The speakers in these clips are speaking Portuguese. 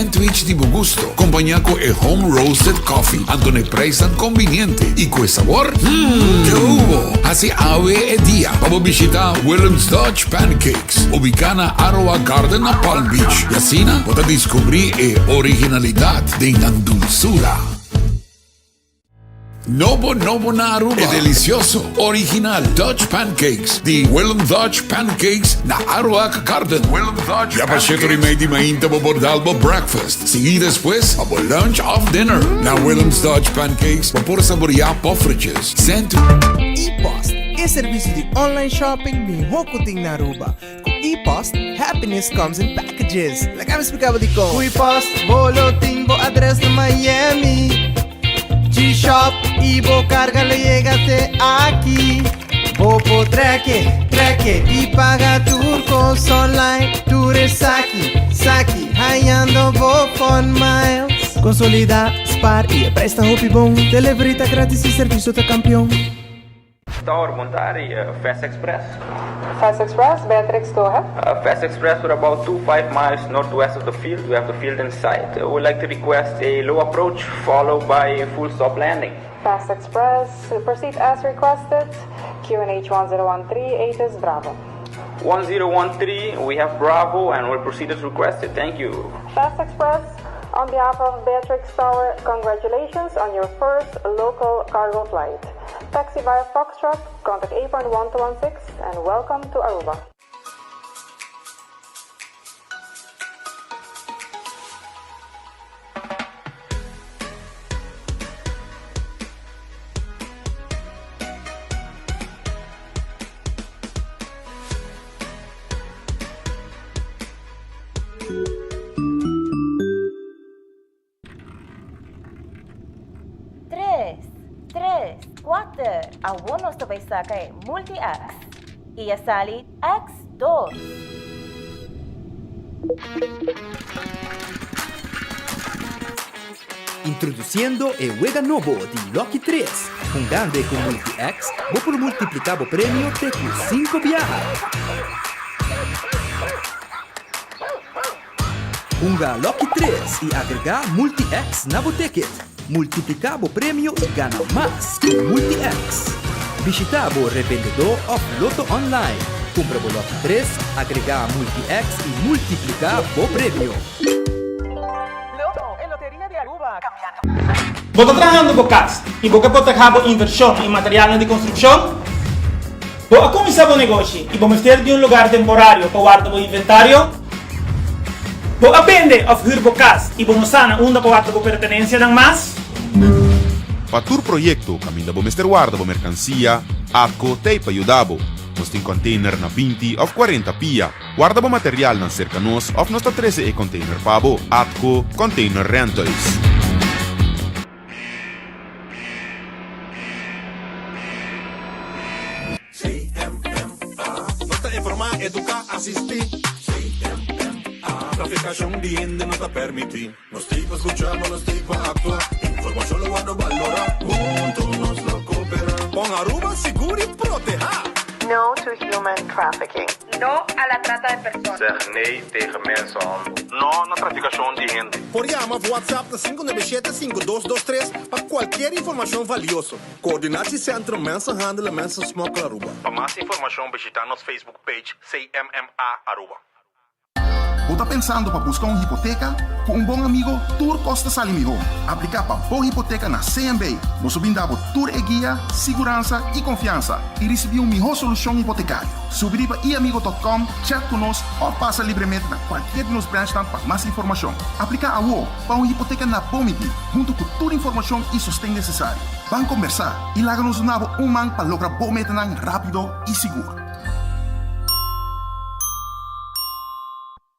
sandwich di gusto, acompañado con el home roasted coffee, Antone Price conveniente y con sabor, que hubo. Así ave e día. Vamos a visitar Williams Dutch Pancakes, ubicada en Aroa Garden a Palm Beach. Y así podrás descubrir la originalidad de la dulzura. Novo na Aruba. Es delicioso, original Dutch Pancakes de Willem Dutch Pancakes na Aruac Garden. Willem Dutch ya pacheco rimedi mainta bo bordalbo breakfast. Seguí después a bo lunch of dinner na Willem's Dutch Pancakes por saborear pofriches. ePost é serviço de online shopping de Hokuting na Aruba. Com ePost, happiness comes in packages. Like I'm explicando de como. O ePost, bolo timbo address na Miami. G-Shop, Ibo carga le llega até aqui. Popo treque e paga turcos online. Ture saque, raiando Vodafone Miles. Consolida, Spar e presta roupa bom. Delivery tá grátis e serviço tá campeão. Tower Montari, Fast Express. Fast Express, Beatrix, go ahead. Fast Express, we're about 2-5 miles northwest of the field. We have the field in sight. We'd like to request a low approach followed by a full stop landing. Fast Express, proceed as requested. QNH 1013, 8 is Bravo. 1013, we have Bravo and we'll proceed as requested. Thank you. Fast Express, on behalf of Beatrix Tower, congratulations on your first local cargo flight. Taxi via Foxtrot, contact 8.1216 and welcome to Aruba. Algunos te saca multi-X y sale X2. Introduciendo el juego nuevo de Lucky 3. Jugando con multi-X, vos por multiplicar o premio de 5 viajes. Junga Lucky 3 y agregar multi-X na ticket. Multiplicar o prêmio e gana mais com multi-X. Visita o revendedor of Loto Online. Compra o Loto 3, agregar multi-X e multiplicar o prêmio. Loto, en Lotería de Aruba, cambiando. ¿Vos estás trabajando con CAS y vos que puedes trabajar inversión en materiales de construcción? ¿Vos has comenzado un negocio y vos meter de un lugar temporario para guardar el inventario? ¿Vos aprendes a huir por CAS y vos no sana una para guardar pertenencia dan más? Para tu proyecto, caminda bo Mr. Guarda bo mercancia, Atco te ayudabo. Nos tem container na 20 of 40 pia. Guarda bo material na cerca nos of nos 13 e container pabo. Atco Container Rentals. Nota informar, educar, assistir. Traficación diende no te permití. Nos tipos escuchamos, nos tipos actuar. Información lo guardo valorar. Juntos nos lo cooperan. Con Aruba seguro y proteja. No to human trafficking. No a la trata de personas. Zeg nee tegen mensenhandel. No na traficación de gente. Por llama WhatsApp na 597-5223 para qualquer informação valiosa. Coordenatie Centrum Mensenhandel en Mensensmokkel Aruba. Para más información visita nos Facebook page CMMA Aruba. Ou tá pensando para buscar uma hipoteca? Com um bom amigo, Tur Costa Salimihon. Aplicar para boa hipoteca na CMB. Nós brindamos Tur e guia, segurança e confiança. E receber uma melhor solução hipotecária. Subir para iamigo.com, chat conosco ou passa livremente na qualquer de nos branches para mais informação. Aplicar a UO para uma hipoteca na Bomiti, junto com toda a informação e sustento necessário. Vamos conversar e larga-nos um man para lograr bom metanang rápido e seguro.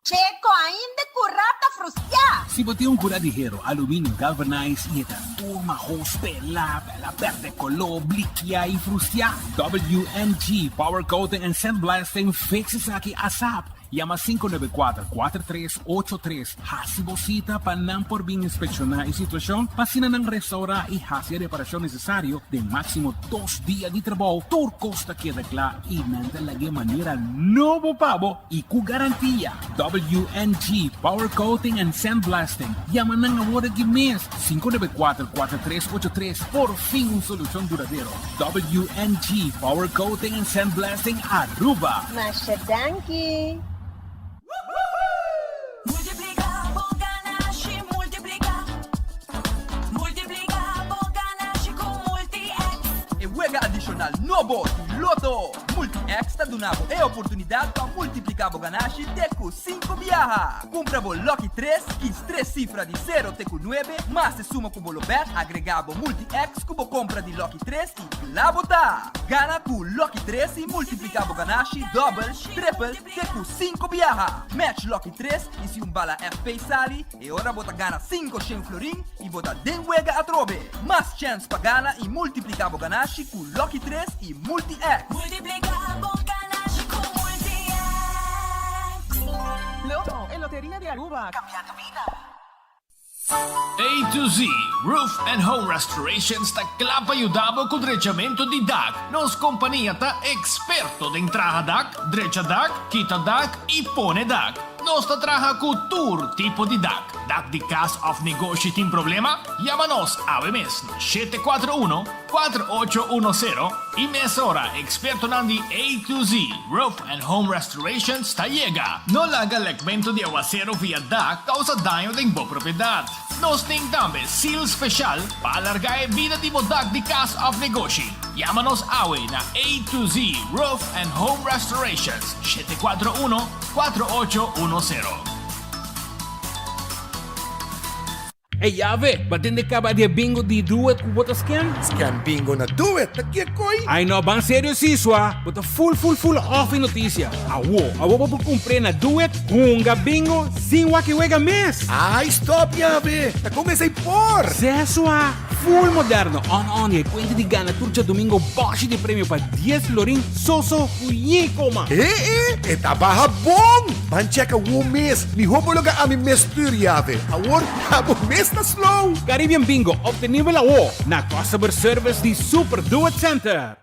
Checo, ainda curata frustia. Si botei un curadijero, aluminio galvanized y eta turma hose pela verde color, blikia y frustia. WNG Power Coating and Sandblasting fixes aqui ASAP. Llama 594-4383. Hasibosita panang por bien inspeccionar y situación. Pasina ng restaurar y hacer reparación necesario de máximo 2 días de trabajo. Tour Costa queda claro y nanda lagi manera novo pavo y cu garantía. WNG Power Coating and Sandblasting. Llama ng ahora que mes 594-4383. Por fin una solución duradero. WNG Power Coating and Sandblasting Aruba. Masha Danky! Multiplicavo ganache, multiplicavo ganache con Multi-X. E juega adicional novo de Loto. Multi-X está donando a oportunidade para multiplicar o ganache teco 5 viaja. Compra o Lucky 3, que 3 cifras de 0 teco 9, mas se suma com o bet, agregava Multi-X com a compra de Lucky 3 e lá botar. Gana com Lucky 3 e multiplicar o ganache double, triple, teco 5 viaja. Match Lucky 3 e se bala FP sali, e ora bota gana 5 100 florin e bota den juega a trove. Mais chance para gana e multiplicar o ganache com Lucky 3 e Multi-X. Multiplicavo ganache con Multi-X. Loto, en Lotería de Aruba. Cambiando vida. A to Z Roof and Home Restorations ta Clapa Ayudabo con drechamento di DAC. Nos companhia ta experto de entrada DAC, drecha DAC, quita DAC e pone DAC. Nos ta traja com tour tipo de DAC. DAC de Cash of Negócio tem problema? Llama-nos ao mes 741-4810 e mesora experto nandi A to Z Roof and Home Restorations ta llega. No laga legmento de aguacero via DAC causa daño de boa propriedade. Nos tem também seal special para alargar a vida de DAC de Cash of Negócio. Llama-nos awe na A to Z Roof and Home Restorations 741-4810. Hey, Ave, batin de ka ba dia bingo di duet ku bota scan? Scan bingo na duet, nagkikoy. Ay no, bang seryo siswa? Bota full off in noticia. Awo pa kumpre na duet, hunga bingo, sin waki wega mes. Ay, stop, Yave. Nakumesay por. Seswa, full moderno, on e kwente di gana turcia domingo bashi di premio pa 10 florin soso huyico ma. Etabaha bom. Bancheka wo mes, mi homologa ami mes tur, Yave. Awor, habo mes na slow. Caribbean Bingo, obtenible awo na customer service di Super Duet Center.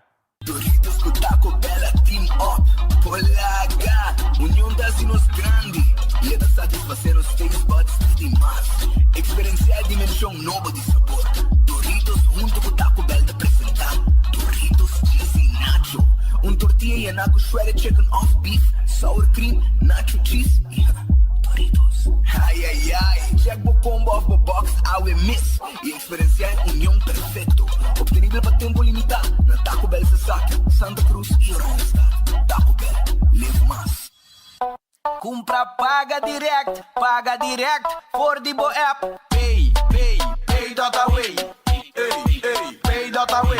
Doritos con Taco Bella Team Up. Polaga, união das dinos grande. E é da satisfazer os taste buds de demais. Experienciar a dimensão nova de sabor. Doritos junto com Taco Bell te apresentar. Doritos cheesy nacho. Tortilla e naco shredded chicken off beef. Sour cream, nacho cheese. Doritos. Ai. Check o combo off the box, I miss. E experienciar união perfeito. Obtenível para tempo limitado. Na Taco Bell se saca, Santa Cruz e Randstad. Taco Bell, live mais. Compra, paga direct for the Bo app. Pay data way. Pay data way.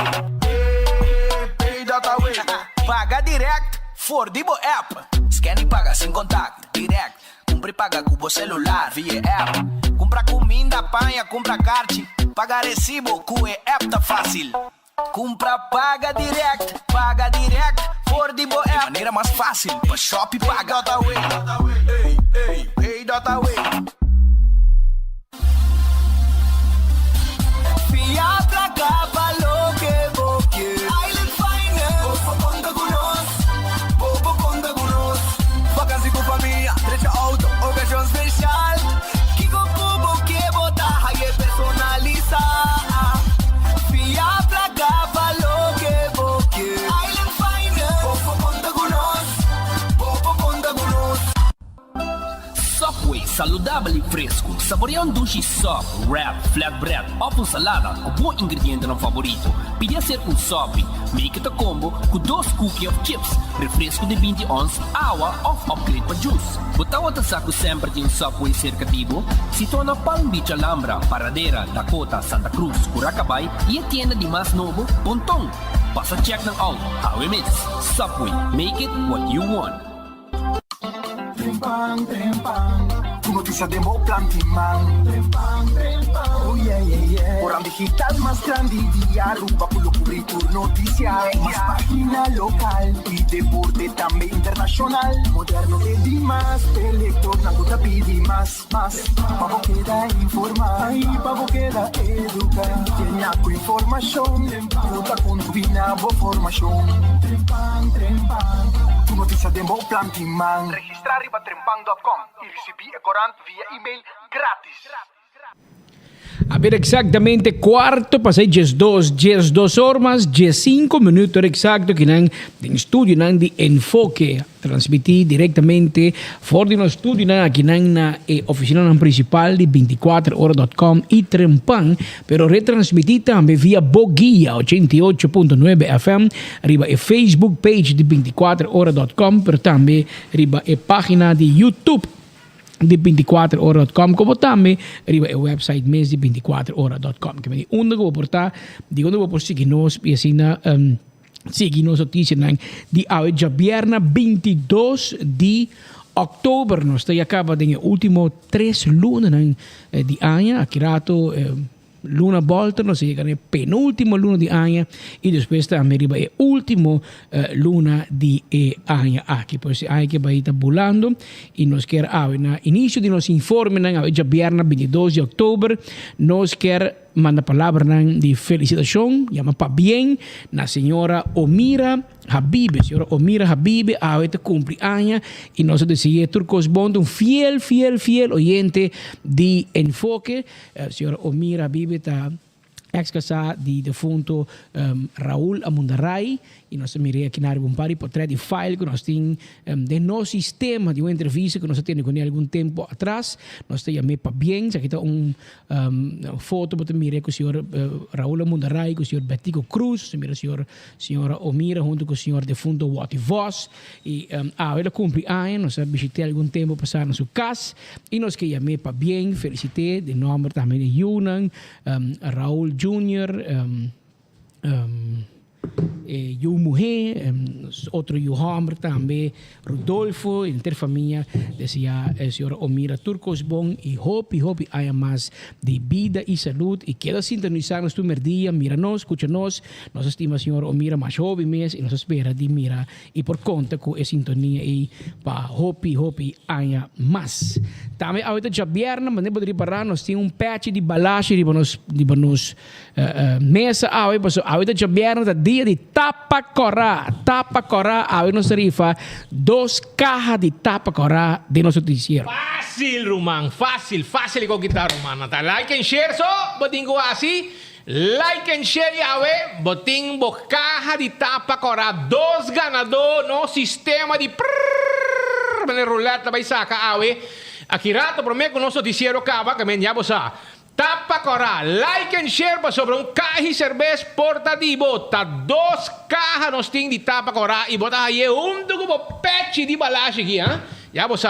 Pay data way. Paga direct for the Bo app. Scan e paga sem contato, direct. Compra e paga com o celular via app. Compra comida, panha, compra kart. Paga recibo com a app tá fácil. Compra, paga direct for the Bo app. Maneira mais fácil, pra shop e paga. Pay data way. Fia pra cá, falou que vou que Island Finance. Bobo conta com nós. Vacancy com família, trecha auto, ocasião especial. Que com bobo que botar, aí é personalizar. Fia pra cá, falou que vou que Island Finance. Bobo conta com nós. Subway, saudável e fresco. Saboreia sushi soft, wrap, flatbread ou salada com bom ingrediente no favorito. Pide ser Subway. Make it a combo com 2 cookies of chips, refresco de 20 ons, água ou upgrade para juice. Botar o saco sempre de Subway cercativo. Sito na Palm Beach, Alhambra, Paradera, Dakota, Santa Cruz, Curacabai e a tienda de mais novo, Pontong. Passa check ng out. How it is. Subway. Make it what you want. Trempang, Tu noticia de mo plantiman. Oh yeah, yeah, yeah. Orang digital más grande de Aruba, pulo cubrir tu noticia. Más página local y deporte también internacional. Moderno de Dimas, Telector, Nanguta pidi más. Pavo queda informar, ay, pavo queda educar. Tiene aku información, puta con tu binabo formación. Tu noticia de mo plantiman. Registrar riba trempang.com y recibir corant via email gratis. A ver, exactamente quarto para 10 horas, 5 minutos exacto que nang din studio nang di Enfoque transmitir directamente for di no studio na aqui na oficina principal de 24horas.com e Trempang, pero retransmitir também via Boguia 88.9 FM, riba e Facebook page de 24horas.com, pero também riba e página de YouTube de 24horas.com, como também arriba o website mês de 24horas.com. Que me onde vou portar, de onde vou por seguir nós e assim na seguir nos notícias de hoje viernes 22 de outubro. Nós estamos acaba de último 3 lunas de ano, aqui rato luna volta, nós chegamos penúltimo luna de ano e depois também arriba é último luna de ano aqui, pois aí que vai estar bulando e nós quer na início de nosso informe na hoje viernes 22 de outubro, nós quer manda palavra de felicitação, chama para bem na senhora Omira Habibe. Senhora Omira Habibe, ahorita cumpre años y nós decimos Turcos Bond, un fiel oyente de Enfoque. Senhora Omira Habibe está ex-casada de defunto Raul Amundaray e nós mirei aqui na área um par de portrait de file que nós temos de nosso sistema de uma entrevista que nós temos com ele algum tempo atrás. Nós temos para bem, aqui está foto para mirei com o senhor Raul Amundaray, com o senhor Betico Cruz, mira a senhora Omira junto com o senhor defunto Wati Voss e ela cumpre anos, nós visitei algum tempo passar na sua casa e nós queremos para bem, felicitei de nome também de Yunan, Raul Jr., eu mulher, outro eu homem também, Rodolfo, interfamília, decía a senhora Omira Turcos Bom e hope haya mais de vida e saúde e queda sintonizar-nos tu merdia, mira-nos, escucha-nos, nós estima a senhora Omira mais jovem mês e nós espera de mira e por conta com a sintonia e para hope haya mais. Também a outra viernes, mas nem poderia parar, nós temos patch de balagem de nos mesa, a outra viernes, dia de tapa corá, a nos tarifa 2 cajas de tapa corá de nosso noticiero. Fácil, Román, fácil conquistar, Román. Like and share, so, boting ko así. Like and share, yawe, boting bo caja de tapa corá. 2 ganador no sistema de ruleta vai saca, awe. Aqui rato, prometo que nosso noticiero acaba, que men ya bosa. Tapa corá, like and share para sobre caja de cerveja portativo. Tá 2 cajas nos tem de tapa corá e botar aí dugo patch de balagem aqui, hein? Já você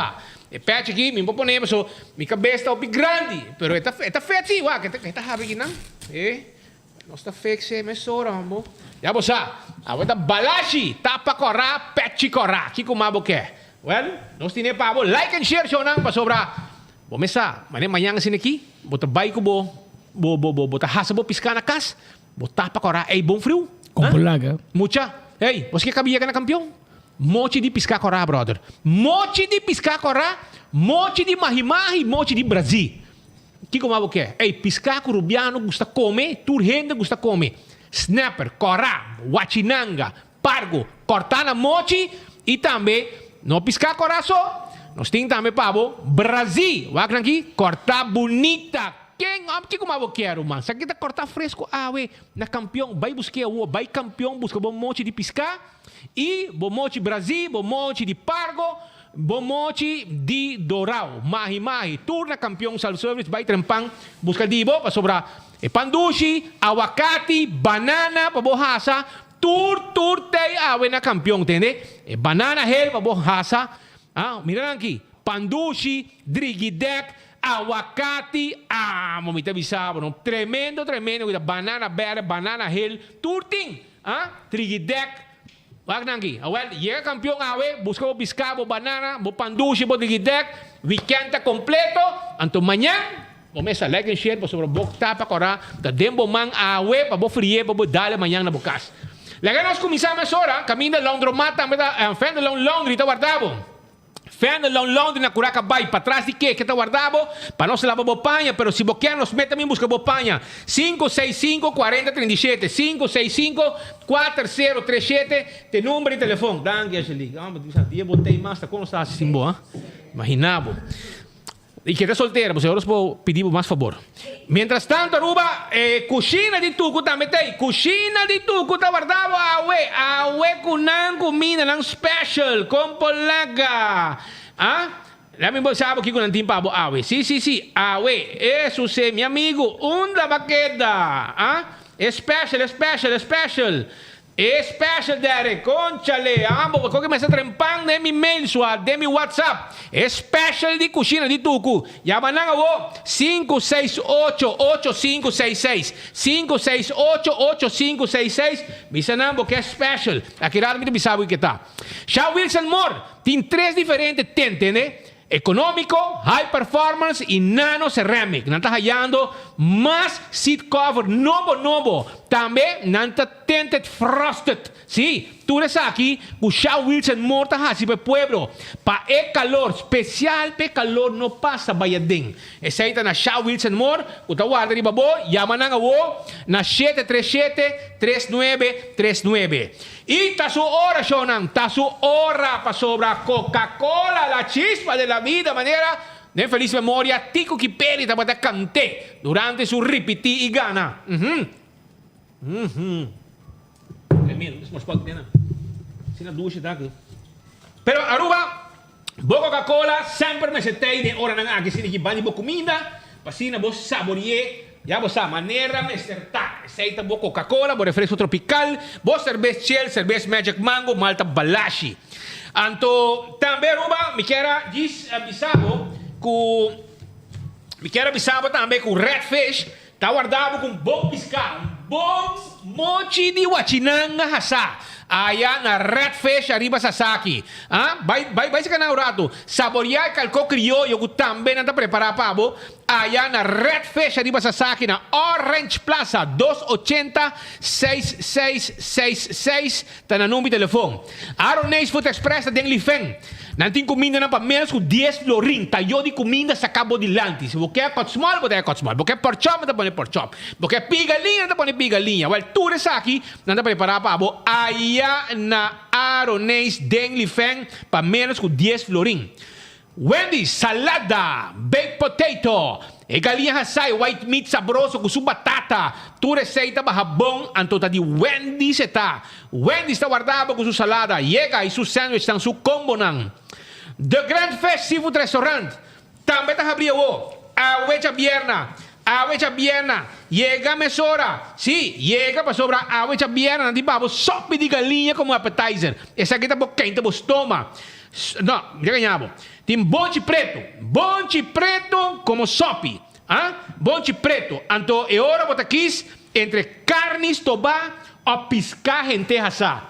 e patch aqui, me proponemos so, minha cabeça tá grande, pero está feio sim, uá, que tá rápido aqui, não? Nós tá feio se mesora, amor. Já você, agora balagem, tapa corá, patch corá, que como abo quer. Well, nós temos para like and share show não para sobrar. Bom, mesa, manhã assim aqui, bota baiko bota hasa piscar na casa, bota pa corá, bom frio. Com bolaga. Mucha. Você que cabia na campeão? Mochi de piscar corá, brother. Mochi de piscar corá, mochi de mahi-mahi, mochi de Brasil. Que como você quer? Piscar curubiano gusta comer, turrenda gusta comer. Snapper, corá, huachinanga, pargo, cortana mochi e também não piscar corá só. Nós temos também, Pablo, Brasil. Vai aqui, cortar bonita. Quem que como eu quero, mano? Se aqui tá cortar fresco, na campeão, vai buscar vai campeão, busca bom monte de piscar. E bom monte Brasil, bom monte de Pargo, bom monte de Doral. Mahi, turna campeão, salve-service, vai trempang, busca dibo, para sobrar. Pandushi, aguacate, banana, para borraça. Tur, tei, na campeão, entende? Banana, hel, para borraça. Mira aqui, pandushi, drigidek, aguacate, mamita bisabo, no? Tremendo, banana berry, banana hill, turting, drigidek, Wag nangi. Well, llega campeón awe, busca bo pescado, banana, bo pandushi, bo digidek, weekend completo. Anto mañana, bo mesa like and share, bo sobre bok tapa kora, da dembo mang awe, pa bo frie, bo dale mañana na bukas. Laga nós começamos ora, caminho da laundromat, fan da laundry, tá guardado. Fan da laundry na curaca bay, para trás de que tá guardado, para não se lavar bopanha, pero se boquear nos meta também busca bopanha. 565-4037, 565-4037, tem número de telefone. Danke, Angelique. Eu botei mais, tá como está assim, boa? Imaginava. E que está solteira, você agora vou pedir mais favor. Mientras tanto, Aruba, coxina de tuco também tem. Coxina de tuco tá guardado awe kunan comida ng special, com polaga. Ah? Lami mo sabe que kunan timpa abo awe. Sí, awe. Eso é, meu amigo, da baqueda. Ah? Special. Special Derek, conchale, amo, porque me está trempando de mi mail, de mi WhatsApp. Special de coxina de tuco. Llama na o 568-8566. 568-8566. Bisa na que é special. Aqui lá me sabe que tá. Shaw Wilson Moore tem 3 diferentes tentes, né? Econômico, high performance e nano ceramic. Nanta hallando mais seat cover novo. Também nanta tinted frosted. Sí, tú eres aquí, Shaw Wilson Morta hasi pe pueblo. Pa calor, especial pe calor no pasa bayading. Esaita na Shaw Wilson Mort, utawarda di babo, yaman nga wo na 737-3939. Y tasu ora shonan, tasu ora pa sobra Coca-Cola, la chispa de la vida, manera de feliz memoria, Tico Kiperi tabata cante durante su ripiti y gana. Pero Aruba, bo Coca-Cola, sempre me setei de ora nang agi sini bani bo comida, pasina bo saborie. Ya vos a manera mesterta. Aceita bo Coca-Cola, bo refresco tropical, bo cerveza Shell, cerveza Magic Mango, Malta Balashi. Anto também Aruba, me quero avisar também com Redfish, tá guardado com bom pescado, bom mochi de Huachinanga hasa. Allá na Redfish arriba Sasaki. Ah, vai se canal rato. Saborear calco criollo que também não está preparado para bo. Allá na Redfish arriba Sasaki na Orange Plaza 280-6666. Tá na número de telefone. Aronês Food Express da Denlifeng. Nanti comida na pa menos com 10 florin. Tayo di comida sa cabo de lantis. Porque é cotsmol, porque é cotsmol. Porque é porchop, não põe porchop. Porque é pigalinha, não põe pigalinha. Well, tu res aqui, não está preparado para bo. Allá na Aronês Denlifeng pa menos com 10 florin. Wendy's salada, baked potato, e galinha hasay, white meat sabroso com sua batata. Tu receita mahabong ang tota di Wendy's eta. Wendy's está guardado com sua salada, llega e seu sandwich ng su combo ng The Grand Fest Seafood Restaurant. Também está abriu awecha bierna. Llega mesora. Sí, llega para sobra awecha bierna. Nanti babo sopa de galinha como appetizer. Essa aqui tá bo quente, bo estoma. Não, já ganhamos. Tem bonche preto como sopi. Ah? Bonche preto. Então, é hora botar aqui entre carnes, tobá ou piscar em terraça.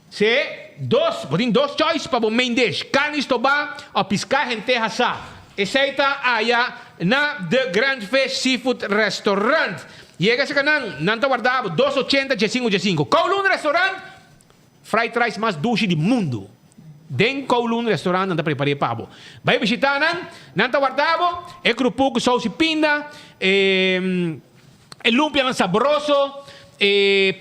Se tem dois choices para o main dish. Carnes, tobá ou piscar em terraça. Aceita allá na The Grand Fish Seafood Restaurant. Llega sa kanang nanta guardado 280-15-15. Kowloon Restaurant, fried rice mais doce do mundo. Den Kowloon Restaurant nanta prepare pabo. Vai visitanan, nanta guardado, e grupo com sauce pinda, lumpia ng sabroso,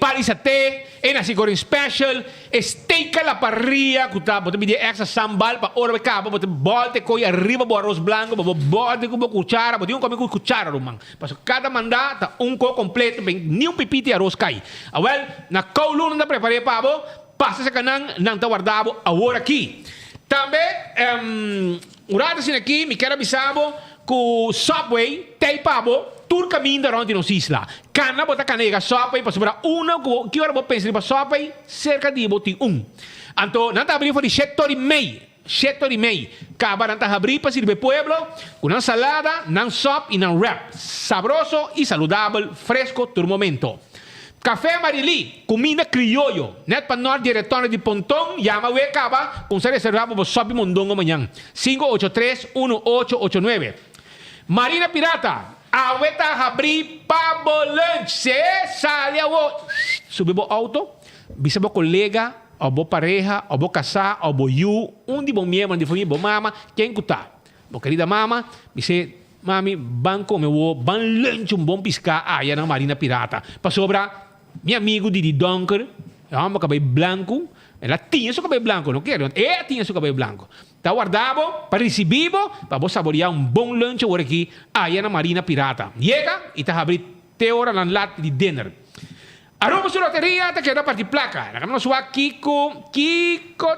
palisaté, nasi goreng special, steak a la parrilla, kuta, bote media extra sambal, pa ora cabo, bote bolte coi arriba bo arroz blanco, bote com cuchara, bote come com cuchara rumang. Paso cada mandata co completo, ni pipiti arroz cai. Well, na Kowloon na prepare pabo, passa sa kanang nang tawardabo agora aqui. Também, urada sin aqui, me quero avisar com Subway, tem pabo, tur caminho da ronda nos isla. Cana bota canega Subway para sobrar que hora vou pensar para Subway, cerca de botin Anto, nanta abrir foi de 7h30. Acaba nanta abrir para servir pueblo, com uma salada, nan sop e nan wrap. Sabroso e saludável, fresco, tur momento. Café Marili, comida criollo. Net para nós diretor de Pontão, llama we cava, com se reservado para Sopi Mondongo amanhã. 583-1889. Marina Pirata, aweta abrir pabo lunch. Se sale o subir o auto, bisa bo colega, ou bo pareja, ou bo casar, ou bo you, de bom membro de família, bo mama, quem cuta. Bo querida mama, bisa mami, banco meu ban lunch bom piscar aí na Marina Pirata. Para sobra meu amigo Didi Donker, meu cabelo branco, ela tinha seu cabelo branco, não quero, ela tinha seu cabelo branco. Tá guardado para receber, para você saborear bom lanche agora aqui, aí na Marina Pirata. Chega e tá abrindo hora na lata de dinner. Arruma sua loteria, tá querendo partir placa. Na câmera sua Kiko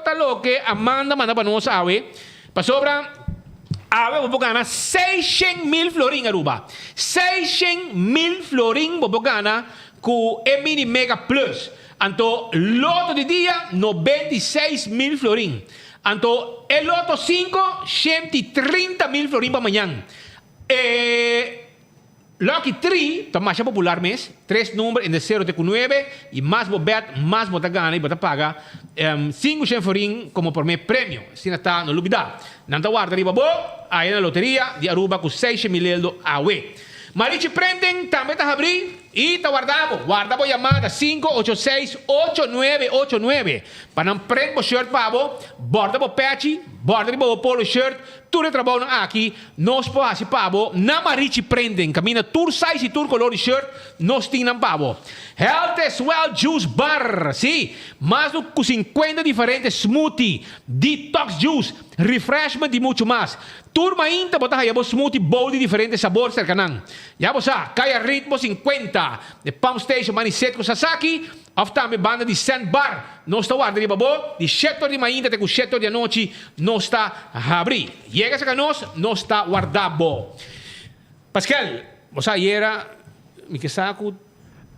tá louco, Amanda manda para nós, para sobra. Vou ganhar 600,000 florin, Aruba. 600,000 florin, vou ganhar com o Mini Mega Plus. Então, loto de dia, 96,000 florin. Então, el loto 5, 130,000 florin para amanhã. Lucky 3, está mais popular mês. 3 números entre 0 e 9. E mais vou bet, mais vou ganhar e vou pagar 500 florin como por mês prêmio. Se não está, não dúvida. Não está guarda riba bo, aí na loteria de Aruba com 600,000 euros a we. Marichi prenden, também está abrindo. E está guardado. Guardado chamada 586-8989. Para não prender o shirt para você, borda o patch, borda o polo shirt, tudo é trabalho aqui. Nós podemos para você. Na Marichi prenden, camina tour size e tour color de shirt, nós temos para você. Health as well Juice Bar. Sim, mais do que 50 diferentes smoothie, detox juice, refreshment e muito mais. Turma ainda botar aí o smoothie bowl de diferentes sabores cercanan. Já você, Kaya Ritmo 50. De Pump Station Maniset com Sasaki, of também banda de Sandbar, não está guardando de babo, de setor de manhã até com setor de noite, não está a abrir. Chega a nós, não está guardado. Pascal, você era, me que saco,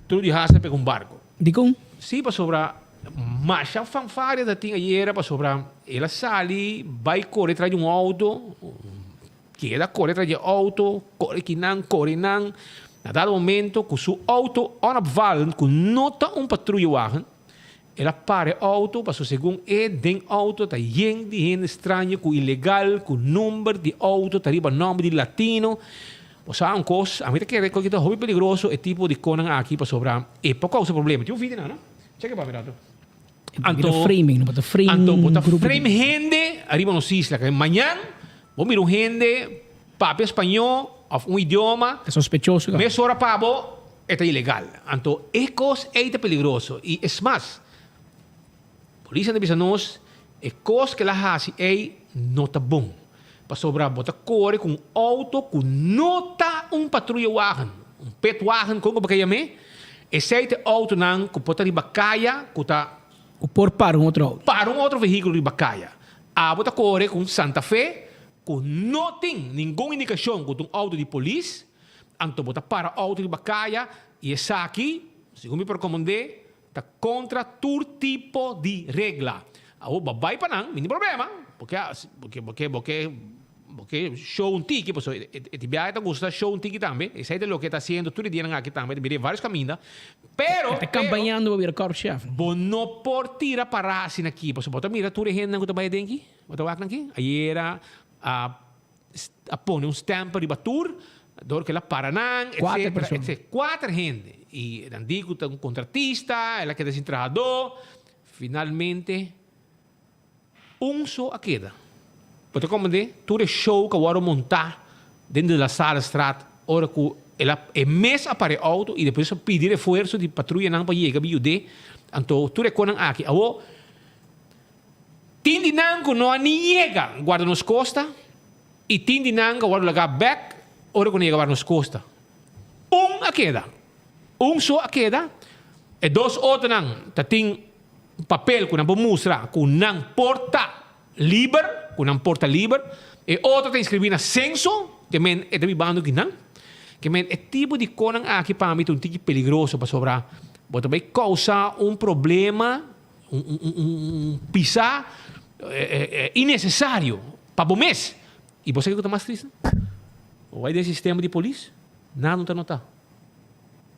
tudo de raça para um barco. Digo? Sim, para sobrar, mas a fanfare da tinha era para sobrar, ela sale, vai correr atrás de auto, queda correr atrás de auto, corre que não, na dado momento, com seu auto onopvallend, com nota patrulhawagen, ela para o auto, para segundo den auto, tá yen de gente estranha, com ilegal, com número de auto, tá riba nome de latino. O sea, a mí te queda que é hobby peligroso, é tipo de conan aqui para sobrar. E por causa problema. Tinha um vídeo, não? Checa para ver. Framing, não bota framing. Bota frame gente, arriba nos islas, que amanhã, vou mirar gente, papo espanhol, um idioma. É sospechoso. Mas hora para você, é ilegal. Então, é coisa é peligroso. E é mais, a polícia de Bisanos, é coisa que ela faz é não tá bom. Para sobrar, bota corre com auto, com nota patrulhawagen, petwagen, como que chama? Esse auto não, com bota de bacaia, com tá o por para outro auto. Para outro veículo de bacaia. A bota corre com Santa Fe, com não tem nenhuma indicação com auto de polícia, então bota para auto de bacaia, e essa aqui, segundo me recomendei, está contra todo tipo de regra. O babai para não, nenhum problema, porque show ticket, pues te gusta show ticket também, isso é o que está fazendo todo dia aqui também, mirei vários caminhos, pero está campanhando o vir carro chefe. Bom, não por tirar para assim aqui, pues bota mira tu gente que tu vai aqui, bota aqui, aí era a pôr stamp de batur, dor que ela Paraná, etc. 4 gente. E digo que um contratista, ela que é desentrador, finalmente, só a queda. Porque como tu é show que eu montar dentro da sala estrada, hora que ela é mês para o auto e depois pedir esforço de patrulha não para chegar a ajude. Então, tu é conan aqui. Tindi não não nem chega, guarda nos costa, e tindi não guarda lagar back, hora que chega nos costa. A queda. Só a queda, e 2 outros não, tem papel que não pode mostrar, que não porta livre, que não porta livre, e outro tem escrever na censo, que é de bando que não, que é tipo de conan aqui para mim um tipo peligroso para sobrar, pode também causar problema, pisar innecessário para o mês. E você que está mais triste? Ou aí desse sistema de polícia, nada não está notado.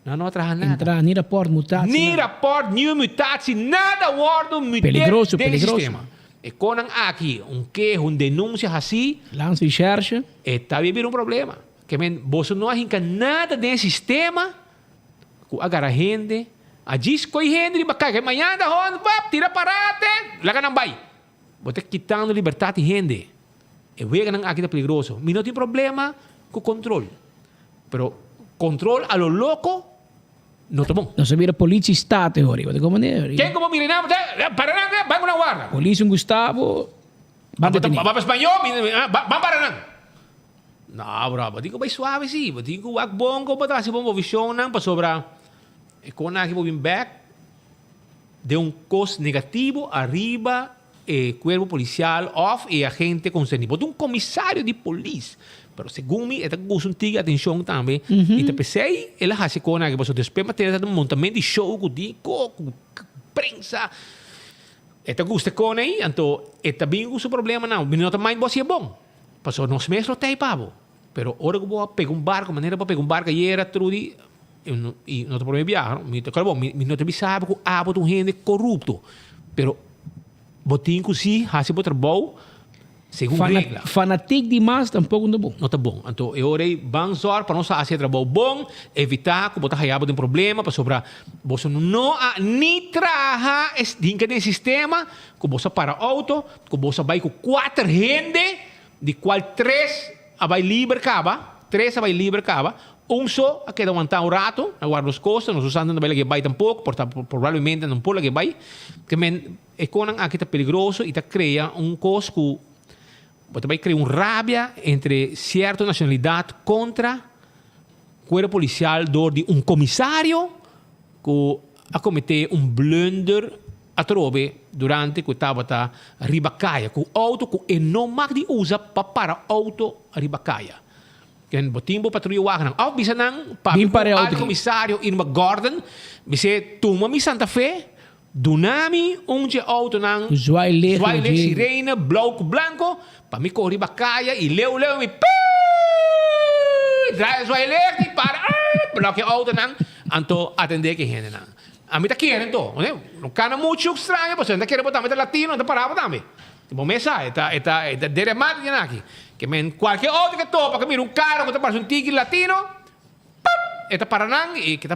Não atraja nada. Entrar, ni rapport, mutatie. Ni rapport, nieuwe mutatie, nada wordt muteerd Peligroso, dentro do peligroso. sistema. E quando aqui queijo, denúncia assim, Lança recherche. está vivendo problema. Que você não arranca nada dentro do sistema, que agarra gente, a diz que gente, que amanhã da honra, tira parate, lá não vai. Você quitando liberdade de gente. E vega não aqui é peligroso. Mas não tem problema com o controle. Pero controle a lo loco, não está bom. Não se vira polícia estate, ori. Wat como maneira. Quem como mira, para vai com a guarda. Polícia Gustavo. Vamos para espanhol, vamos para não. Não, bro, digo vai suave sim. Digo ak bongo, para trás bom visão não para sobrar. E quando aqui vou back de costo negativo arriba cuerpo policial off e agente concernido. Botou comissário de polícia. Pero segundo mim, esta gosto de atenção também. E te pensei, ela hace com que você despeja ter um montamento de show com prensa. Esta gosto com aí, então, esta bem o problema não. Não também você é bom. Passou nos meses não tem pavo. Pero hora que vou pegar barco, maneira para pegar barco e era trude e não tem problema viajar. Claro bom, não te sabe que há um gente corrupto. Pero botinho que sim, hace bom trabalho. Segundo regra. Fanatic demais tampouco não é bom. Não está bom. Então, eu orei bem só para nós fazer trabalho bom, evitar que você tenha um problema, para sobrar você não nem trabalha dentro do sistema, que você para auto, que você vai com 4 gente, de qual 3 vai livre caba, 3 vai livre caba, só a queda aguentar um rato, aguardar os costos, nós usando não vai que vai tampouco, provavelmente não pode que vai, que é quando aqui está perigoso e está cria custo que você vai criar rabia entre certa nacionalidade contra o corpo policial de comissário que a cometer blunder a trove durante que estava a ribacaia, com o auto que não mais usa para auto a ribacaia. Que o timbo patrulha wagen ao bisa nang para o comissário in Gordon, bisa tuma mi Santa Fe, dunami auto nang Zwaile sirene blanco, para mi corri bacaia e leu mi draai zwaile e para bloque auto nang anto atender que gente nang. A mim tá querendo então, não cana muito estranho, você não quer botar mais latino, não parava também. Tipo mesa, eta deremate de aqui. Que qualquer outro que topa, que mira carro que está para um tigre latino, eta paranang e que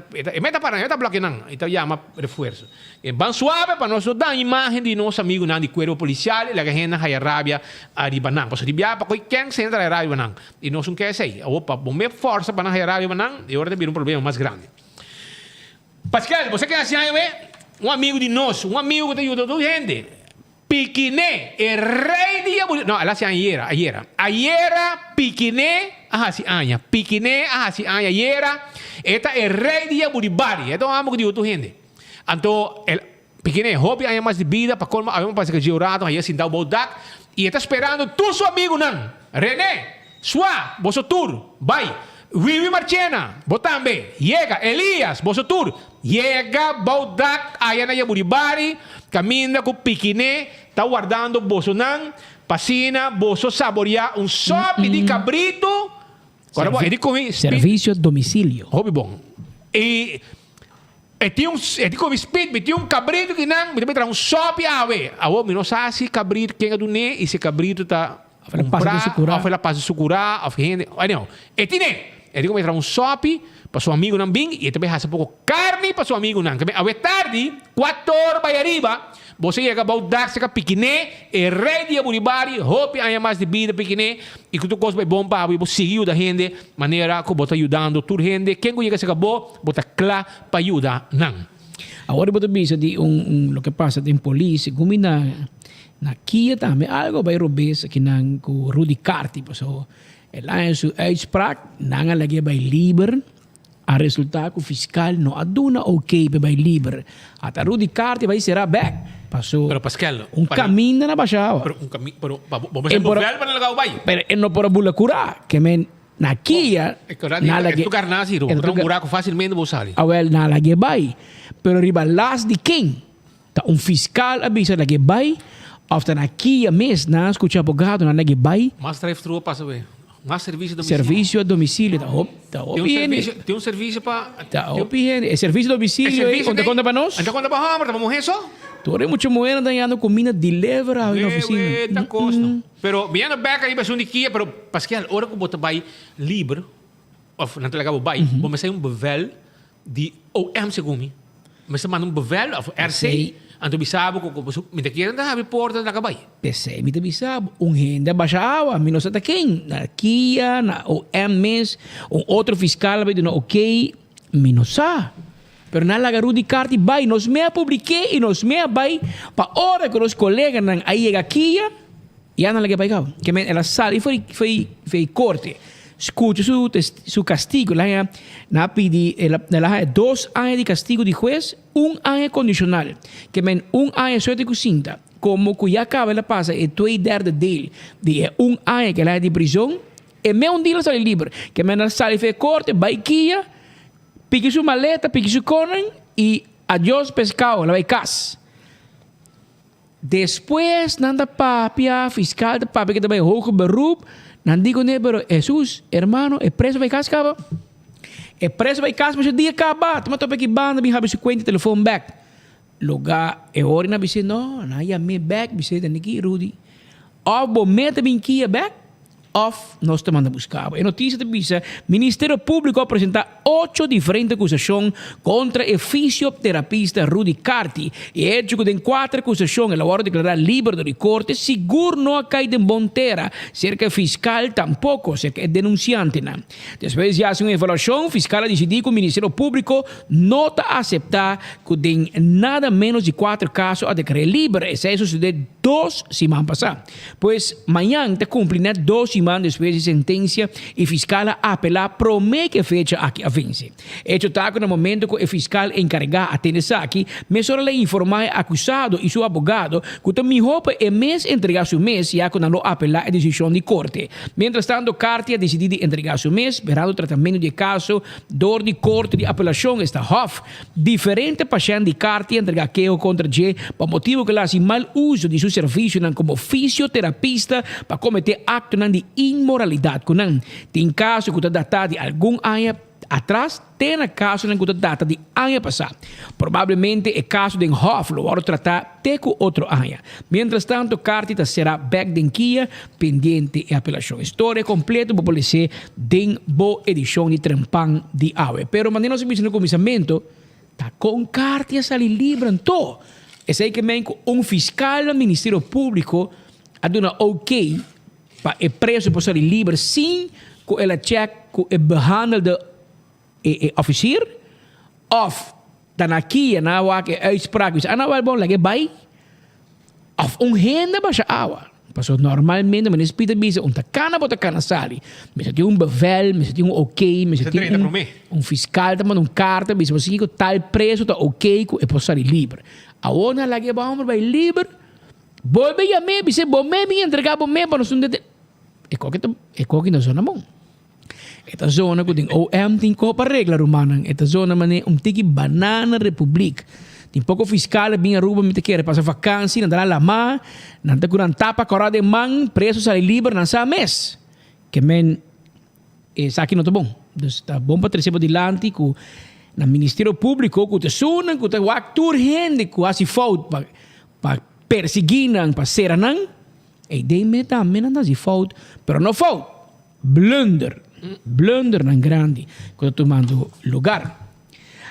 meta paranang, eta bloque nang, eta chama refuerzo. E bem suave para nós dar imagem de nosso amigo nang de cuerpo policial, la gente haya rabia a ribanang. Posso dibiar para quem se entra rabia nang. E nós não quer sei, opa, bombe força para não haya rabia nang, e agora tem problema mais grande. Pascal, você quer assim, amigo de nós, amigo que te ajuda a gente. Piquiné, el rei de Yaburi. No, ela se ayer. Piquiné, si aña. Piquiné, si aña. Ayera, esta el rei de Yaburibari. Esto vamos que digo tu gente. Anto, el Piquiné, hobby haya más de vida, para colma, habíamos parece que Giorato, haya sin dado bodak, y está esperando tu su amigo nan. René, Sua, vosso tour, vai. Vivi Marchena, Botambe, llega, Elias, vosso tour, llega, bodak, haya na Yaburibari, caminha com Piquiné, está guardando Bolsonaro, pasina, Bolso saborear sope de cabrito. Agora, ele come serviço a domicílio. Hobby bom. E tinha come speed, tinha cabrito que não, me traz sope a ver. Agora, não sabe se cabrito quem é do né e se cabrito está comprar, ou passa de sucurar, ou gente, não. E tinha. Ele come traz sope para seu amigo não bing e também faz um pouco carne para seu amigo não. A ver tarde, 4 horas para arriba. Você chega a dar se Piquiné, é rei de Yaburibari, hope há mais de vida Piquiné, e que tu coisa bom para você seguir da gente, maneira que você ajudando toda gente, quem chega a ser bom, você claro para ajudar não. Agora você pensa de lo que passa em polícia, como na Kia também, algo vai roubar aqui com Rudy Carti, so, lá em sua uitspraak, não lagi vai livre, a resultado que o fiscal não aduna ok para vai livre, até Rudy Carti vai ser back. Passou pero Pascal, caminho na baixada. Pero vamos a ver para legal vai. Pero não para bula curar, que na Kia na lagi tu carnasi, buraco facilmente você sabe. Awel na lagi vai. Pero riba last de quem? Tá fiscal avisa lagi vai. After na Kia mes na escucha abogado na lagi vai. Mas drive through passa bem. Mas serviço a domicílio. Serviço a domicílio. Tem um serviço para... É serviço a domicílio. Onde conta para nós? Onde conta para nós? Estamos morrendo só? Todo mucho moeda dando comida deliver na oficina. Eita costa. Pero viendo back aí para Ikea, pero Pascal, hora que você vai livre, of não te legal vai, vou sair bevel de OM segumi. Mas manda bevel of RC, anto bisabo ko me te querem dar porta da cabai. PC me te bisabo, gente baixa água, menos até quem, na Kia, na OMS, outro fiscal vai dizer, ok, menos sa. Pero na lagaru di carti vai, nos mea publiquei e nos mea vai, pa hora que os colegas nan aí chega aqui, já não lhe vai cá. Que ela sale e foi corte. Escute su castigo, ela na pedi, ela 2 anos de castigo de juez, 1 ano condicional. Que men 1 ano só de cocinta, como que já acaba ela passa e 2/3 dele, de 1 ano que ela é de prisão, e meio dia ela sai livre. Que men ela sale e foi corte, vai aqui, pique sua maleta, pique seu conan e adiós pescado, ela vai casa. Depois, nanda papia, fiscal da papia que também hoge beroep, não digo nem, pero Jesus, hermano, é preso vai casa, acaba. É preso vai casa, mas o dia acaba. Toma tope aqui banda, me habe 50 telefone back. Lugar, é hora na bise, não, na ia me back, bise, tem aqui, Rudy. Ou bom, meta bem aqui, back. Of nós te manda buscar. A notícia de Bisa, Ministério Público apresenta 8 diferentes acusações contra o fisioterapista Rudy Carti. E é que tem 4 acusações. Ela vai declarar livre de corte. Seguro não cai de Montera. Cerca fiscal tampouco, cerca denunciante. Não. Depois de fazer uma avaliação, o fiscal decidiu que o Ministério Público não está a aceitar que tem nada menos de 4 casos a declarar livre. Isso sucedeu 2 semanas passadas. Pois amanhã te cumpre 2 semanas después de sentencia y fiscal apelar promete fecha aquí a vence. Hecho está no momento que el fiscal encargado atende aquí, me solo le informa al acusado y su abogado que también hope el mes entregar su mes ya con no apelar a decisión de corte. Mientras tanto, Carti ha decidido entregar su mes, verado tratamiento de caso, dor de corte de apelación está Hoff. Diferente paciente de Carti entrega quejo contra J por motivo que le hace mal uso de su servicio como fisioterapista para cometer acto de inmoralidade. Tem caso que está datado de algum ano atrás, tem caso que está datado de ano passado. Provavelmente é caso de Hoff, lo vamos tratar até com outro ano. Mientras tanto, Carti será back de Kia, pendiente e apelação. História completa para poder de boa edição de Trempan de Aue. Pero, mas nós vimos no começamento, está com Carti a sair livre em todo. É aí que fiscal do Ministério Público a dar ok para o preso para sair livre sem que ela cheque que o behandelde officier of dan aqui na que uitspraak is ana wel bom lagi bij of gente baixa água. Passou normalmente mas espírito bisa takana bota kana sali. Mas tem bevel, mas tem ok, mas tem fiscal também carta, mas você que tal preso tá ok que é para sair livre. A ona lagi bom vai livre. Volve a mim, você bom me entregar bom me para nós é qualquer na zona bom. Esta zona que tem OM tem copa regra romana. Esta zona mané tiki banana republic. Tem pouco fiscal bem a ruba me te quer passar vacância, não dá lá má, não te curan tapa cora de man, preso sai livre não sa mês. Que men isso aqui não tá bom. Está bom para trazer dilante com na Ministério Público que te sonan, que te actor gente que assim falta para perseguir para ser não. E dei meta menos assim falta, pero não falta. Blunder não grande quando tomando lugar.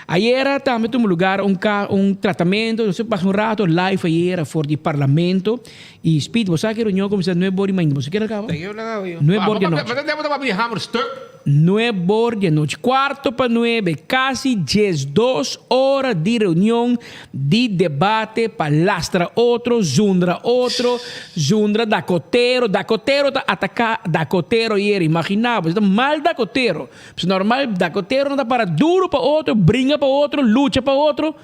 Ayer também tomou lugar tratamento, você passa rato live ayer fora do parlamento e Speed, você quer reunião como se não é bom demais, você quer acabar? Não é bom de noite. 9 de noite, 8:45, quase 12 horas de reunião, de debate, palestra outro, zundra Dakotero tá atacar Dakotero ayer, imaginava, está mal Dakotero, normal Dakotero não dá para duro para outro, brinca para outro, luta para outro,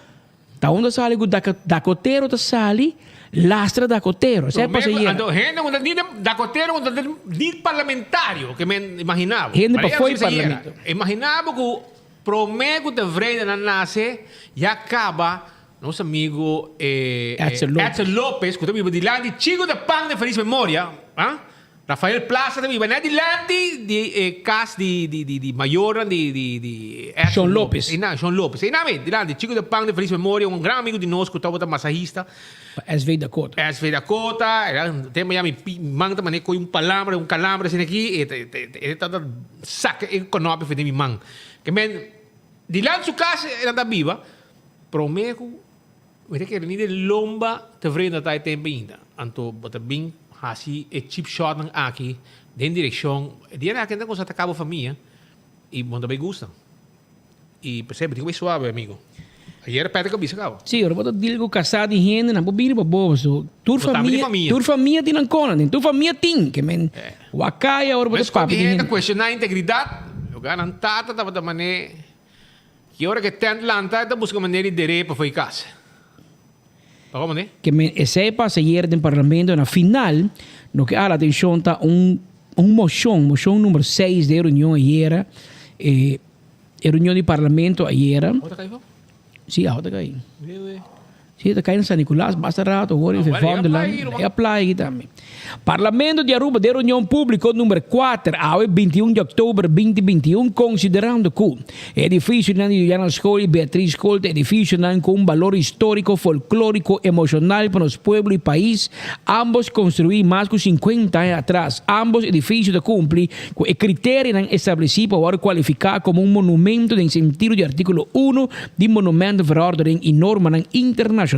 tá onde sale o Dakotero tá sale, lastra Dakotero, você passa aí. Gente não Dakotero não parlamentário que me imaginava. Gente para foi parlamento. Imaginava que o prometo de vrede na nasce e acaba nosso amigo Edson Lopes, que também de lá de Chico de Pan de Feliz Memória, Rafael Plaza também, mas não é de Landi, de casa de maior, de Sean Lopes. Sean Lopes. E não, de Landi, Chico de Pang, de Feliz Memória, um grande amigo de nós, que estava massagista. SV Dakota. SV Dakota, tem Miami, manga também, com palavra, calambre, assim aqui, ele está saca, ele conope, foi de minha mãe. Que men, de Landi, sua casa, ele anda viva, prometo, weet que ele nem de lomba, te vrede dat hij tempo ainda. Anto, bota bem, assim, é chip shot ng aqui, den direção, dia na quem coisa acaba a família, e muito bem gusta. E percebe, digo bem suave, amigo. Ayer pede que bisa kau. Sí, ahora digo casado y gente, não bobina para bobo. Tur família tem não cona, tu família tem que men. Wakaya ahora botas papi. Mas quando questionar integridade, eu garantata da maneira que hora que tem lanta, da busca maneira de dere para foi casa. Para como né? Que men sepa ayer do parlamento na final, no que a atenção tá moção número 6 de reunião ayer, reunião do parlamento ayer. Sí, ahora está ahí. Sí, está caindo em San Nicolás, basta rato, agora em Fevão lá. É apply aqui também. Parlamento de Aruba, de reunião pública número 4, ao 21 de outubro de 2021, considerando que o edifício de Juliana School e Beatriz School é edifício com valor histórico, folclórico, emocional para os pueblos e país, ambos construídos mais de 50 anos atrás. Ambos edifícios cumprem com o critério estabelecido para qualificar como monumento em sentido de artículo 1 de Monumento Verordening e norma internacional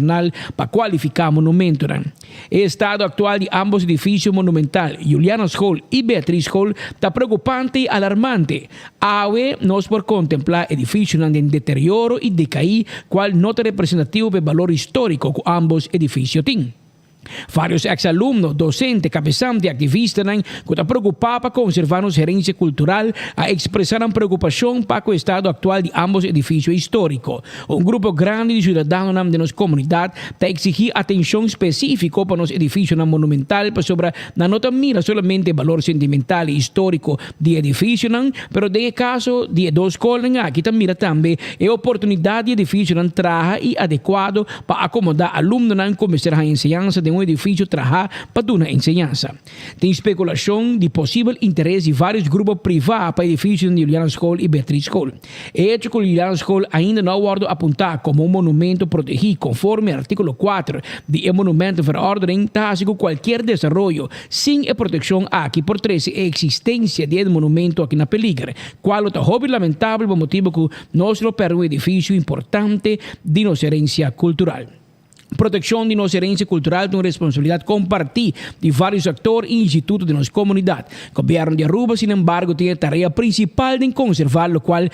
para qualificar monumento. O estado atual de ambos edifícios monumental, Juliana School e Beatriz School, está preocupante e alarmante. AWE nos por contemplar edifícios em deterioro e decaí, qual nota representativo do valor histórico que ambos edifícios têm. Vários ex-alumnos, docentes, cabeçantes e activistas que estão preocupados para conservar a gerência cultural a expressaram preocupação para o estado atual de ambos edifícios históricos. Grupo grande de cidadãos de nossa comunidade está exigir atenção específica para os edifícios monumentais para sobre não mira somente o valor sentimental e histórico de edifício, mas no caso de duas escolas aqui mira também a oportunidade de edifício traja e adequado para acomodar alunos começar a ensinança de edifício trabalhar para uma enseñança. Tem especulação de possível interesse de vários grupos privados para edifícios de Juliana School e Beatriz School. É hecho que Juliana School ainda não guarda apontar como monumento protegido conforme o artículo 4 de Monumento Verordening, está com qualquer desenvolvimento sem a proteção aqui por trás a existência de monumento aqui na peligro. Qual é hobby lamentável por motivo que nós perdemos um edifício importante de nossa herência cultural. Proteção de nossa herência cultural tem uma responsabilidade compartida de vários atores e institutos de nossa comunidade. O governo de Aruba, sin embargo, tem a tarefa principal de conservar o qual é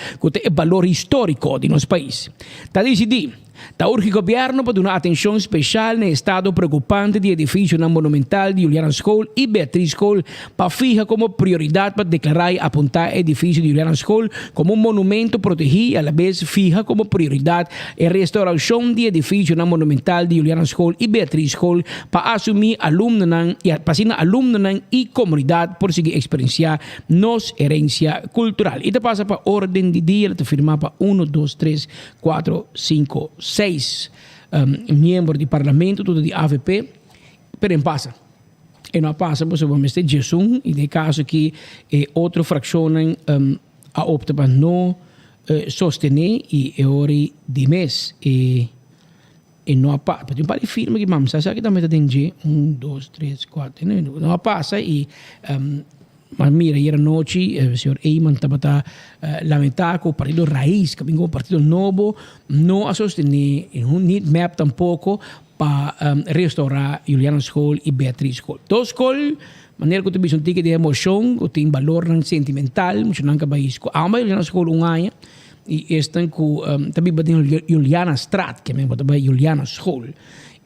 o valor histórico de nosso país. Está decidido. Está urge o governo para dar atenção especial no estado preocupante de edifício monumental de Juliana School e Beatriz School para fija como prioridade para declarar e apontar o edifício de Juliana School como monumento protegido e a la vez fija como prioridade a restauração de edifício monumental de Juliana School e Beatriz School para assumir alunos e comunidade por seguir experienciar nossa herência cultural. E te passa para ordem de dia, te firma para 1, 2, 3, 4, 5, 6 membros do parlamento, tudo de AVP, pero passa. E não passa, você vai ter Jesus, e de caso que outra fração a opta para não sostener e é hora de mês. E não passa. Tem um par de filmes que vamos sabe que também tem 1, 2, 3, 4, não passa e mas mira, ayer noche el señor Eyman estaba lamentado que el partido Raíz, que vino un partido nuevo, no ha sostenido un need map tampoco para restaurar Juliana School y Beatriz School. Dos school, manera que tu vis un ticket de emoción, que tiene valor sentimental, mucho nunca país. Ambas Juliana School un año y están que también tiene Juliana Strat, que me bota Juliana School.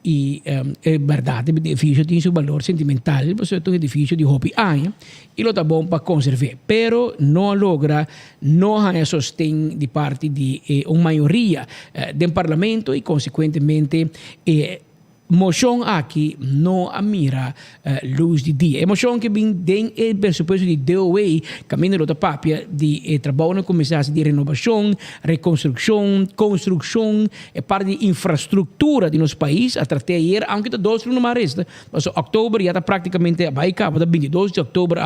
E é verdade, o edifício tem seu valor sentimental, porque é um edifício de hobby anos e lo está bom para conservar, pero não logra, não há sostém de parte de uma maioria do parlamento e consequentemente moção aqui não a mira luz de dia. A moção que vem tem o pressuposto de DOA, caminho da papia de trabalho na comissão de renovação, reconstrução, construção, é parte de infraestrutura de nosso país, a tratar aí, aunque está 2 no maresta, mas outubro já está praticamente vai acabar, 22 de outubro,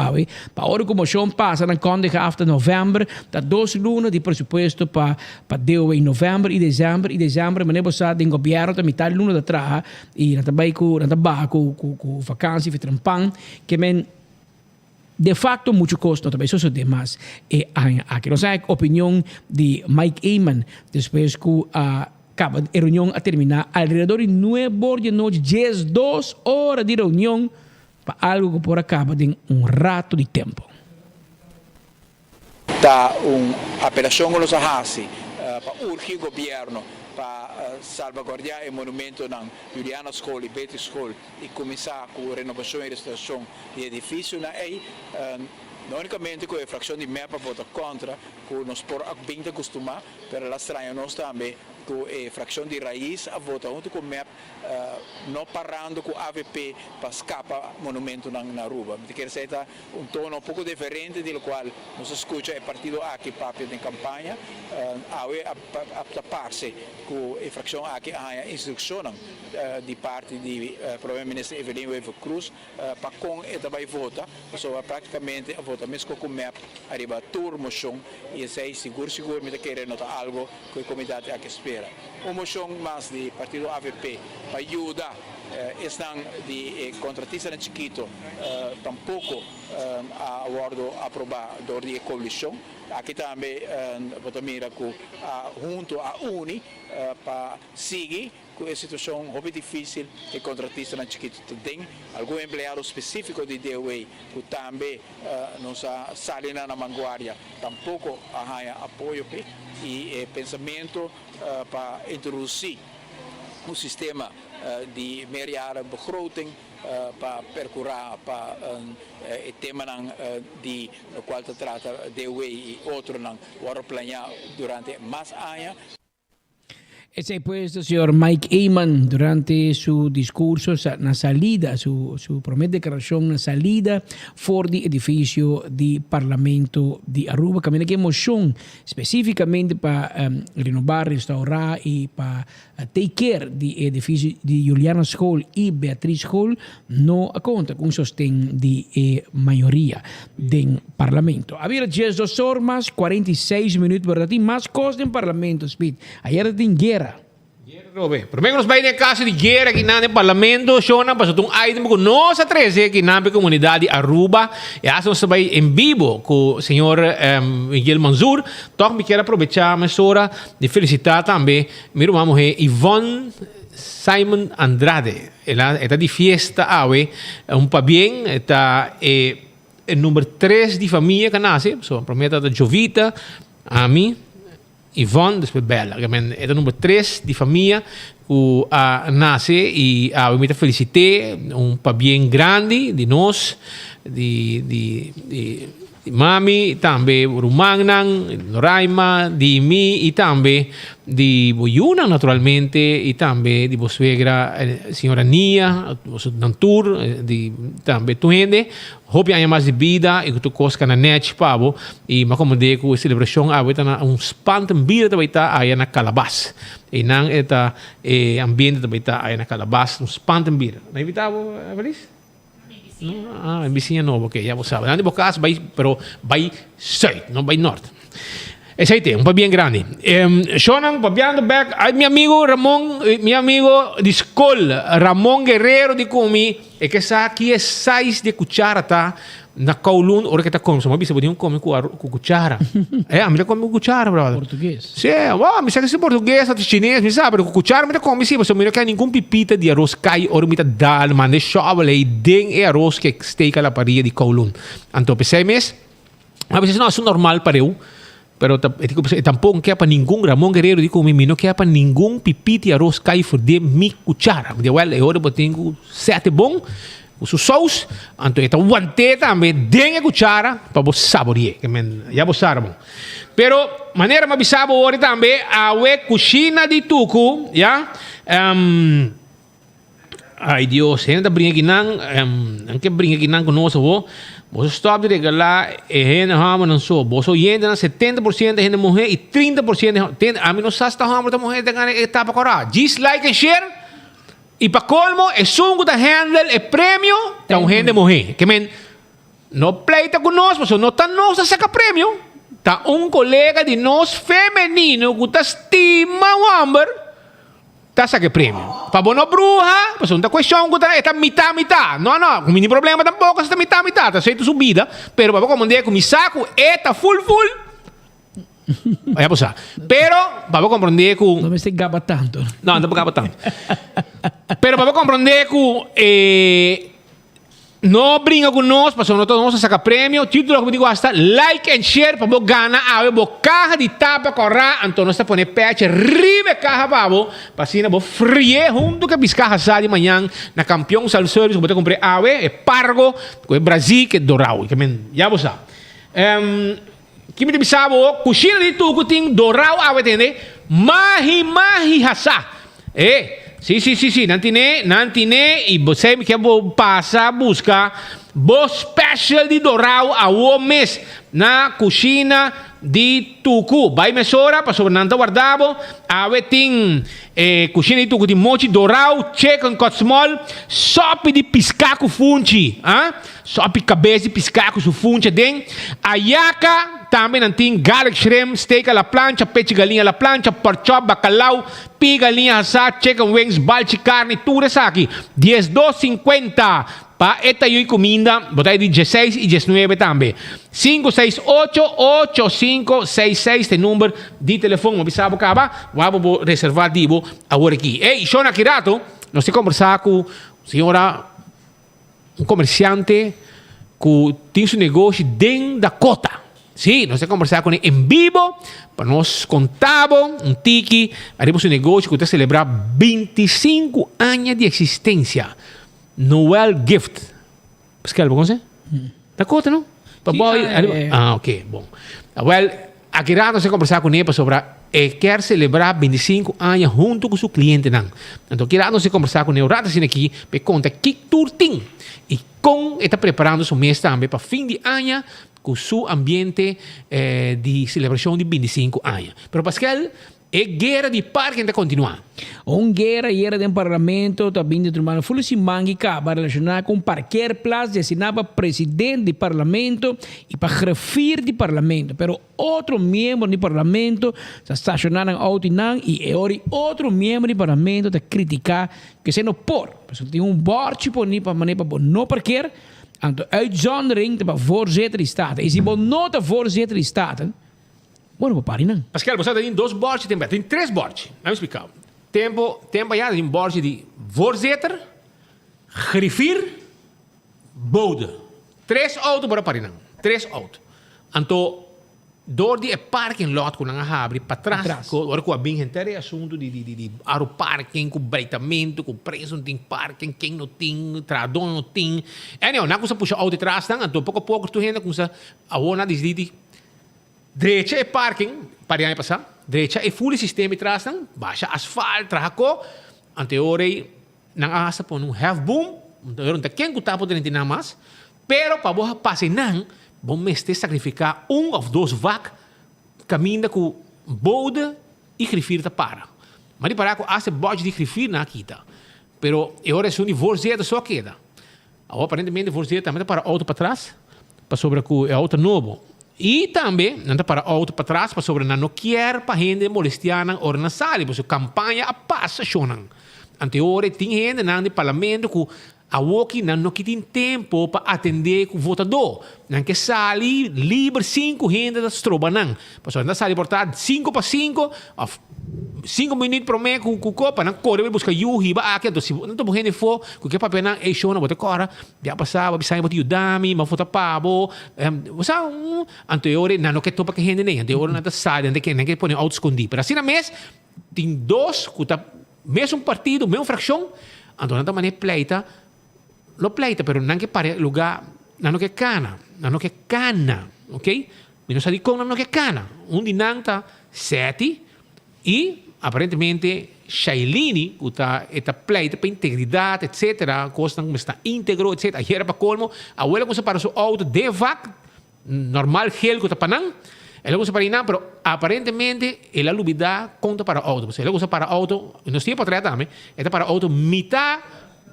para hora que a moção passa na conta after novembro, está 2 lunas de pressuposto para DOA em novembro e dezembro, mas não tem governo, está metade luna da traha, e na tabay ko vakansie for trampang que men de facto muito custo também só de mas aqui não sei a opinião de Mike Eman depois que acaba a reunião a terminar alrededor de 9 de noite 2 horas de reunião para algo que por acaba de rato de tempo. Da operação com os ahasi para urgir o governo para salvaguardar o monumento na Juliana School e Betty School e começar com a renovação e restauração do edifício na não unicamente com a fração de MEPA vota contra, que nós por bem de acostumar, mas lá estranha nós também com a fração de raiz a vota junto com o MEP, não parando com a AVP para escapar monumento na rua. Quer dizer, tono um pouco diferente do qual nós escuta o partido aqui papel em campanha, a tapar-se com a fração aqui a instrução de parte de Primeiro-Ministro Evelyn Wever Cruz para com e também vota, praticamente a vota mesmo com o MEP arriba a moção e sei seguro me querer notar algo que a comunidade aqui espera. Uma moção mais de partido AVP para ajudar estão de contratista na Chiquito tampouco a acordo aprovado da coalição. Aqui também vou mira junto à UNI para seguir com a situação muito difícil que contratista na Chiquito tem. Algum empregado específico de DOA que também não sai na vanguardia, tampouco há apoio e pensamento para introduzir um sistema de meerjaren begroting para percurar para o tema de no qual se trata DOA e outro não vão planear durante mais anos. Ese pues el señor Mike Eman durante su discurso na salida, su primeira declaração na salida for do edifício do Parlamento de Aruba, caminha que moção especificamente para renovar, restaurar e para take care do edifício de Juliana School e Beatriz Hall não conta com sostém de maioria do Parlamento. Havia 10 horas, 46 minutos, verdade? Mais coisa no Parlamento, Speed. Ayer tem guerra. Robe, primeiro nós vai na casa de guerra aqui no Parlamento, Shona, para um item com nossa 13 aqui na comunidade Aruba, e assim nós vai em vivo com o senhor Miguel Manzur. Então, me quero aproveitar a mesura de felicitar também meu irmão Yvonne Simon Andrade. Ela está de fiesta hoje, pa bem, está o número 3 de família que nasce, so prometa da Jovita, a mim, Yvonne, depois Bella, que é o número 3 de família que nasce e eu me felicitei, pa bem grande de nós, de mami, também Rumangnan, Noraima, de mim e também de Boyuna, naturalmente, e também de vossa suegra, senhora Nia, vosso Nantur, de também Tuende. Hope há mais de vida e que tu cosca na net, pavo, e me acomodei com a celebração, está na espanto vida também está aí na Calabas. E não está ambiente também está aí na Calabas, espanto vida. Não é evitava, Feliz? No, en vizinha nova, ok, já você sabe. Não de Bocas, pero vai sul, não vai norte. Esse aí tem, um bem grande. Shonan, papiando back, ai, meu amigo Ramon, meu amigo de escola, Ramon Guerrero de Cumi, é que essa aqui é 6 de cuchara, tá? Na Kowloon, ora que tá comendo, mas você pode comer com cuchara. A minha come com cuchara, brother. Português. Sim, me sabe se português, ou chinês, me sabe, com cuchara, me come sim, você não quer nenhum pipita de arroz cai, ora me dal, mande chove, e den é arroz que steak a la parrilla de Kowloon. Então, pensei mesmo, mas não é normal para eu. Pero tampoco quer para nenhum Ramon Guerreiro digo mim não quer para nenhum pipita de arroz cai for de mi cuchara. De well, eu agora tenho 7 bom. O seu sauce, então está guante também dentro da cuchara para você saborear, que já você sabe. Pero maneira mais bisabo hoje também a cozinha de tuco, já Ai Deus, ainda brinca aqui não, que brinca aqui não conosco, você stop de regalar e gente rama não só, você ainda 70% de gente morrer e 30% de a mim não sabe se rama da mulher da ganha etapa corá. Dislike and share e para colmo é sungo da handle é prêmio da um gente morrer. Que men no pleita conosco, você não tá nossa saca prêmio. Tá colega de nós feminino que tá estima o amber. Tá saque prêmio. Para bono bruja, pues não tá questão que tá mitad. Não, com mini problema tampouco, está mitad. Tá certo subida, pero para como com mi saco, tá full. Aí posa. Pero para compreender que não me estou gaba tanto. Não gaba tanto. Pero para compreender que no brinca conosco, para não todos saca prêmio. Título que digo hasta like and share para ganhar a ver caja de tapa corra, então nós está poner patch ribe caja babo, para assim não frie junto que biscaja sai de manhã na campeão sal service, vou comprar ave é pargo, que é Brasil que é dourado, que men já você. Que me bisabo, coxina de tudo tem dourado ave entende? Mahi hasa. Sim. Nantine e você me quer passar buscar bo special de dourado a o mês na coxina de Tucu. Vai mesora para sobre nanta guardado. Ave tem coxina de Tucu de mochi dourado, chicken cut small, sopa de piscaco funchi, sopa cabeça de piscaco su funchi den. Ayaca também não tem garlic shrimp, steak à la plancha, peixe galinha à la plancha, pork chop, bacalhau, pi galinha assada, chicken wings, balde carne, tudo isso aqui. 12.50 para esta e comida, botai de 16 e 19 também. 568-8566, tem número de telefone, não precisa acabar, vamos reservar dibo agora aqui. Ei, Shona Kirato, nós temos conversar com senhora, um comerciante que tem seu negócio dentro da cota. Sim, nós temos conversar com ele em vivo para nós contar um tiki. Haremos um negócio que está celebrar 25 anos de existência. Noel Gift. Pascal, você conhece? Da conta, não? Ok, bom. Well, aqui nós temos conversar com ele sobre quer celebrar 25 anos junto com seu cliente. Não. Então, aqui nós temos conversar com ele. Rata assim aqui, para contar que tour tem. E com está preparando seu mês também para fim de ano com seu ambiente de celebração de 25 anos. Pero Pascal, é guerra de parque ainda continua. Guerra do parlamento também de turma full si mangi acaba relacionada com parquear place destinada presidente do parlamento e para grefir do parlamento. Pero outro membro do parlamento está estacionado em auto e outro membro do parlamento está criticar que se não por. Tem bordje por para não parquear. Aan uitzondering de voorzitter die staat. Is die not de voorzitter die staat? Bueno, papari não. Pascal, você tem 2 bordes, tem 3 bordes. Vamos explicar. Tempo já tem bord de voorzitter, griffier, bode. 3 autos para papari não. 3 autos. Então, door die parking lot ko nang habri patras ko or ko abing hentere assunto di aro parking ko breitamento ko preço ting parking quem no ting tradon no ting anyway na ko sa puxa auto trás nang anto pouco tu renda com sa awona di direita é parking para aí passar direita é full sistema trás nang baixa asfalto trako anteore nang asa po nung half boom então não quem ko tapo de mas pero pa boa passe nang bom mestre sacrificar of 2 vacas caminha com bode e grifir para. Mas de parar com esse bode de grifir na quita. Pero agora é um de voorzitter só queda. Aparentemente voorzitter também para auto para trás, para sobre com é auto novo. E também não para auto para trás, para sobre não quer para gente molestiana ou na sala, porque campanha a passa chonan. Anteore tem gente na parlamento com a Woki não tem tempo para atender o votador. Não que sali livre 5 gente da stroba não. Passou na sala portar 5 para 5, 5 minutos para mim com copa, não corre buscar yuhi ba aqui, então se não tô gente for, com que papel não é show na bota cora, já passava, bisai botar yudami, mas vota pabo, você anterior não que topa que gente nem, anterior não tá sala, não que põe auto escondido. Para assim na mês tem 2 que tá mesmo partido, mesmo fração, então não tá maneira pleita. Lo pleita, pero não que para lugar, não que cana, ok? Menos a di con não que cana. De nanta 7 e aparentemente Shailini, esta pleita para integridade, etc. Costa não está íntegro, etc. Aí era para colmo, a abuela coisa para seu auto de vac, normal gel que está panang, ela coisa para inar, pero aparentemente ela lubida conta para auto. Ela coisa para auto, não tinha para trás também, é para auto mitad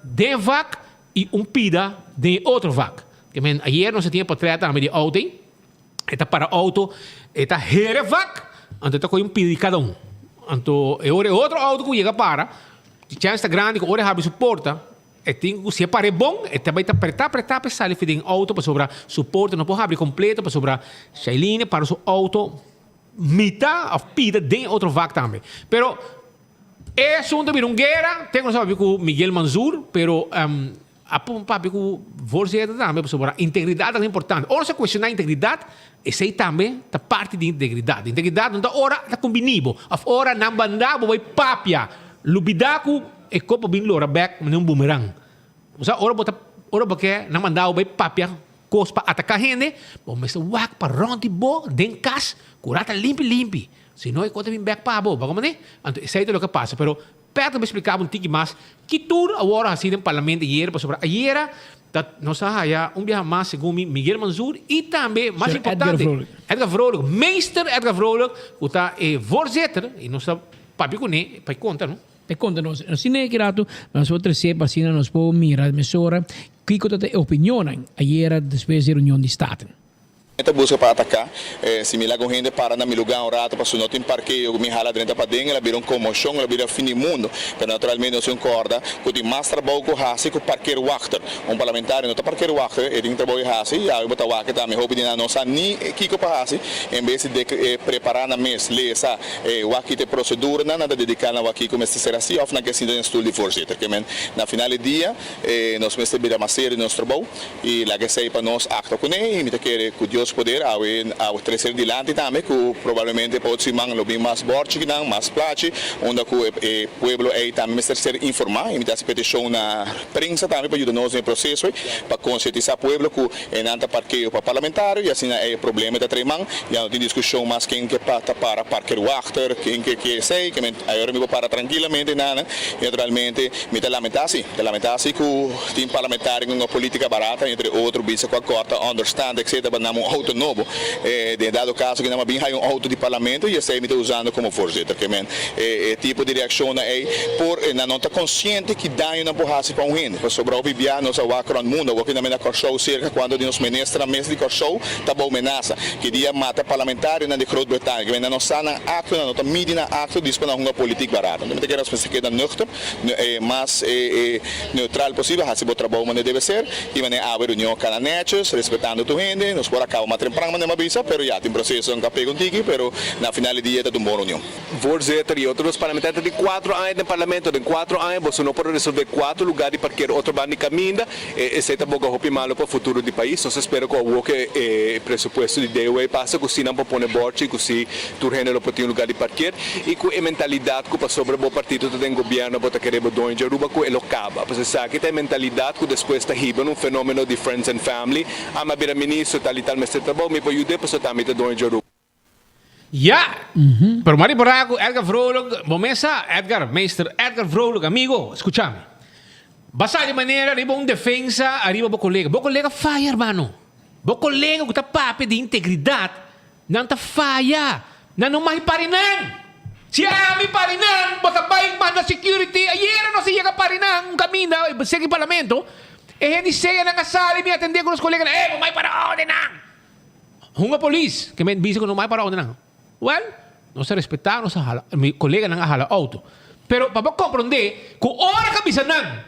de vac e pida de outro vac. Que men, ayer não se tinha para trás também de auto, é para auto, é here vac, então está com pida de cada Então, outro auto que chega para, a chance grande que ora abre suporta, e tem que se pare bom, e também está apertar para sair de auto para sobrar suporte, não pode abrir completo para sobrar Shailene para o auto mitad of pida de outro vac também. Pero é assunto de uma guerra, tenho que saber com Miguel Manzur, pero a papi com voorzitter também para sobrar integridade é importante. Ora se questionar integridade, essa aí também está parte de integridade. Integridade não está ora está combinado. A ora não bandabo vai papia. Lubidaku e copo bin lora back num boomerang. Usa ora porque não mandava vai papia cos para atacar gente. Bom, mas o wak para ronti bo den cas curata limpi. Se não é conta bin back pa bo. Como né? Então isso aí é o que passa. Pero perto me explicava tiki mais que tudo agora assim no parlamento ayer para sobre ayer nós há viaje mais segundo Miguel Manzur e também mais importante Edgar Vrolijk, meester Edgar Vrolijk, que está voorzitter e nós papi com ele para conta, não? Te conta nós, assim é que rato, nós outros sempre assim nós podemos mirar mesora, que coisa tem opinião ayer depois da reunião de estado. Esta busca para atacar, similar com gente para na lugar um rato para su não tem parqueio, me hala dentro para dentro, ela vira comoção, ela vira fim do mundo, mas naturalmente não se concorda, que tem mais trabalho com hasi com parqueiro wachter, parlamentar não está parqueiro wachter, ele tem trabalho hasi, e aí botar wachter também, roupa de não sabe nem que para hasi, em vez de preparar na mesa, ler essa wakite procedura, nada dedicar na wakite como se será assim, ou na questão do estudo de voorzitter, que na final do dia nós vamos ter uma série de nosso trabalho e lá que sei para nós acto com ele, me quer que Deus poder ao terceiro dilante também que provavelmente pode ser mais borte mais plate onde o pueblo aí também ser informar e me dá petição na prensa também para ajudar nós no processo para conscientizar o pueblo que é nada parqueio para parlamentar e assim é problema da tremang já não tem discussão mais quem que para parqueiro wachter quem que sei que agora me vou para tranquilamente nada e naturalmente me dá lamentar-se que tem parlamentar em uma política barata entre outro bisa com a corta understand etc para não auto novo, de dado caso que não bem há auto de parlamento e essa me está usando como voorzitter, que tipo de reação é por não está consciente que daño não pode para gente, para sobrar o bibia nós ao acro no mundo, o que não me dá corso cerca quando nos ministra mesa de corso tá bom ameaça, que dia mata parlamentário na de Groot-Brittannië, que não está na acto, não está medida acto disponível uma política barata, não me quero se queda nuchter, mas neutral possível, há se bom trabalho mas deve ser, e mané abre união cananetes, respeitando tu gente, nos por acaba mas temprano mas não avisa, pero já tem processo um café contigo, pero na final do dia está uma boa união. Voorzitter e outros parlamentares de 4 anos no parlamento, de 4 anos você não pode resolver 4 lugares de parqueiro, outro bando de caminho, esse é também um malo para o futuro do país, nós esperamos que o presupuesto de DOE passe, que se não pode pôr borte, que se turrene não pode ter um lugar de parqueiro, e com a mentalidade que sobre o partido tem governo, para querer doar em Aruba, que ele acaba, porque sabe que tem mentalidade que depois está riba um fenômeno de friends and family, ama vir a ministro, tal e tal, mas trabalho, me pode ajudar, para também está doar em Aruba. Ja, pero Mari Borrago, Edgar Vrolijk, começa Edgar, meester Edgar Vrolijk, amigo, escúchame. Basta de maneira, arriba defensa, arriba o colega falha, hermano. O colega que está papo de integridade, não está falha, não mais parinan. Se me parinan, bota bike manda security, ayer não se chega parinan, caminho, segue o parlamento, e gente chega na sala e me atender com os colegas, não mais para onde não. Uma polícia, que me diz que não mais para onde não. Well, não se respeitar, não se hala, meu colega não hala auto. Pero para compreender que hora que avisa não,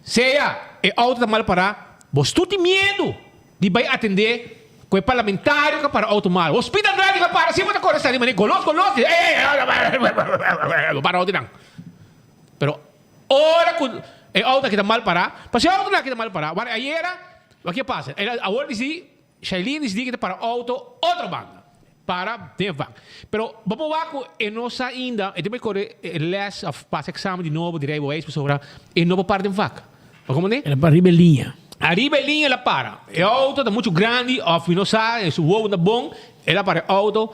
seja o auto está mal para, você tem medo de vai atender com o parlamentário que para auto mal. Hospital médico para, se você corre ali, golos, para onde não. Pero hora que o auto que está mal para, se o auto não está mal para, agora aí era, o que passa? Agora diz, Shailene diz que para auto outro banda. Para tempo. Pero vamos lá com a nossa ainda, e também corre less of pass exame de novo, direi o ex sobre e novo parte de vaca. Como é? Ela para ribelinha. A ribelinha ela para. O auto está muito grande, of não sabe, o voo está bom, ela para auto.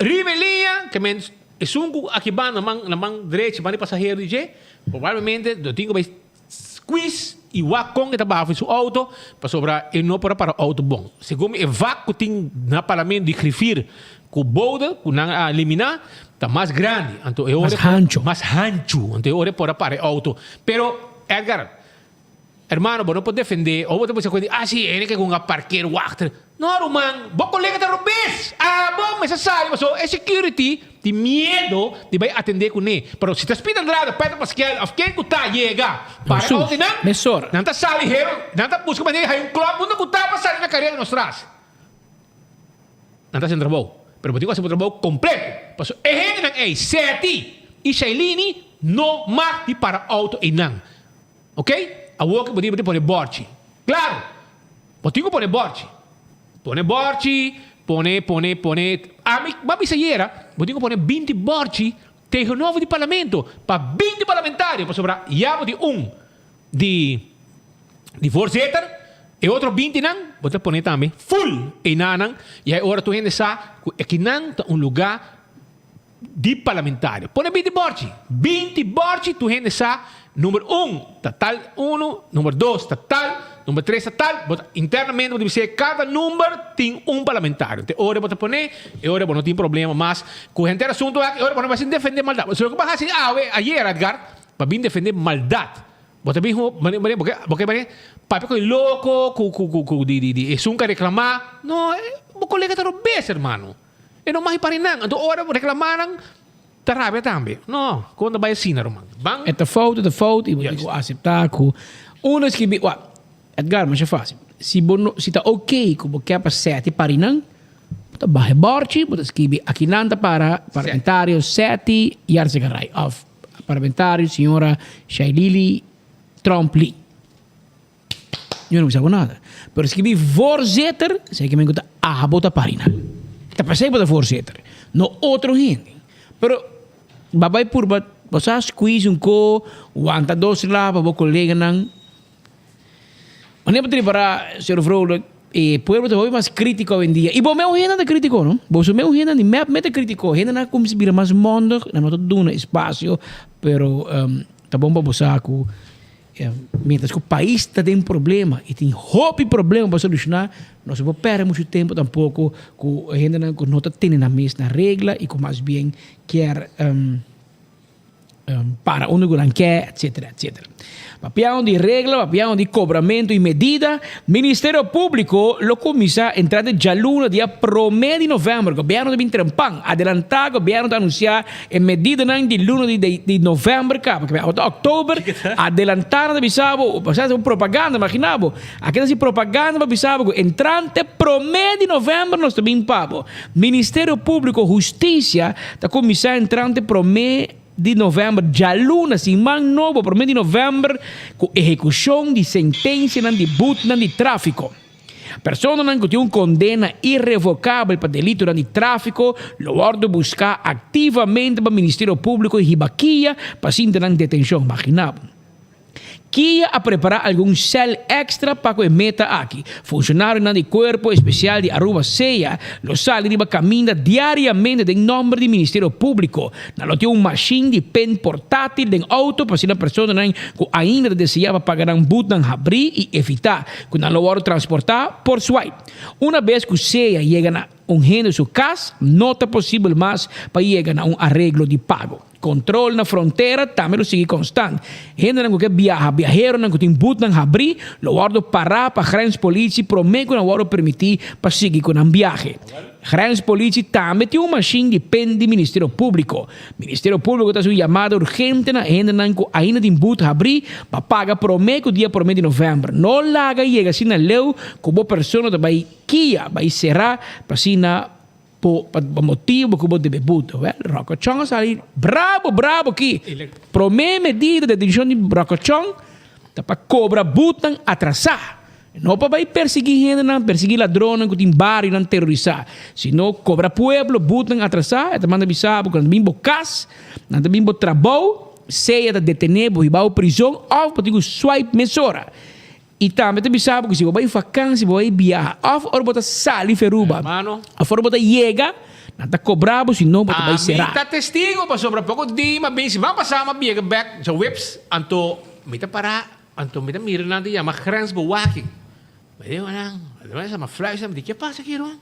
Ribelinha, que menos sungu aqui ba namang direito ba ni passageiro DJ, provavelmente do tingo vai squeeze e wakong ita ba su auto para sobra e não para auto bom. Segundo e vaco ting na parlamento de grifir com boda, com na eliminar, tá mais grande, então é mais hancho, então é para auto. Pero Edgar, hermano, você não pode defender, ou você pode dizer, sim, ele que com um parqueiro achter. Não, man, vos colega te roubes. Bom, mas sabe, mas é security, de medo de vai atender com ele. Pero se te espita entrada, Pedro Pascal, of quem que tá chega, para o que não? Mesora. Não tá sali hero, não tá busca maneira, hay club, não que tá passando na carreira nos traz. Não tá sem trabalho. Pero pati ko sa trabalho completo. Paso, gente ng seti, e Shailini, no mati para auto inang. Ok? Awok pode pone borchi. Claro. Pati ko pone borchi. Pone borchi, pone. Mami sayera, pati ko pone 20 borchi, tegen novo di parlamento. Pa 20 parlamentário. Pa sobra, yabo di di voorzitter. E outro 20 nang, bota pone também full e nanang, e aí ora tu gente sa que nan tá lugar de parlamentário. Pone 20 borchi. 20 borchi tu gente sa número 1 tal 1, número 2 tal, número 3 tal, bota internamente pode dizer cada número tem parlamentário. Então ora bota pone, e ora não tem problema, mas com gente assunto é ora vai se defender maldade. Só que vai assim, ayer Edgar, para vir defender maldade. Bota bem, porque papi ko louco, di sunca reclamar. No, o colega tá roubes, hermano. E não mais para nada. Então, ora reclamaram, tá rabia também. No, quando vai assim, hermano. É a foto, e vou aceitar que uno que Edgar, mas é fácil. Se tá ok com o que é para sete para não, tá barre borchi, bota escrever aqui nanta para parlamentário sete e arsegarai of parlamentário senhora Shailili Trump Lee. Eu não pensava nada. Pero escrevi voorzitter, sei que me gusta bota parina. Tá passei para voorzitter. No outro gente. Pero babai por você squeeze co, wanta dos lá para colega nang. Mas nem para ser Vrolijk e pueblo te mais crítico hoje em dia. E bom meu gente é crítico, não? Bom meu gente nem mete crítico, gente não como se vira mais mundo, não todo duna espaço, pero tá bom para você com mientras que o país está tem problema e tem hope problema para solucionar, não se pode perder muito tempo tampouco com a gente não está tendo a mesma regra e com mais bem quer para onde não quer, etc. Papião de regra, papião de cobramento e medida, Ministério Público lo começa a entrar de jaluna dia 1 de novembro. O governo de Bintrampang adelantar, o governo de anunciar a medida de luna de novembro, porque outubro, adelantar de bisabo, passar propaganda, imaginavo. Aquela se propaganda para bisabo, entrante 1 de novembro nós também papo. Ministério Público Justiça está começando a entrante 1 de novembro, já luna, sem man novo, por 1 de novembro, com execução de sentença de multa de tráfico. Pessoa que tem uma condena irrevocável para delito de tráfico, lo ordem buscar ativamente para o Ministério Público e Ribaquia para se entrar em detenção, imaginável. Kia a preparar algum cel extra para que meta aqui. Funcionário do Corpo Especial de Aruba Ceia, lo sale de caminha diariamente em nome do Ministério Público. Não tem uma machine de pen portátil em auto para se a pessoa que ainda desejava pagar um botão abrir e evitar que não lo transportar por swipe. Uma vez que Ceia chega a gente de sua casa, não é possível mais para chegar a arreglo de pago. Controle na fronteira também lo sigue constante. Gente não que viajero não que tem botão abrir, lo guardo parar para a grenspolitie, promete que não guardo permitir para seguir com a viagem. Grenspolitie também tem uma machine de pen do Ministério Público. Ministério Público está sua chamada urgente na gente não que ainda tem botão abrir para pagar promete o dia 1 de novembro. Não laga chega assim na lei como a pessoa vai será para assim na por motivo que você deve botar. Rocochon sai bravo aqui. Promete medida de detenção de Rocochon para cobrar botão atrasar. Não para perseguir gente, não perseguir ladrões que tem barrio, não terrorizar. Senão cobra pueblo, botão atrasar, e manda avisar porque não bimbo cas, não bimbo trabalho, seja de detener, e vai à prisão, ou para swipe mesora. E também você sabe que se você vai vacância, se você vai viajar, ou você vai sair feruba, ou você vai chegar Nata cobrabo, se não, vai será. Mita testigo, pa sobra pouco di, mabing si vamos passar uma biega back sa whips, anto, mita para, anto, mita mira na diya, grensbewaking. Mas eu, não, sa ma-flash, mas di, que passa aqui, Ron?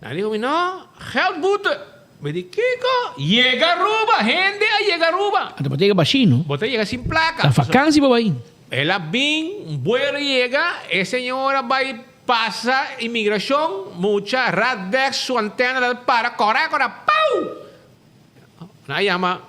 Nadi ko, no, geldboete. Mas di, Kiko, llega Aruba, gente a llega Aruba. Anto, botega baixinho. Bota llega sin placa. La vacância, babai. Ela bem, buena llega, a senhora vai passa imigração, mucha, Radex, sua antena para, corre, pau! Na chama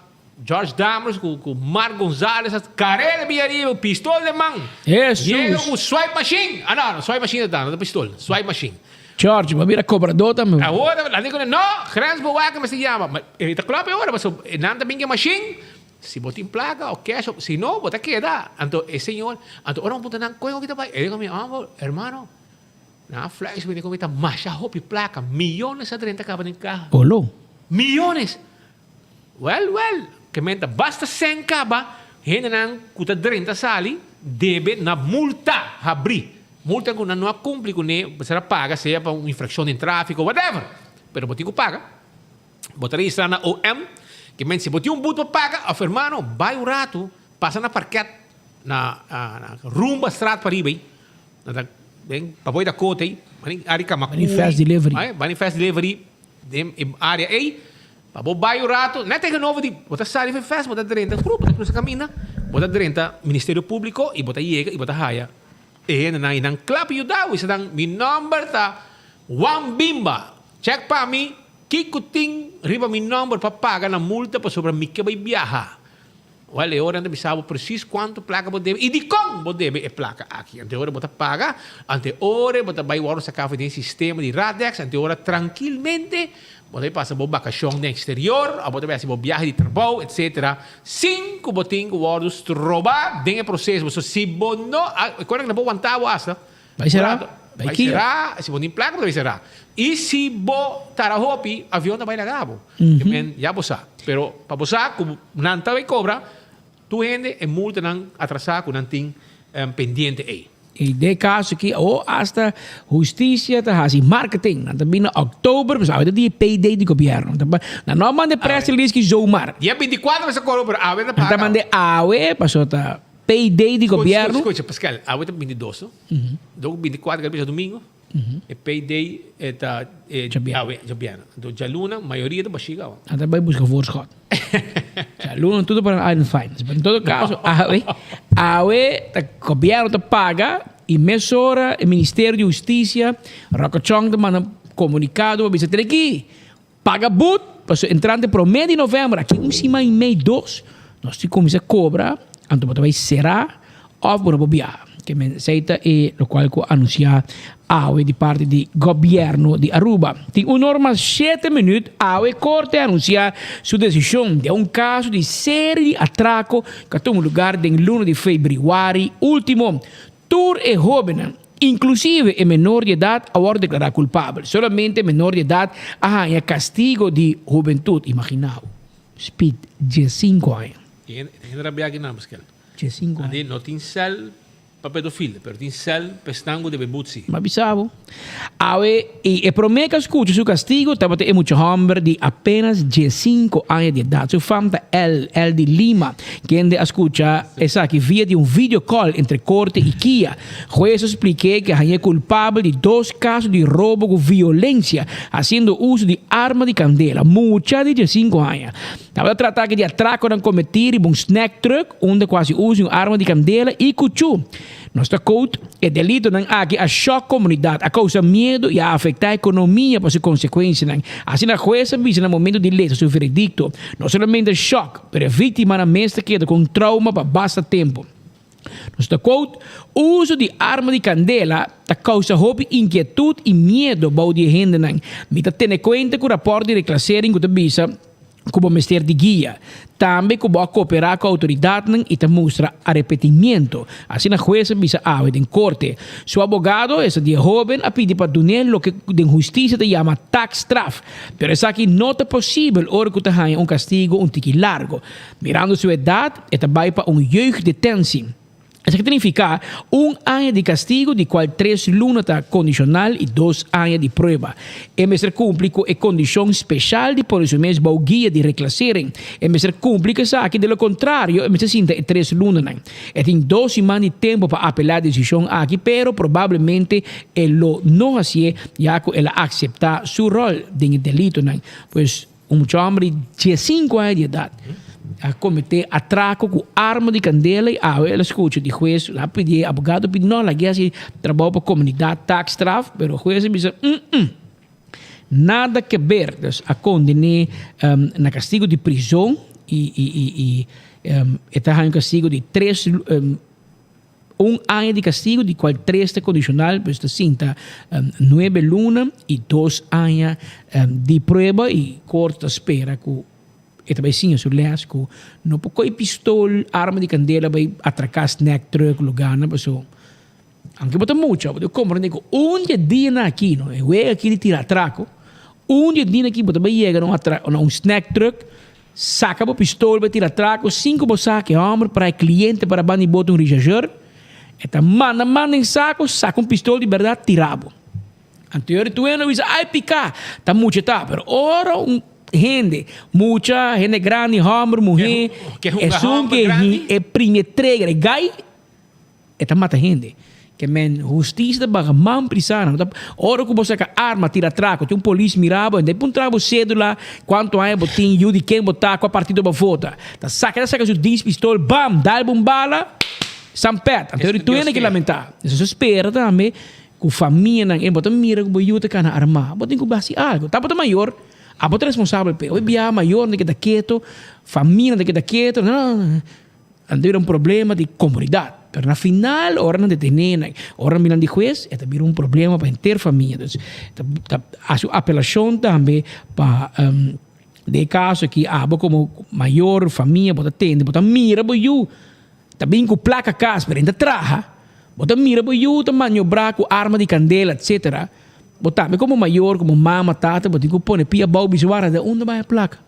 George Dahmer, com Mark Gonzalez, carreira de arriba, pistola de mão. Jesus. Chega com swipe machine. Não, swipe machine não é pistola, swipe machine. George, mas vira cobrador também. Agora, lá digo, não, grensbewaking, mas se chama. Mas está claro agora, mas não também que machine. Se botin placa o cash, se não, bota queda. Então, esse senhor, então, ora, puta, não, coisa que tá vai. Ele digo, hermano, na flash, me digo, me tá macha, hopi, placa, millones a 30 acabam em carro. Olô. Millones. Well, que menta, basta 100 caba, gente não, cuta 30 sali, deve na multa, abrir. Multa que não cumpre com ele, será paga, seja para uma infração em tráfico, whatever. Pero botico paga. Botaria estar na OM, que men se botiu buto paga, hermano, vai o rato, passa na parquet, na rumba strat para ir, bem, para boi da cota aí, ari Kamakuri, Manifest Delivery. Manifest Delivery, área aí, para vai o rato, não tem novo de, bota sali fest, bota 30, bota cruz camina, bota 30 Ministério Público e bota chega e bota haya. E nang clap you daw, isa nang mi number ta, Juan Bimba, check pa mi, kikuting riba mi number para pagar na multa para sobre mi que vai viajar. Olha, agora não sabe preciso quanto placa você deve. E de como você deve é placa aqui. Ante hora você paga, ante hora você vai agora sacar de sistema de Radex, ante hora tranquilamente você passa por vacação no exterior, você vai fazer viagem de trabalho, etc. 5 botinhos horas trobar dentro do processo. Se você não, quando não aguentar o asa, vai será. Vai será, se você tem placa, vai será. E se você estar a hopi, o avião não vai largar. Já você. Pero para você, como não vai cobrar, tu gente é multa não atrasar, com não tem pendiente aí. E de caso aqui, ou hasta justiça, tá assim, marketing. Também em outubro, mas sabe, dia payday do governo. Na não manda press release que zoomar. Dia 24 vai ser cobrar, a vez da paga. Tá manda awe, passou tá payday do governo. Escuta, Pascal, a vez da 22, do 24 que é domingo. E payday é tá jabiano. Do jaluna, maioria do baxiga. Até vai buscar voorschot. Jaluna tudo para Iron Finance. Mas em todo caso, awe, tá governo tá paga e mesora o Ministério de Justiça, Rocochong tá manda comunicado, avisa ter aqui, paga but, passou entrante pro mês de novembro, aqui cima em mês 2, nós te começa a cobrar, então vai será off por bobear. Que me aceita e lo qual anuncia AUE di parte di governo di Aruba. Tem norma 7 minutos, AUE corte anuncia sua decisão de caso de série de atraco que tomou lugar em 1 de fevereiro último. Tour e jovem, inclusive e menor de idade, agora declarado culpável. Solamente menor de idade há castigo de juventude. Imaginado. Speed, 15 anos. E trabalhar aqui não, Pascal. 15 anos. Não tem cel para pedofilia, pero tem cel pestango de bebutsi. Ma bisavo. Awe, e promete escucha su castigo, tabate e mucho hombre de apenas 15 anos de edad. Su famta el de Lima, quien escucha esa que via de un video call entre corte y Kia. Juez expliqué que es culpable de 2 casos de robo con violencia, haciendo uso de arma de candela, mucha de 15 anos. Estaba tratando de atraco han cometido en un snack truck, onde quase usa uma arma de candela e cuchu. Nosso code é delito não aqui a choque comunidade, a causa medo e a afetar a economia por sua consequência. Assim a jueza visa no momento de ler seu veredicto, não somente choque, mas a vítima na mesa queda com trauma para bastante tempo. Nosso code, uso de arma de candela a causa hobby inquietude e medo para de gente não. Mita ter conta com o rapporto de reclassering que visa como mestre de guia. Também como a cooperar com a autoridade e te mostra arrependimento. Assim a jueza visa a em corte. Seu advogado, esse dia jovem, a pedir para donar o que de justiça te chama tax straf. Pero isso aqui não é possível hora que te ganha castigo tique largo. Mirando sua idade, é também para jeugddetentie. Eso significa 1 año de castigo, de cual 3 lunas condicional y 2 años de prueba. En vez de cumplir con la condición especial de por eso mismo guía de reclasering. En vez de cumplir con eso, de lo contrario, en vez de sienta 3 lunas. Tiene 2 semanas de tiempo para apelar la decisión aquí, pero probablemente él lo no hacía, ya que él acepta su rol de delito. Pues un mucho hombre de 15 años de edad a cometer atraco com arma de candela e ela escuta de juez lá pedir abogado pedir não lá que assim trabalho para comunidade tax straf pero o juez diz nada que ver dus a condenar na castigo de prisão e está um castigo de 3 1 año de castigo, de cual 3 está condicional, pues está cinta 9 lunas y 2 años de prueba y corta espera que e também sim, sur leas que não pode pistola, arma de candela vai atracar snack truck lugar, né, pessoal. Anche bota muito, eu compreendo que dia aqui, não, é aqui de tirar atraco. Dia aqui bota vai chegar um snack truck, saca a pistola, vai tirar atraco, 5 saque homem para cliente para bani bota rejager. Eta manda em saco, saca pistola de verdade tirabo. Anterior tu não diz, ai picar, tá muito tá, pero ora gente, mucha gente grande, homem, mulher, é primeiro trigger, gai, eta mata gente. Que men justiça baga man prisão, ora que você com arma tira traco, tem polícia mirava, e depois travo cédula, quanto aí botin, you de quem botar com a partida ba vota. Tá saca seu 10 pistola, bam, dá bala, sampet. Então tu é que lamentar. Isso espera também com família não, botar mira com boiuta kana arma, botin com base algo, tá botar maior. A botar responsável pe, oi bia maior de que tá quieto, família de que tá quieto, não, andar problema de comunidade. Pero na final, hora não detener, hora não de juez, é também problema para inteira família. Então, a sua apelação também para de caso que como maior família, bota tende, bota mira boiu, também com placa casa, pero ainda traja, bota mira boiu, tamanho braco, arma de candela, etc. Botar, como maior, como mama, tata, botar que põe pia bau bisuara, de onde vai a placa?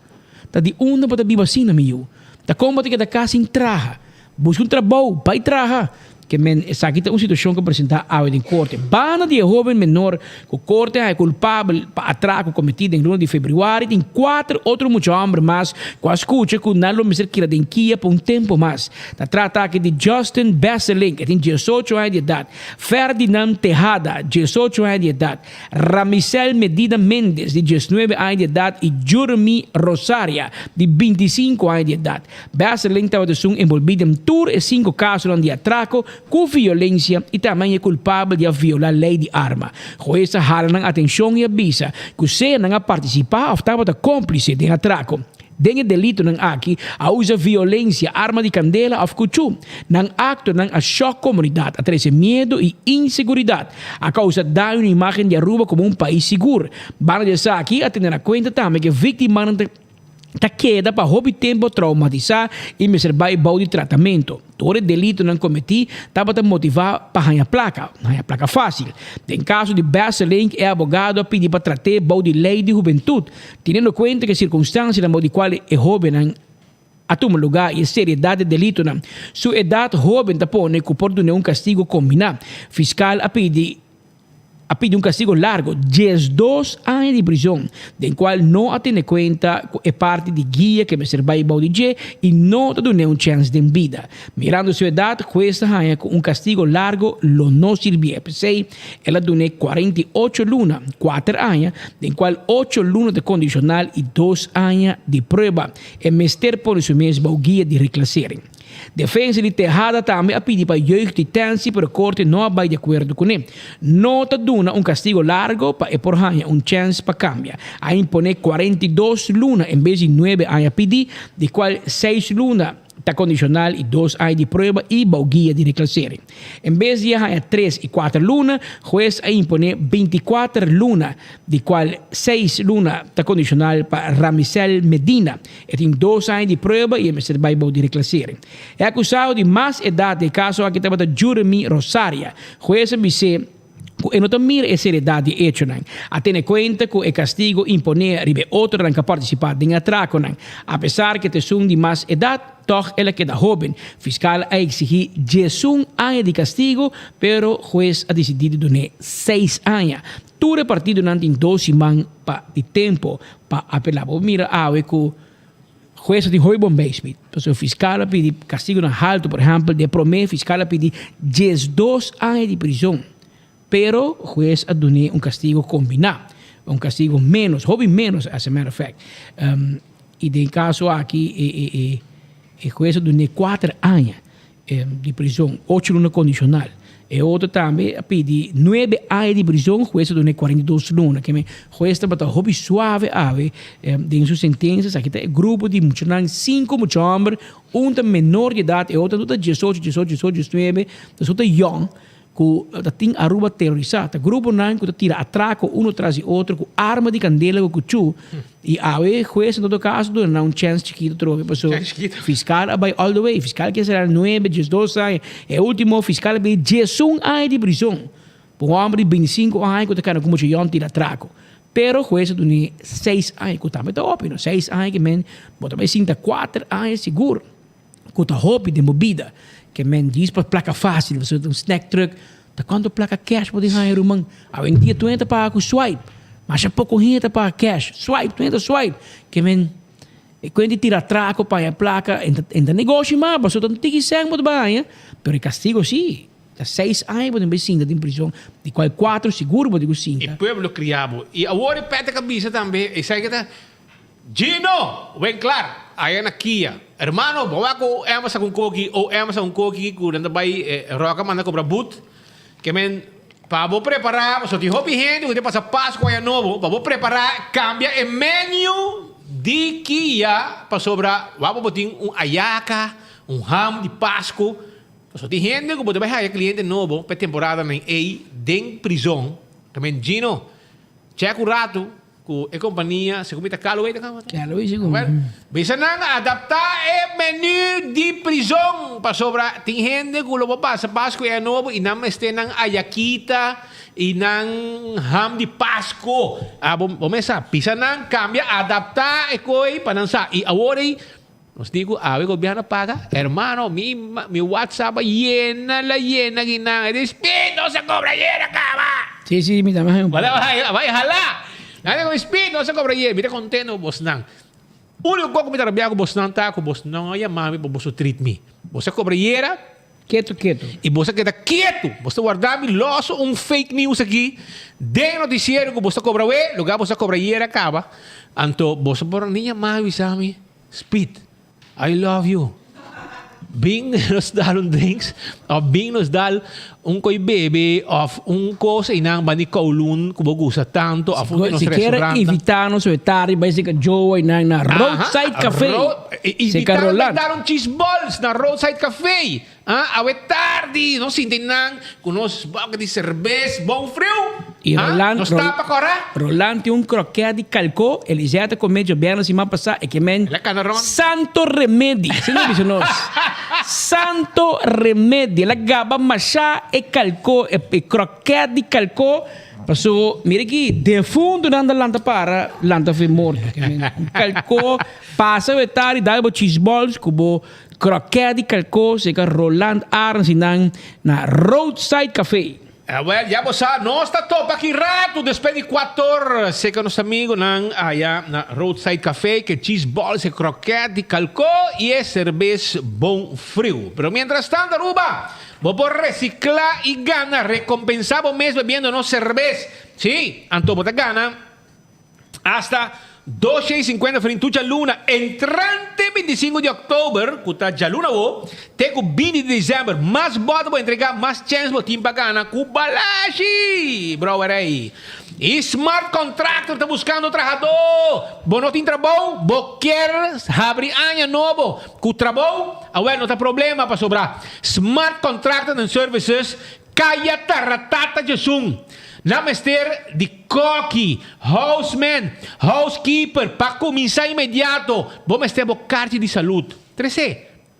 Tá de onde bota bibacina meu? Tá como botar que da casa em traja, busca trabalho, vai traja. Que men essa aqui é uma situação que apresenta a em corte. Bana de jovem menor que o corte é culpável para atraco cometido em 1 de fevereiro. Tem 4 outros muitos homens mais que escuta que não lo mesmo que era denquia por tempo mais. Tá trata aqui de Justin Besseling, que tem 18 anos de idade. Ferdinand Tejada, 18 anos de idade. Ramicel Medina Mendes, de 19 anos de idade. E Jeremy Rosaria, de 25 anos de idade. Besseling estava envolvido em tour e 5 casos de atraco com violência e também é culpável de violar a lei de arma. Jueza jala a atenção e avisa que você não participa ou estava cúmplice de atraco. Dengue delito ng aqui a usa violência, arma de candela ou cuchu, ng acto ng a choque comunidade, a trazer medo e inseguridade, a causa da uma imagem de Aruba como país seguro. Bana de aqui a ter a conta também que vítima ta queda para hobby tempo traumatizar e me servir bom de tratamento. Todo delito não cometi estava a motivar para ganhar placa fácil. Em caso de Besseling, é advogado a pedir para tratar bom de lei de juventude, tendo em conta que a circunstância na de qual é jovem a tomar lugar e a seriedade do delito. Sua idade jovem está põe que pode um castigo combinado. Fiscal a pedir castigo largo, 12 anos de prisão, do qual não a tem conta é parte de guia que me serve para o DJ e não te dá chance de vida. Mirando sua idade, esta é com castigo largo, lo não servia. Pensei, ela deu 48 lunas, 4 anos, do qual 8 lunas de condicional e 2 anos de prova. É mestre por isso mesmo o guia de reclassering. Defesa de Tejada também a pedir para jeugddetentie, pero a corte não vai de acordo com ele. Não te dá castigo largo para por ganhar chance para cambiar. A imponer 42 lunas em vez de 9 anos a pedir, de qual 6 lunas está condicional e 2 anos de prova e guia de reclassering. Em vez de 3 e 4 lunas, juez a imponer 24 lunas, de qual 6 lunas está condicional para Ramicel Medina. E tem 2 anos de prova e se vai de reclassering. É acusado de mais idade de caso aqui estava de Jeremy Rosaria. Juez a dizer E não mira a seriedade de hecho, não. A ter conta que o castigo impone ribe outro não que participar de atraco, não. Apesar que te são de mais idade, toch ela queda joven. Fiscal a exigir 11 anos de castigo, pero juez a decidido donar 6 anos. Tudo repartido durante 12 semanas de tempo para apelar. Mira, que juez de hoi bom basement. Então, o fiscal pede castigo na alto, por exemplo, de promedio, fiscal pede 12 anos de prisão. Pero o juez a donar castigo combinado. Castigo menos, hobby menos, as a matter of fact. E de caso aqui, o juez a donar 4 anos de prisão, 8 lunas condicional. E outro também pede 9 anos de prisão, o juez a donar 42 lunas. Que o juez está batendo hobby suave, de suas sentenças, aqui tem grupo de muitos 5 muitos homens, menor de idade, e outro 18, 19, outro young, que tem Aruba terrorizada. Grupo não que tira atraco um atrás do outro com arma de candela com cuchu. E a juez, em todo caso, dá chance chiquito trove. Fiscal vai all the way. Fiscal que será 9, 12 anos. E o último fiscal vai 11 anos de prisão. Para um homem de 25 anos que está como chillón tira atraco. Pero o juez dá 6 anos. Que também está óbvio. 6 anos que men, também sinta 4 anos seguro. Que está óbvio de movida. Que men diz para placa fácil, você tem snack truck, tá quanto placa cash pode ganhar irmão. A dia tu entra para com swipe, mas é pouco renta para cash, swipe, tu entra swipe, que men quando tira traco para a placa, entra negócio mas você não tem que ser muito bem, pero castigo sim. 6 anos pode bem sim, de prisão, de qual 4 seguro pode sim. E pueblo criado. E agora pede cabeça também, e sai que tá Gino, bem claro, aí na Kia. Hermano, bawa ko sa kung koki o sa kung koki ko nanda bay roca manda cobra boot. Que men para preparar, so ti hopi gente, que passa Páscoa e novo, para preparar, cambia o menu de Kia para sobra, vamos botar ayaca, ham de Páscoa. So ti gente que pode vai cliente novo para temporada nem ei den prisão. Também Gino, checa o rato. A companhia, se comita Callaway, Callaway, segundo. Bisa na adaptar o menu de prisão para sobra. Tem gente que lo passa Páscoa e novo e não este ng ayaquita e ng ham de Páscoa. Vamos a pisa nang cambia, adaptar e coi para nansa. E agora nos digo, o governo paga, hermano, mi WhatsApp llena ginang. Despido se cobra llena, cama. Sí, mi también. Vai jalar. Nada com speed, não se cobra aí. Mira contento, boss nang. Único que me trabalha com boss nang tá, com boss nang, olha mami, para você treat me. Você cobra aí, quieto. E você queda quieto. Você guardar me loso fake news aqui. De noticiero que você cobra aí, lugar você cobra aí acaba. Anto, você por niya mami, sami. Speed, I love you. Bing nos dal drinks, o Bing nos dal koi bebe, of cosa inang bani kaulun kubagusa tanto, of un si quiere invitarnos a vetari, basic Joe inang na Roadside Cafe. Invitaron dar cheese balls na Roadside Cafe. A vetardi, no sintin nang kunos bakit di cerveza, bom frio. E Roland, Roland tem croquete de calcô, ele já está comendo bem na semana passada, e que men santo remédio. Você não viu nós? Santo remédio. Ela gaba machá e calcô, e croquete de calcô. Passou, mira aqui, de fundo nanda lanta para, lanta foi morto. Calcô, passa a vetar e dá o cheese balls, cubo croquete de calcô, se que Roland Arns na Roadside Cafe. Well, ya vos no está todo aqui rato, después de 4 sei que nos amigos allá na Roadside Café, que cheese balls, croquete, calcó y es cerveza bom frío. Pero mientras tanto, Aruba, vos por reciclar y gana, recompensar vos mesmo bebiéndonos cerveza. Sí, Antopo te gana hasta 2,50 Frintucha Luna, entrante 25 de octubre, kuta Jaluna wo, teco 20 de dezembro, mais bota vou entregar, mais chance vou timpa gana, kubalashi, bro, aí. E Smart Contractor está buscando trabajador. Vos não tem trabalho, vos queres abrir ano novo. Com trabalho, não tem problema para sobrar. Smart Contractor and Services, Kaya Taratata Jesum. Namester de coque, houseman, housekeeper, para começar imediato. Vamos ter uma carta de saúde. 13.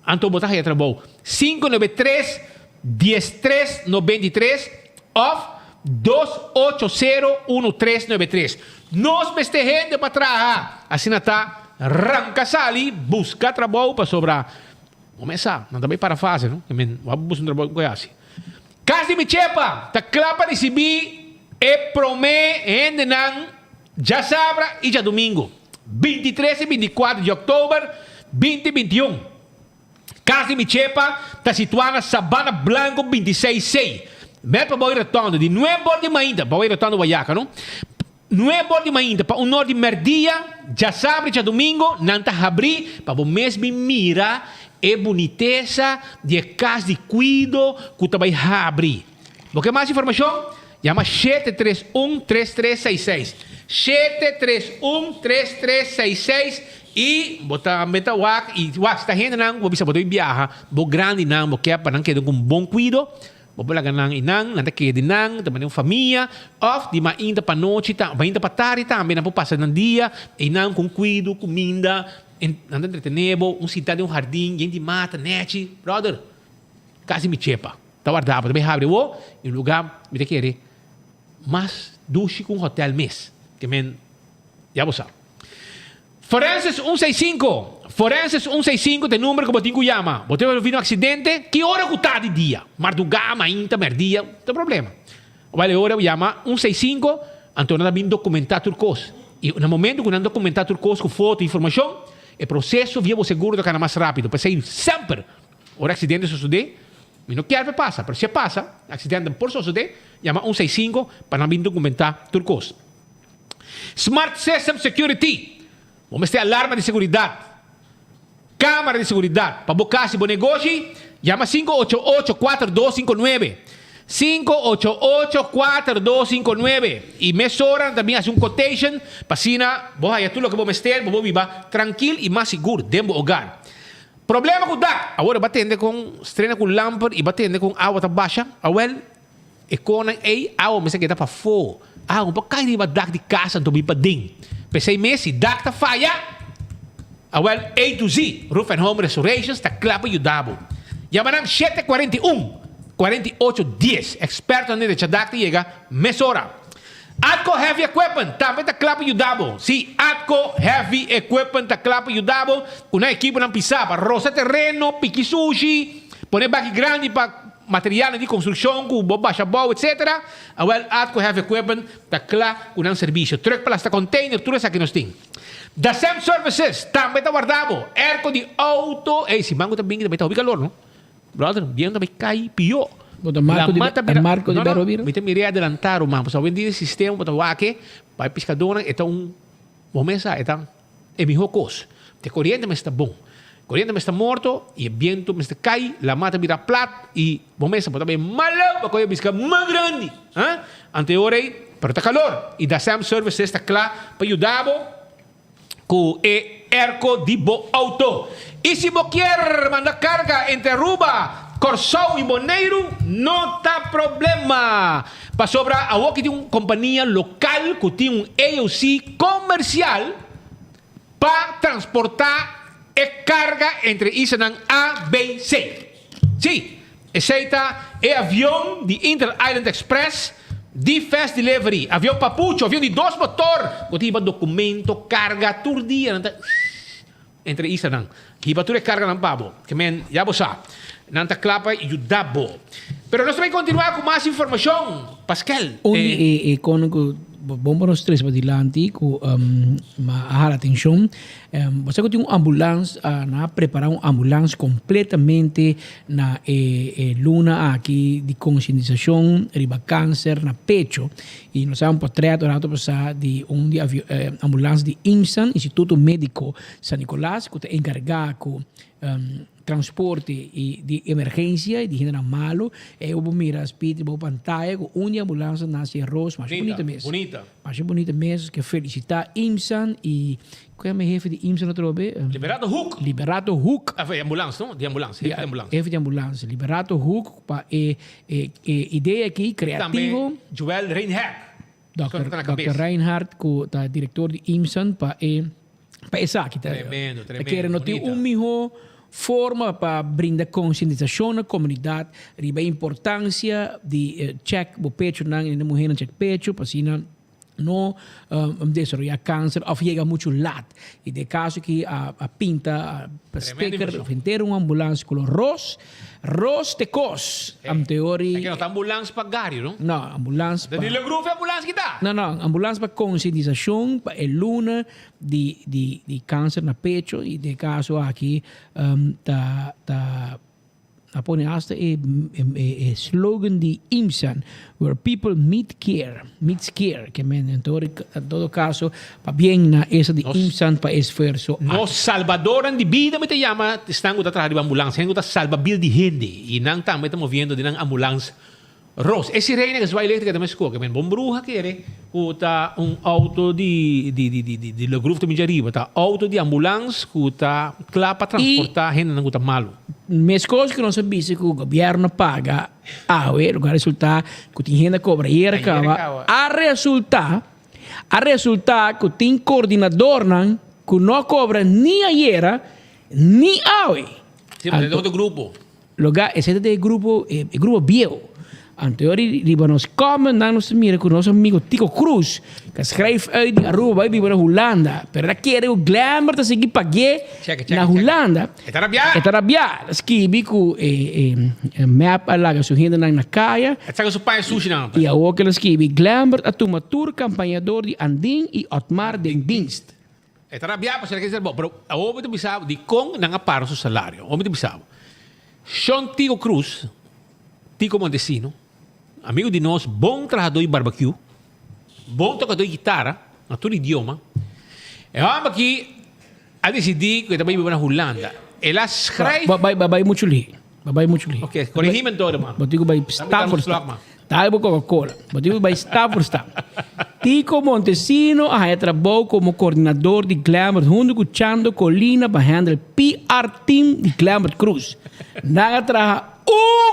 Anto botar aí trabalho. 593 1393 of 280-1393. Nós meste gente para trabalhar. Assim está, arranca sali, busca trabalho para sobrar. Começar, não também para fase, não? Vamos buscar um trabalho com assim. Kasi mi chepa, ta clapa recebi e promê ainda não, já sabra e já domingo. 23 e 24 de outubro, 2021. Kasi mi chepa, ta situada Sabana Blanco 26-6. Vai para Boi Redondo, de Nuevo de Mainda, Boi Redondo Guayaca, não? Nuevo de Mainda, para o norte de Merdia, já sabra e já domingo, não ta abrir, para o mesmo mira e boniteza de casa de cuido que também abre. Quer mais informação? Chama 731-3366. 731-3366 e botar meta wak e wak está renda nang bo bisa botar viaja bo grande nang bo kaya pa nang quedo com bom cuido bo balaga nang inang nanda quede nang também família of di mainda pa noite ta mainda pa tarde também na po passa ng dia inang com cuido comida anda entretenebo cidade jardim gente mata net brother quase me chepa tá guardado também abre o em lugar me te querer mas duche com hotel mês que men já você Forenses 165. Forenses 165 tem número que você tem que chamar. Você vai vir um acidente, que hora que está de dia? Madrugada, ainda, merdia, não tem problema. Vale, hora chama 165, então nós vamos documentar tudo coisa. E no momento que nós documentar tudo coisa com foto e informação, o processo via o seguro do canal mais rápido. Para sair sempre. O acidente suceder, não quer que passa, mas se passa, acidente por suceder, chama 165 para nós documentar tudo coisa. Smart System Security. Vamos ter alarma de segurança, câmara de segurança. Para buscar esse bom negócio, chama 588-4259. 588-4259. E mesura também faz quotation. Para cima, você tudo que vamos ter, você viva tranquilo e mais seguro dentro do hogar. Problema com o DAC. Agora, batendo com estrena com lâmpada e batendo com água baixa. Awel, e com a água, mas que dá para fogo. Água, para cair de DAC de casa, então para dentro. Per 6 meses, DAC está falha. Awel, A to Z, Roof and Home Restorations, está claro e dabo. Llamarán 741-4810. Experto de DAC chega, mesora. Atco Heavy Equipment, também está claro e dabo. Sim, Atco Heavy Equipment está claro e dabo. Uma equipe não pisava, roça terreno, pique sushi, poner baque grande para material de construção, cubo, baixa boa, etc. Well, Atco Heavy Equipment está claro com um serviço. Truck para esta container, tudo isso aqui nós temos. Da SEM Services, também está guardado. Erco de auto. Se banco também está ubicado, não? Brother, bien também cai pior. O marco de Berovira. Me tem que adelantar o mapa. Se alguém diz sistema, para o aqui, para pescador, então, vamos lá, então, é melhor coisa. A corrente está bom. Corriente me está morto e o vento me está cai, a mata vira plata e vamos também malo para coisa bisca mais grande, anterior pero está calor e da SAM Service está claro para ajudar com o erco de bo auto. E se você quer mandar carga entre Aruba, Corsão e Boneiro, não tá problema. Para sobrar, a que tem uma companhia local que tem um AOC comercial para transportar e carga entre Isanang A, B, C. Sim, aceita é avião de Inter Island Express de Fast Delivery. Avião papucho, avião de 2 motores. Que tem documento, carga, todo dia. Entre Isanang. Que vai tudo carga ng pabo. Que men, já você sabe. Nanta clapa e ajudabo. Pero nós vamos continuar com mais informação. Pascal. Vamos nos três para adiante com a atenção. Você tem uma ambulância, preparar uma ambulância completamente na luna aqui de conscientização riba câncer na pecho e nós vamos tratar de ambulância de IMSAN, Instituto Médico San Nicolás, que está encarregado com transporte de emergência e de gente malo. Eu vou mirar as pitas, vou pantalla com uma ambulância nasce arroz, mas bonita mesmo. Mas bonita mesmo, que felicitar IMSAN e qual é o meu jefe de IMSAN outra vez? Liberato Hook. Liberato Hook. Foi ambulância, não? De ambulância. Jefe de ambulância. Liberato Hook para ideia aqui criativo. Também Joel Reinhardt. Dr. Reinhardt, que é diretor de IMSAN para essa aqui. Tremendo. Quer não ter mijo forma para brindar conscientização na comunidade riba a importância de check o pecho na mulher check pecho para não desarrollar câncer ou chega muito late. E de caso que a pinta a speaker vender uma ambulância com ros de cos am teoria é que não tá ambulância para Gary, não? Não, ambulância para de grupo ambulância que dá. Não, ambulância para conscientização para el luna de câncer na pecho e de caso aqui a pone hasta e slogan de IMSAN, where people meets care, que en todo caso, para bien na esa de IMSAN para esfuerzo. Nos salvadoran de vida, me te llama, están atrás de ambulância, están salva vida de gente, e não também estamos vendo de nang ambulância. Ros, esse reina que vai elétrica também escola, que men bom bruxa que tá auto de grupo também de arriba, tá auto de ambulância, que tá claro para transportar gente não tá malo. Mas coisas que não sabia que o governo paga, o resultado que tem gente cobra a resultar que tem coordenador que não cobra nem a iera nem a Sim, mas é outro grupo. Lugar, esse é o grupo bio. Anteriori riba nos komen dan nos mira com nosso amigo Tico Cruz, que schrijft uit die Aruba, hij vive na Holanda. Per dat keer o glamour dat seguir paguei na Holanda. Het arabia. Skibi ku map alaga suhindo na kaya. Het zeggen zo pai sushi na. E a ook el skibi glamour atumatur campanhador de Andin e Otmar de dienst. Het arabia para ser que dizer, pero a obo te bisabo di con nang aparo su salario. Obo te bisabo. Sean Tico Cruz, Tico Montesino, amigo de nós, bom trajador de barbecue, bom tocador de guitarra, na todo idioma. E vamos aqui a decidir que também vive na Holanda. Ela escreve... Babai muito li. Ok, corrigimento todo, mano. Botigo vai estar por estar. Tá, Coca-Cola. Botigo vai estar por estar. Tico Montesino ha trabalhado como coordenador de Glamour junto com Chando Colina para handle PR team de Glamour Cruz. Naga traja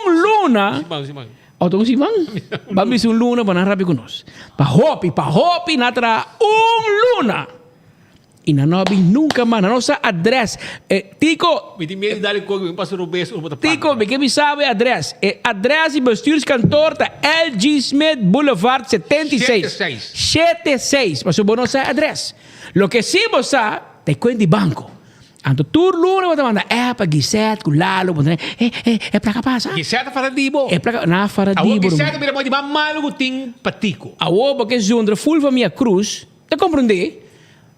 luna. Otong Simang. Babis luna para rapi com nós. Pa hopi na traja luna. E na nobi nunca mais na nossa adresse. Tico. Me tem medo de dar o cogo, passo o beijo. Tico, me que me sabe adresse. Adresse e bestuurskantoor da LG Smith Boulevard 76. 76. Mas o bom nossa adresse. Lo que sim você tem conta de banco. Anto tur luna você manda para Gisette, com Lalo, é para cá passa. Gisette para dibo. É para na para dibo. A Gisette mira muito mais malo que tem patico. A oba que zundra full van minha cruz. Te compreende?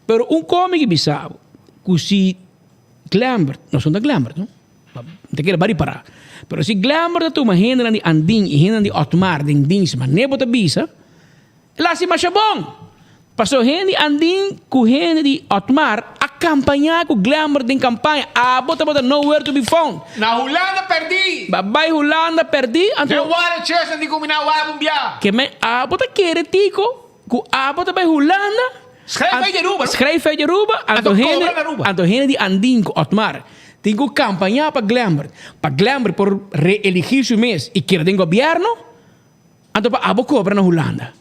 Pero cómic bizarro, que si glamour, no son de glamour, ¿no? Te quiero bari para. Pero si glamour da tu imagina de Andin y gente de Otmar, de Indins, mas nebo te bisa, la si machabon. Pasó gente Andin com gente de Otmar a campanhar com glamour de campanha. Bota nowhere to be found. Na Holanda perdi. Babai Holanda perdi. Eu vou chance de combinar o álbum bia. Que me bota querer tico, com bota bei Holanda. Schrijf uit Aruba. Anto gente de Andin com Otmar. Tengo campanha para Glamour. Para Glamour por reelegir su mês. E quer den governo. Anto para abo cobra na Holanda.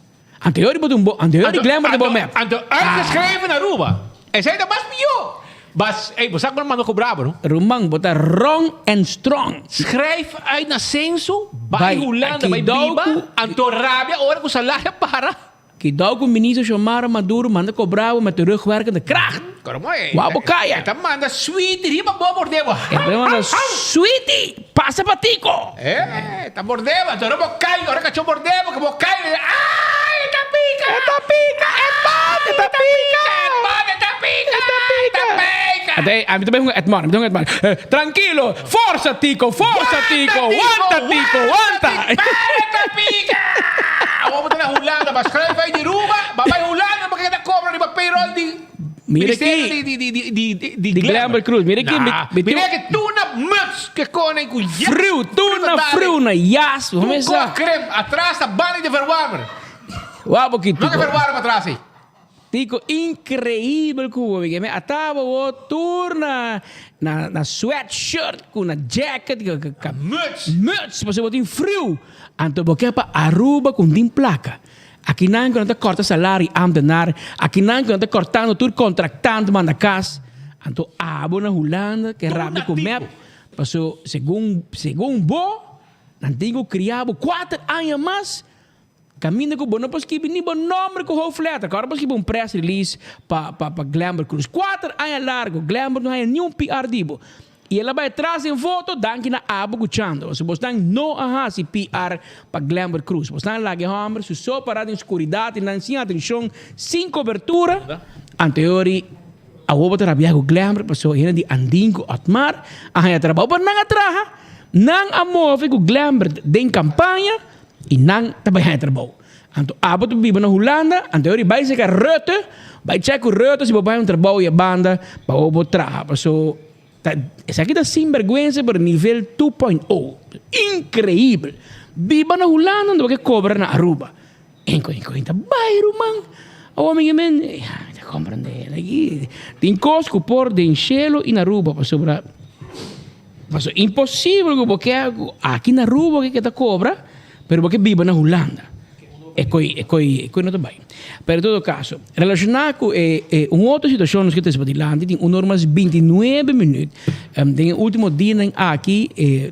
Anterior Glamour de bom map. Anto schrijven na Aruba. Esse aí tá mais pior. Mas, você agora mandou cobrar, não? Rumang, bota wrong and strong. Schrijf uit na censo. Bij Holanda, bij Biba. Anto Rabia, ora com salário para. Que dá com o ministro Xomara Maduro manda cobrar uma terugwerken de kracht. Wabo kaya. Então manda sweetie, riba boa mordeva. Manda sweetie, passa para tico. Tá mordeva, então não cai, agora cachorro mordeva, que vou cair. Ai, tá pica. Até a mim também Edmar. Tranquilo, força tico. Aguanta tico, aguanta. Tá pica. Vamos na Holanda, mas schrijf uit de Aruba, vai Holanda, porque tá cobra de payroll de Mira aqui de Glamour Cruz. Mira aqui, mira que tuna muts que conem com frio na jas. Vamos lá. Creme atrás da banda de verwarmer. Uau, que não é verwarmer atrás aí. Tico incrível cubo, porque me atava o turna na sweatshirt com na jacket muts, você botar em frio. Anto porque para Aruba com din placa. Aqui não está corta salário amdenar, aqui não está cortando tur contratante manda casa. Anto abo na Holanda, que rápido comer. Passou, segundo bo, nantigo criado 4 anos mais, caminho com não posso que nem bom nome com o fleta, agora posso que um press release para Glamour Cruise. 4 anos largo, Glamour não é nenhum PR dibo. E ela vai atrás em foto, danke na abo guchando. Se você não arrasa PR para Glamour Cruise, você não lage hammer, se só parado em escuridade, não sem atenção, sem cobertura, anteriori a outra trabalhar com Glamour, passou ainda de andingo atmar, a trabalho para não atraja, não amove com Glamour de campanha e não trabalhar trabalho. Então, abo tu vive na Holanda, anteriori vai ser Rutte, vai checar o Rutte se vai um trabalho e a banda para o trabalho, passou. Essa aqui está sem vergüenza para nível 2.0. Incrível. Viva na Holanda, não é que cobra na Aruba. Enquanto bairro, man. O homem que me... Te compreende. Aqui. Tem cosco por de enchelo e na Aruba. Passou impossível porque aqui na Aruba que está cobra, mas porque viva na Holanda. E coi não está bem. Per todo caso, relacionado com uma outra situação que está falando, tem normas 29 minutos. Tem o último dia aqui,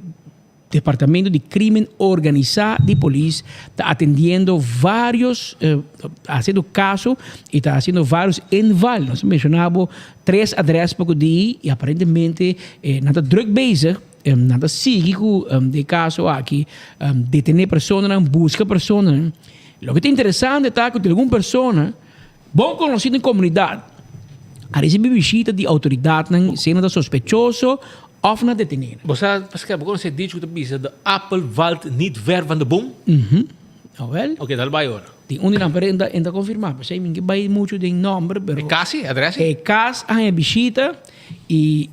Departamento de Crime Organizado de Polícia está atendendo vários, fazendo caso e está fazendo vários envalos. Nós mencionamos 3 adresas para o dia e aparentemente nada drug bezig. Nada psíquico de caso aqui, detener pessoas, busca pessoas. Lo que é interessante é que alguma pessoa bom conhecida em comunidade a receber visita de autoridade sendo sospechoso of na detener. Você conhece disso que você de appel valt niet ver van de boom? Wel? Oké, dat bij hoor. Die onderaan ainda confirmar, porque eu não vai muito de nome, pero é casi, adresse? É casi a visita e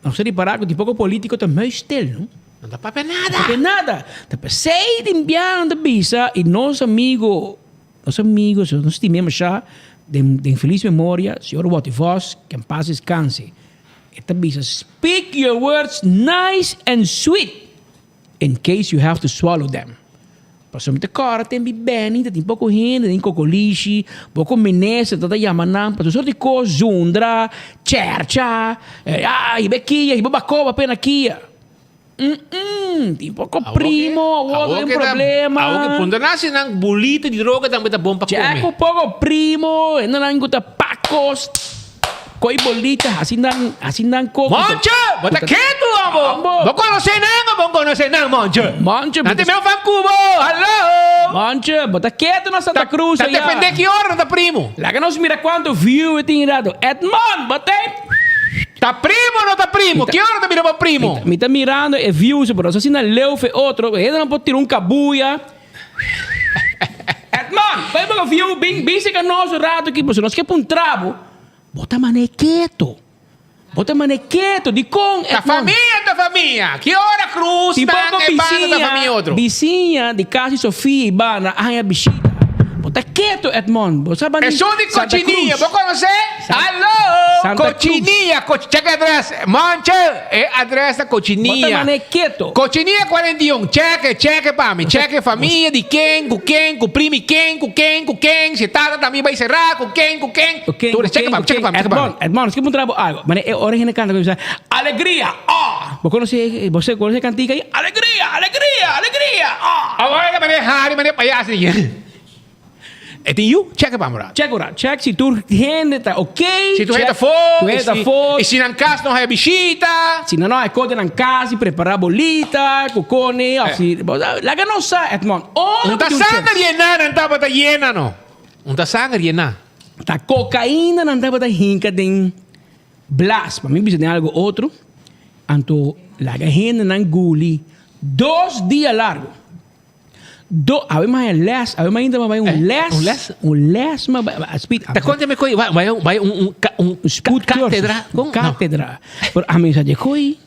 não sei parar que tipo político também estel, não? Não dá para nada. Não dá nada. Depois sei de enviar da visa e nossos amigos, nós temos já de infeliz memória, senhor Wativos, que em paz descanse. Esta visa, speak your words nice and sweet in case you have to swallow them. Passou muita cara, tem bem, tem pouco gente, tem cocolishi, pouco menesa, toda yamanam, para sorte de coisa, zundra, chercha, ibequia, ibabacova, penaquia. Tem pouco primo, outro tem problema. Algo punta nasi nang bolita de droga também tá bom para comer. Checo pouco primo, ainda não gusta pacos. Coi bolita, assim não coco. Monte, bota quieto, amor. Não conhece não, Monte. Monte, não tem meu fã cubo, alô. Monte, bota quieto na Santa Cruz. Tá depende que hora não tá primo. Lá que nós mira quanto view tem dado. Edmond, botei. Tá primo ou não tá primo? Que hora tá mirando primo? Me tá mirando e views, pero assim na leu fe outro. Ele não pode tirar cabuia. Edmond, vai para o view, bem se canoso rato aqui, porque nós quer um trabo. Bota manequeto. De com da família. Que hora cruz tipo da família outro? Vizinha de casa Sofia e Bana, a visita. Bota quieto, Edmond. É só de cochininha, vou conhecer? Alô? Cochininha, checa a adressa. Monte, é a adressa cochininha. Bota manequeto. Cochininha 41, cheque para mim. Cheque família de quem, com primo quem, com quem. Se tá também vai cerrar, com quem. Tudo, cheque para mim. Edmond, esquema um trabalho, algo. Mas é hora que canta, como alegria, Você conhece a cantiga aí? Alegria, Agora que me Harry, palhaço. Tem you? Check para morar. Check se tu gente tá ok. Se tu gente for. E se na casa não é visita. Se não é coisa na casa, preparar bolita, cocone, assim. Lá que não sai, Edmond. Não tá sangue llenar, não tá para llenar, não. Não tá sangue llenar. Tá cocaína, não tá para hinca de blas. Para mim, precisa de algo outro. Anto, lá que gente não engole 2 dias largo. A ver mais les, a ver mais ainda vai um les, mas speed. Tá conta me coi, vai cátedra, cátedra. Por a mesa de coi.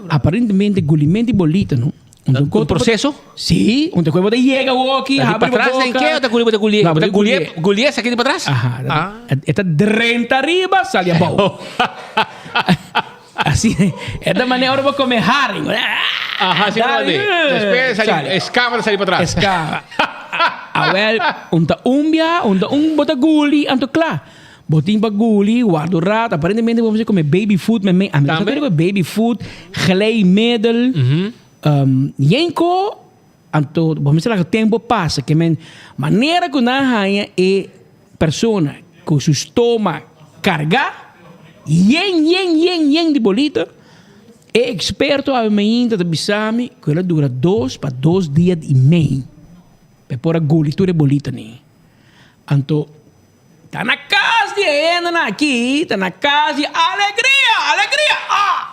Aparentemente gulimento e bolita, não? Um processo? Sim, onde coisa de chega aqui, abre para trás tem que ou tá gulher essa aqui de para trás? Está 30 arriba, sai abaixo. Assim, é da maneira para comer haring. Sim, escama sair para trás. Escama. Awel, unta umbia, unta bota guli, anto claro. botin baguli, guardo rato. Aparentemente vamos a comer baby food. Amerika ko baby food, glijmiddel. Yenko, anto, vamos a la tempo passa, que men maneira que na haya é persona com seu estômago carga, yen de bolita, é experto a meinta de bisami, que ela dura 2 para 2 dias e meio. Para pôr a golitura bolita nem. Anto, tá na casa de ainda aqui, tá na casa de alegria.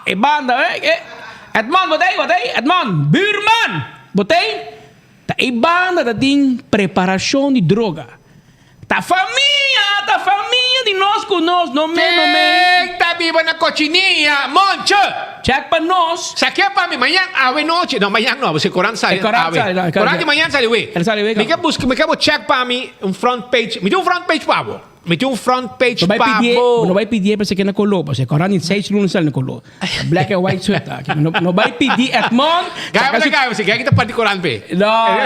E banda, Edmond, botei, Edmond, buurman, botei. Tá e banda da tem preparação de droga. Tá família de nós conosco, não me. Quem tá viva na cochininha, Moncho? Check para nós. Saquea para mim, amanhã, ave noite. Não, amanhã não, você Corán sale. Corán de manhã sale, ué. Ele sale, ué. Me quero check para mim front page. Me tem front page para você. Me tem front page para você. Não vai pedir para você que na colou, porque Corán em 6 lunes sale na colou. Black and white sweat aqui. Não vai pedir Edmond. Gaya, você quer que tá parte Corán pe? Não.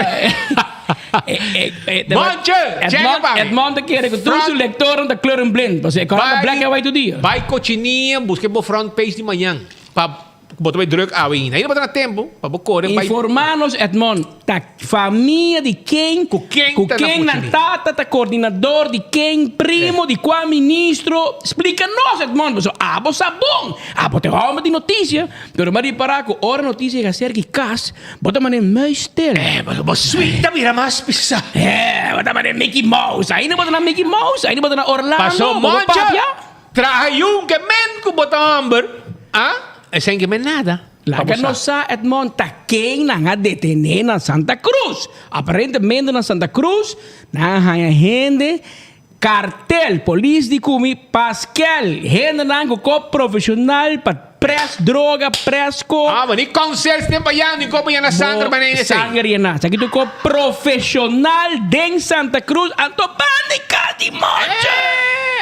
Moncho, check para mim. Edmond quer que tu seu leitor da kleur en blind, porque Corán black and white do dia. Vai cochininha, busque o front page de manhã. Para botar druk awin. Aí não botar tempo para botar. Informar-nos, Edmond, da família de quem, com quem na tata, da coordenador, de quem, primo, de qual ministro. Explica-nos, Edmond. Você bom. Você tem de notícia. Pero Maria Paraco, ora notícia que acerca de cas, bota mané mais tel. Você suíta mira mais pisa. Bota mané Mickey Mouse. Aí não bota na Mickey Mouse, aí não bota na Orlando. Passou Moncho. Traje que men com bota amber. Sem que men nada. Laga no sa Edmond, ta quem na detener na Santa Cruz. Aparentemente na Santa Cruz, na gente cartel, polícia de Cumi, Pascal, gente na profissional para pres droga, presco. Mas ni conselhos tem para yan, ni como yan na sangre para nele. Sangre yan na. Sakit ko profissional den Santa Cruz, anto panika di Moncho.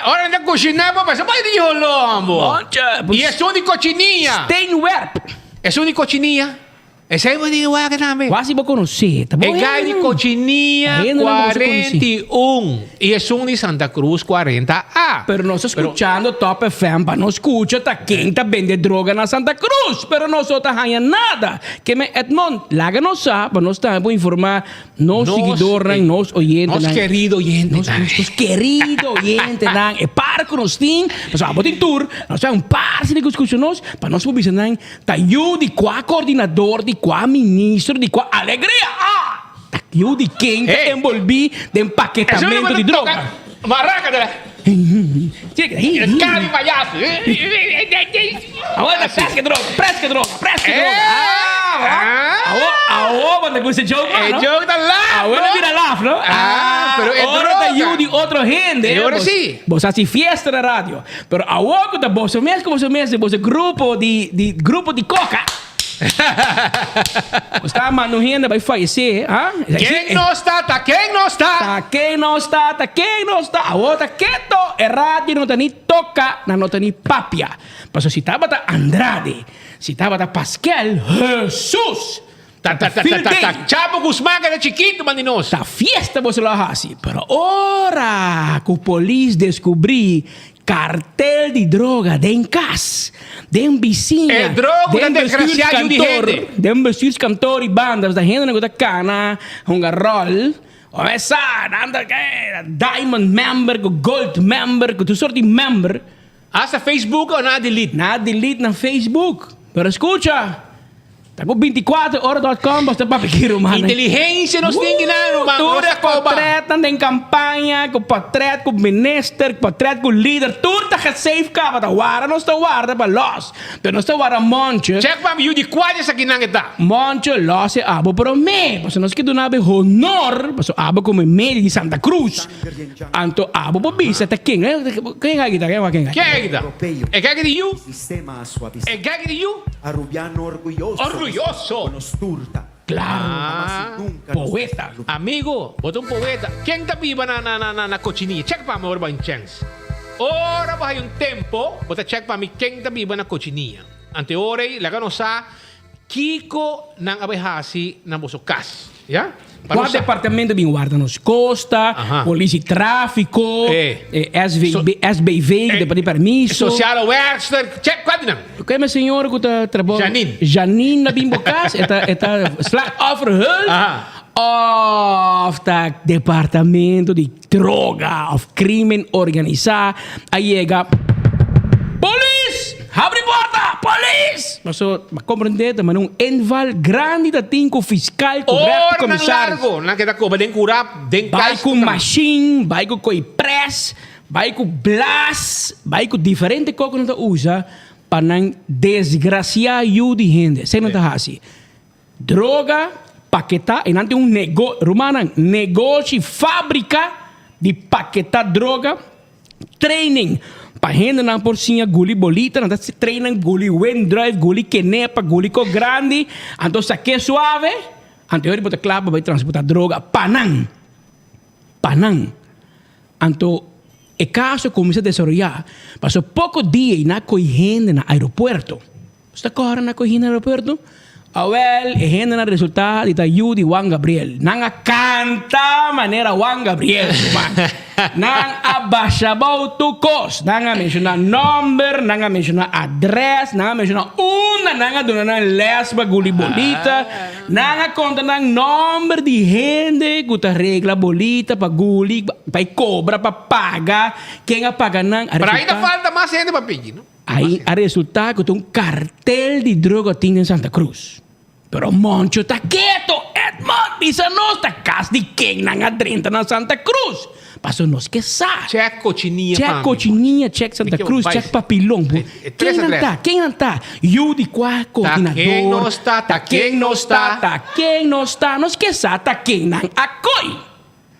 Ora na cozinha, mas vai de holombo. Moncho. E é só de cochininha. Steinwerp. É só de cochininha. Esse aí vai de waga namin. Quase vou conhecer, tá bom? É gai de cochininha 41 e é som de Santa Cruz 40A. Pero nós escuchando Top FM, para nós escucha tá quem tá vende droga na Santa Cruz, pero nós não tá ganhando nada. Que me Edmond, laga nós sabe, para nós tá informar nos seguidores, nos oyentes, nos querido oyente, nos querido oyente, e para com nós tem, nós vamos ter tour, nós vamos par de discussão nós, para nós publicar, tá eu de qual coordenador de qual ministro, de qual alegria. Eu de quem te envolvi de empaquetamento de droga. Maraca dela. Cara de palhaço. Agora pesca droga. Quando você joga, é jogo da lá. Agora vira lá, não? Pero é droga. Eu de outro gente. Agora sim. Você assim fiesta na rádio. Pero agora da você mesmo, você grupo de coca. Você está manuhendo, vai falecer. Quem não está? A outra quieto, errado, não tem nem toca, não tem nem papia. Mas se estava Andrade, se estava Pascal, Jesus. Chapo Guzmán era chiquito, maninos. Ta fiesta você lá assim. Pero ora, que o polícia descobri cartel de droga de casa, de vizinha. É droga de desgraciado de gente. De vestidos cantor e bandas da gente que tá cana, roll. Essa, anda diamond member, gold member, tu sorte de member. Hasta Facebook ou na delete? Na delete na Facebook. Pero escucha. Tá com 24horas.com, basta para pedir o mano. Inteligência nos tem que dar, mano. Tudo portretan em campanha, com portret, com minister, com portret, com líder. Tudo tá safe ka, tá guarda, não está guarda para los. Pero não está guarda Moncho. Check para mim, de qual essa aqui não está? Moncho, los é abo para mim. Porque nós que do nave honor, porque abo como meio de Santa Cruz. Anto abo para bisa, tá quem? Quem é que tá? Quem é que tá? É que de you? É que de you? Arrubiano orgulhoso. Claro, poeta. Amigo, bota poeta. Quem está viva na cochininha? Check para mim, ora chance. Ora vai tempo, bota check para mim quem está viva na cochininha. Ante ora, laga no sa, Kiko nang abehasi na bosokas. Ya? Qual departamento bem guarda nos Costa, polícia e tráfico, SBV, depois de permiso. Social welfare, check, quando não? Ok, mas senhor, que está trabalhando. Janine na Bimbocas, está slack offer of the departamento de droga, of crime organizado. Aí chega, police, abre porta, police. Mas compreender, mas um enval grande da tinco fiscal, correto, comissário. Largo, na que da coba, den curap, den vai com machine, vai com press, vai com blast, vai com diferente coisa que não usa para não desgraciar o de gente. Você não está assim. Droga, paquetar, e não tem um negócio, fábrica de paquetar droga, training. Para gente na porcinha, guli bolita, não se treinam guli wind drive, guli kenepa, guli co grande, então saque suave, então ele bota clava, vai transportar droga, panang. Então, o caso começa a desenvolver, passou pouco dia e não coi gente no aeroporto. Você agora não coi gente no aeroporto? Gente na resultado da Yudi Juan Gabriel. Nanga canta maneira Juan Gabriel. Nang abashabau tu kos. Nanga menciona number, nanga menciona address, nanga menciona nanga dona lesba guli bolita. Nanga conta nang number de gente que ta regla bolita pa guli, pa cobra, pa paga. Quem a paga nang. Pero ainda falta mais gente para pedir, não? Aí a resultado que tem um cartel de droga em Santa Cruz. Pero Moncho está quieto, Edmond, bisa nos ta casa de quem na 30 na Santa Cruz. Passou nos que sabe. Check cochininha. Check cochininha, check Santa Cruz, check papilão. Quem não tá? Quem não tá? Yudi qual coordenador. Quem não está? Quem não está? Quem não está? Nos que sabe? Tá quem não acoi.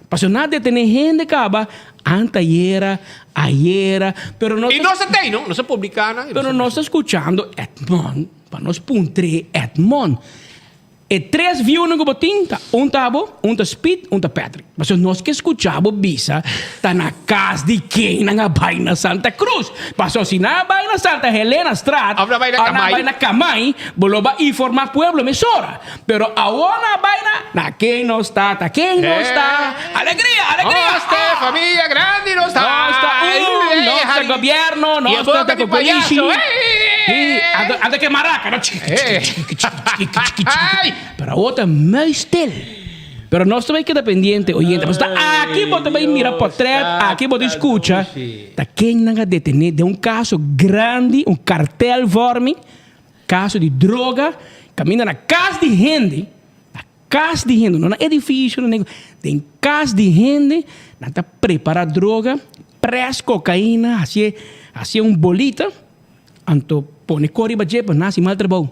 Passou nada de ter gente acaba. Antayera, ayera, pero no. E nós tem, não? Nós publicamos. Pero nós escuchando Edmond, para nós puntre Edmond. E 3 viu no botim, um tabo, um tá Speed, um tá Patrick. Mas nós que escuchamos bisa, tá na casa de quem na baina Santa Cruz. Passou se na baina Santa Helena Strat, na baina Camay, boloba informar pueblo mesora. Pero ahora baina na quem não está, tá quem não está. Alegria. Nossa família grande não está. Nosso governo, nosso polícia. Anda que maraca, não? Para outra mais tel. Pero nós também que dependiente, oyente. Mas aqui você vai mirar portrait, aqui você escuta. Tá quem não detener de um caso grande, um cartel enorme, caso de droga, caminha na casa de gente, não é edifício, não é. Tem casa de gente, não tá preparar droga, press cocaína, assim bolita, então põe cori bajepa, nasce mal trabalho.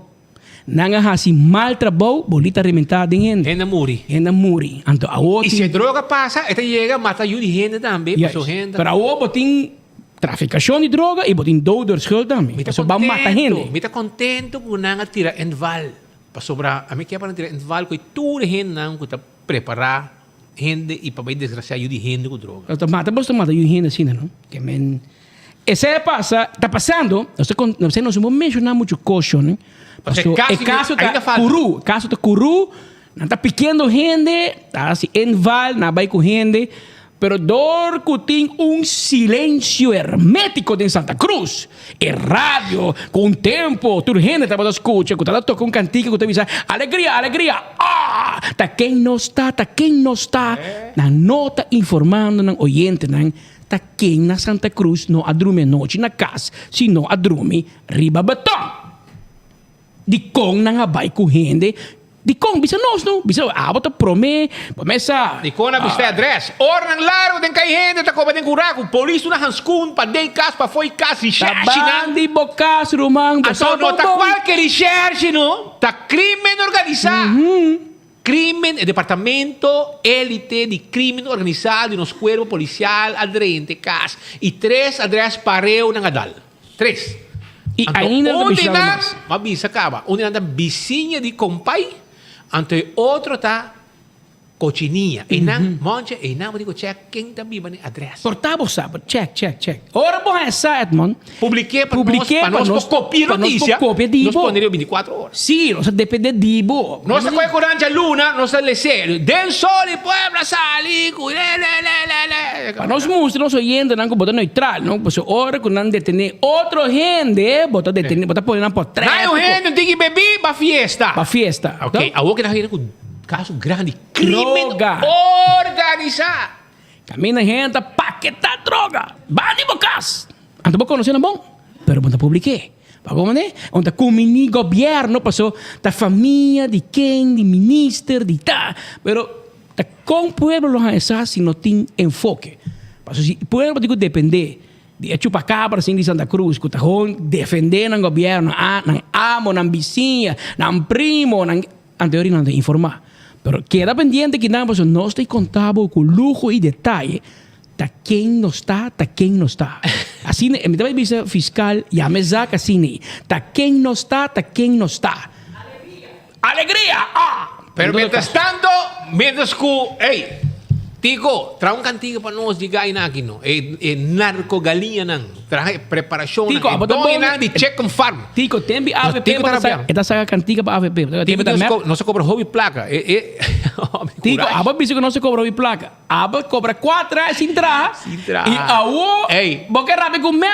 Nanga hasi mal trabalho, bolita rementada em gente. Ainda muri. Então, a outra... E se a droga passa, esta chega, mata de gente também. Yes. Para a outra, tem traficação de droga e tem dor schuld também. Então, vamos matar gente. Me está contento com nanga tira enval. Para sobrar, a mim que é para tirar enval, que tudo gente não está preparar gente e para bem desgraçado de gente com droga. Então, mata de gente assim, não? Que men... Esse passa, está passando, não sei, nós vamos mencionar muito coxo, né? Caso da Curu, não está pequeno gente, está assim, enval, não vai com gente, pero dor que tem silêncio hermético em Santa Cruz. E rádio, com tempo, tudo gente estava escutando, quando ela toca cantigo, quando avisa, alegria, tá quem não está, na nota informando, na oyente, tá quem na Santa Cruz não adrume noite na casa, sino adrume riba betão. De com na vai com gente, de com bisa nós não, bisa bota promessa. De com na bisa address, ornang largo den kai gente tá coba den curaco, polícia na hanskun pa den cas pa foi cas recherche na de bocas romang, então não tá qualquer recherche não, tá crime organizado. Crimen, el departamento élite de crimen organizado nos cuerpo policial adrente CAS e 3 adres pareu na Adal. 3. E ainda não mabisa acaba. Onde anda vizinha de compai, ante outro tá Cochinilla. E nang, monche, e nang, digo, check, quem também vai address. Portavo sabe, check. Ora bom essa, Edmond. Publiquei para nós copiar notícia. Nós poderíamos 24 horas. Sim, nós depende de Dibo. Nós com a Coranja Luna, nós le sério. Den sol e puebla sali, para nós mostrar nós oyendo não bota neutral, não? Porque ora quando não detener outro gente, bota detener, bota pôr na portrete. Não, gente, tem que beber para fiesta. Para fiesta. Ok, a outra gente com caso grande, crime organizado. Camina gente, paqueta droga. Vai de bocas. Anto vou conhecer bom, pero bota publiquei. Pagou, né? Onde comini governo passou da família de quem, de ministro, de tá. Pero tá com o pueblo lo essa se não tem enfoque. Passou se o pueblo digo depender de chupacabra assim de Santa Cruz, que tá defender o governo, não amo, não vizinha, não primo, não anterior não tem informar. Pero queda pendiente que nada, no estoy contado con lujo y detalle de quién no está, de quién no está. Así, en mi vista fiscal, ya me saca así, de quién no está, de quién no está. ¡Alegría! Pero mientras tanto, mientras que, hey, Tico, trae un cantigo para nos diga aquí, no. Narco galinha, não. Trae preparação, Tico, não. De check on farm. Tico, tem AVP para esta saga cantiga para AVP. Não se cobra hobby placa. Tico, aba bicho que não se cobra hobby placa. Aba cobra 4 reais sem entrar. E a o, porque rápido com me,